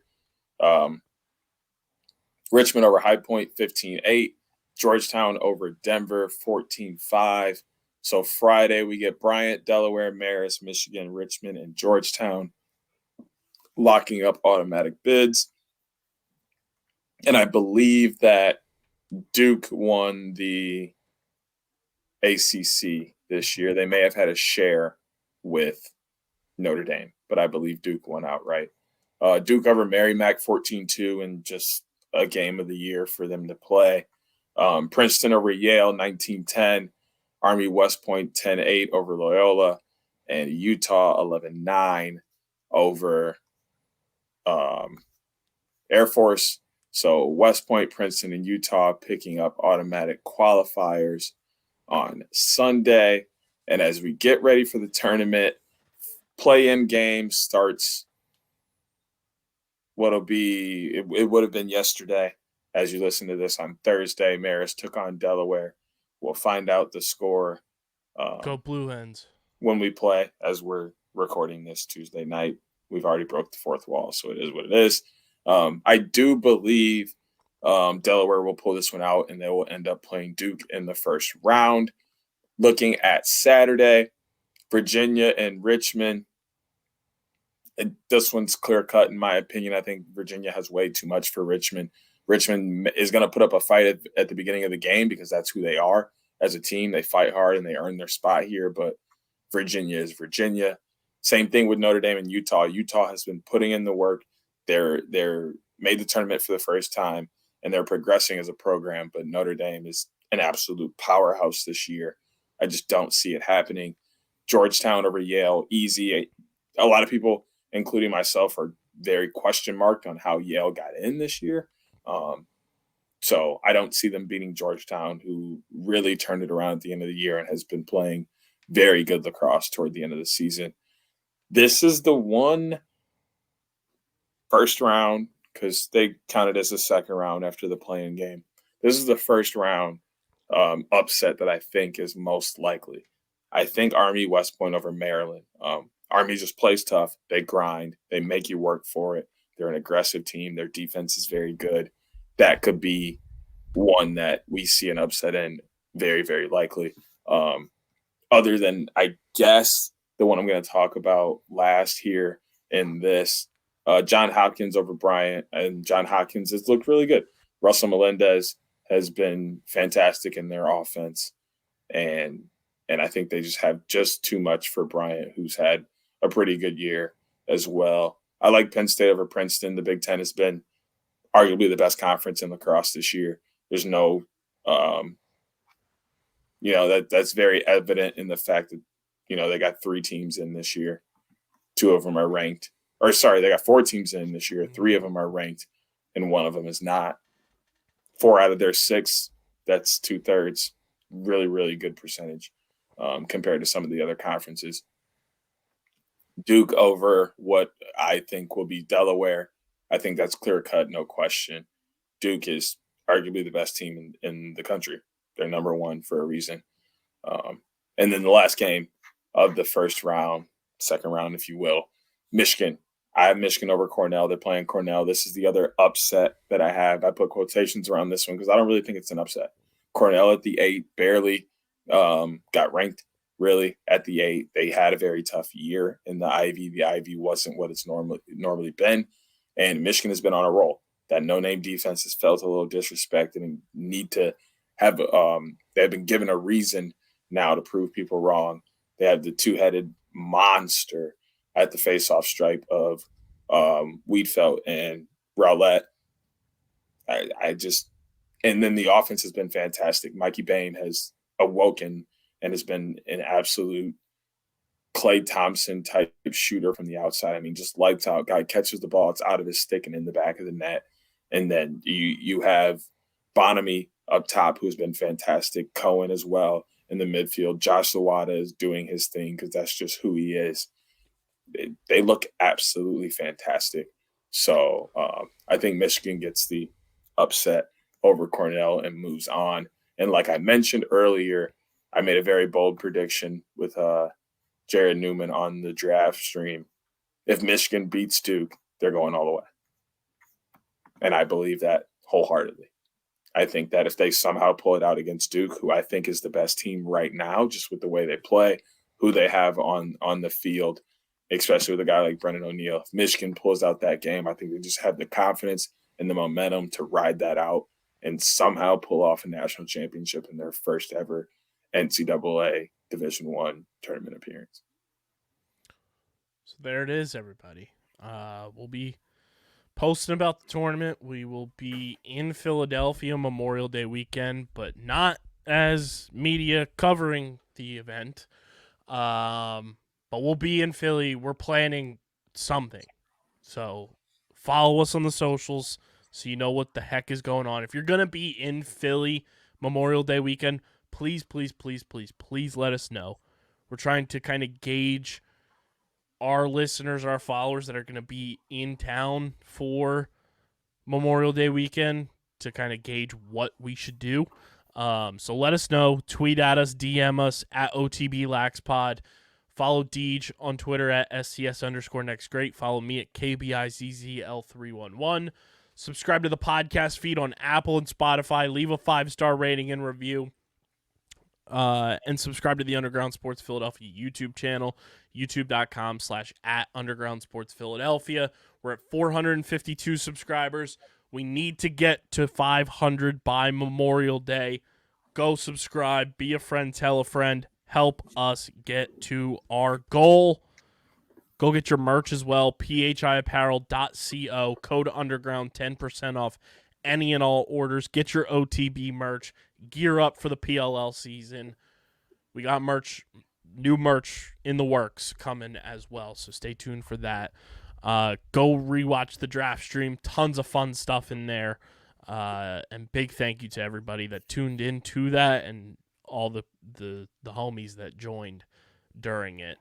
Richmond over High Point, 15-8. Georgetown over Denver, 14-5. So Friday we get Bryant, Delaware, Marist, Michigan, Richmond, and Georgetown locking up automatic bids. And I believe that Duke won the ACC this year. They may have had a share with Notre Dame, but I believe Duke won outright. Duke over Merrimack 14-2 and just a game of the year for them to play. Princeton over Yale 19-10. Army West Point 10-8 over Loyola, and Utah 11-9 over Air Force. So West Point, Princeton, and Utah picking up automatic qualifiers on Sunday. And as we get ready for the tournament, play-in game starts it would have been yesterday. As you listen to this on Thursday, Marist took on Delaware. We'll find out the score. Go Blue Hens. When we play, as we're recording this Tuesday night. We've already broke the fourth wall, so it is what it is. I do believe Delaware will pull this one out, and they will end up playing Duke in the first round. Looking at Saturday, Virginia and Richmond. This one's clear-cut, in my opinion. I think Virginia has way too much for Richmond. Richmond is going to put up a fight at the beginning of the game because that's who they are as a team. They fight hard and they earn their spot here, but Virginia is Virginia. Same thing with Notre Dame and Utah. Utah has been putting in the work. They're made the tournament for the first time, and they're progressing as a program, but Notre Dame is an absolute powerhouse this year. I just don't see it happening. Georgetown over Yale, easy. A lot of people, including myself, are very question marked on how Yale got in this year. So I don't see them beating Georgetown, who really turned it around at the end of the year and has been playing very good lacrosse toward the end of the season. This is the one first round, because they counted as a second round after the play-in game. This is the first round upset that I think is most likely. I think Army West Point over Maryland. Army just plays tough. They grind. They make you work for it. They're an aggressive team. Their defense is very good. That could be one that we see an upset in, very, very likely. Other than, I guess, the one I'm going to talk about last here in this, John Hopkins over Bryant, and John Hopkins has looked really good. Russell Melendez has been fantastic in their offense, and I think they just have just too much for Bryant, who's had a pretty good year as well. I like Penn State over Princeton. The Big Ten has been arguably the best conference in lacrosse this year. There's no, that's very evident in the fact that, they got 3 teams in this year. 2 of them are ranked. Or sorry, they got 4 teams in this year. 3 of them are ranked, and 1 of them is not. 4 out of their 6, that's 2/3. Really, really good percentage compared to some of the other conferences. Duke over what I think will be Delaware. I think that's clear cut, no question. Duke is arguably the best team in the country. They're number 1 for a reason. And then the last game of the first round, second round, if you will, Michigan. I have Michigan over Cornell. They're playing Cornell. This is the other upset that I have. I put quotations around this one because I don't really think it's an upset. Cornell at the 8 barely got ranked, really, at the 8. They had a very tough year in the Ivy. The Ivy wasn't what it's normally been. And Michigan has been on a roll. That no-name defense has felt a little disrespected and need to have they've been given a reason now to prove people wrong. They have the 2-headed monster at the face-off stripe of Wiedfeldt and Rowlett. And then the offense has been fantastic. Mikey Bain has awoken and has been an absolute Klay Thompson type shooter from the outside. I mean, just lights out. Guy catches the ball, it's out of his stick and in the back of the net. And then you have Bonamy up top, who's been fantastic. Cohen as well in the midfield. Josh Zawada is doing his thing because that's just who he is. They look absolutely fantastic. So I think Michigan gets the upset over Cornell and moves on. And like I mentioned earlier, I made a very bold prediction with Jared Newman on the draft stream. If Michigan beats Duke, they're going all the way. And I believe that wholeheartedly. I think that if they somehow pull it out against Duke, who I think is the best team right now, just with the way they play, who they have on the field, especially with a guy like Brennan O'Neill, if Michigan pulls out that game, I think they just have the confidence and the momentum to ride that out and somehow pull off a national championship in their first ever NCAA Division I tournament appearance. So there it is, everybody. We'll be posting about the tournament. We will be in Philadelphia Memorial Day weekend, but not as media covering the event. But we'll be in Philly. We're planning something. So follow us on the socials so you know what the heck is going on. If you're going to be in Philly Memorial Day weekend, please let us know. We're trying to kind of gauge our listeners, our followers that are going to be in town for Memorial Day weekend to kind of gauge what we should do. So let us know. Tweet at us, DM us at OTBLaxPod. Follow Deej on Twitter at SCS_NextGreat. Follow me at KBIZZL311. Subscribe to the podcast feed on Apple and Spotify. Leave a 5-star rating and review. And subscribe to the Underground Sports Philadelphia YouTube channel, youtube.com/@UndergroundSportsPhiladelphia. We're at 452 subscribers. We need to get to 500 by Memorial Day. Go subscribe, be a friend, tell a friend. Help us get to our goal. Go get your merch as well, phiapparel.co, code underground, 10% off any and all orders. Get your OTB merch. Gear up for the PLL season. we got new merch in the works coming as well. So stay tuned for that. Go rewatch the draft stream. Tons of fun stuff in there. And big thank you to everybody that tuned in to that and all the homies that joined during it.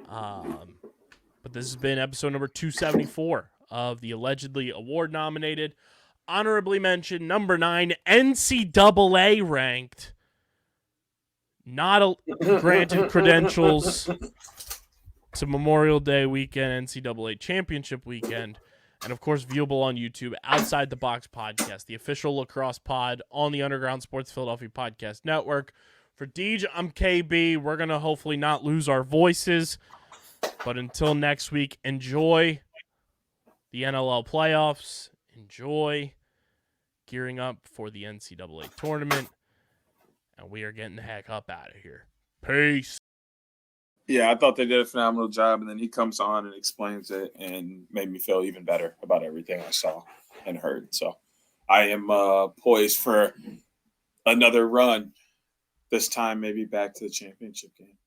But this has been episode number 274 of the allegedly award-nominated, honorably mentioned, number 9, NCAA ranked, not granted credentials to Memorial Day weekend, NCAA championship weekend, and of course viewable on YouTube, Outside the Box podcast, the official lacrosse pod on the Underground Sports Philadelphia Podcast Network. For Deej, I'm KB. We're going to hopefully not lose our voices. But until next week, enjoy the NLL playoffs. Enjoy gearing up for the NCAA tournament. And we are getting the heck up out of here. Peace. Yeah, I thought they did a phenomenal job, and then he comes on and explains it and made me feel even better about everything I saw and heard. So I am poised for another run, this time maybe back to the championship game.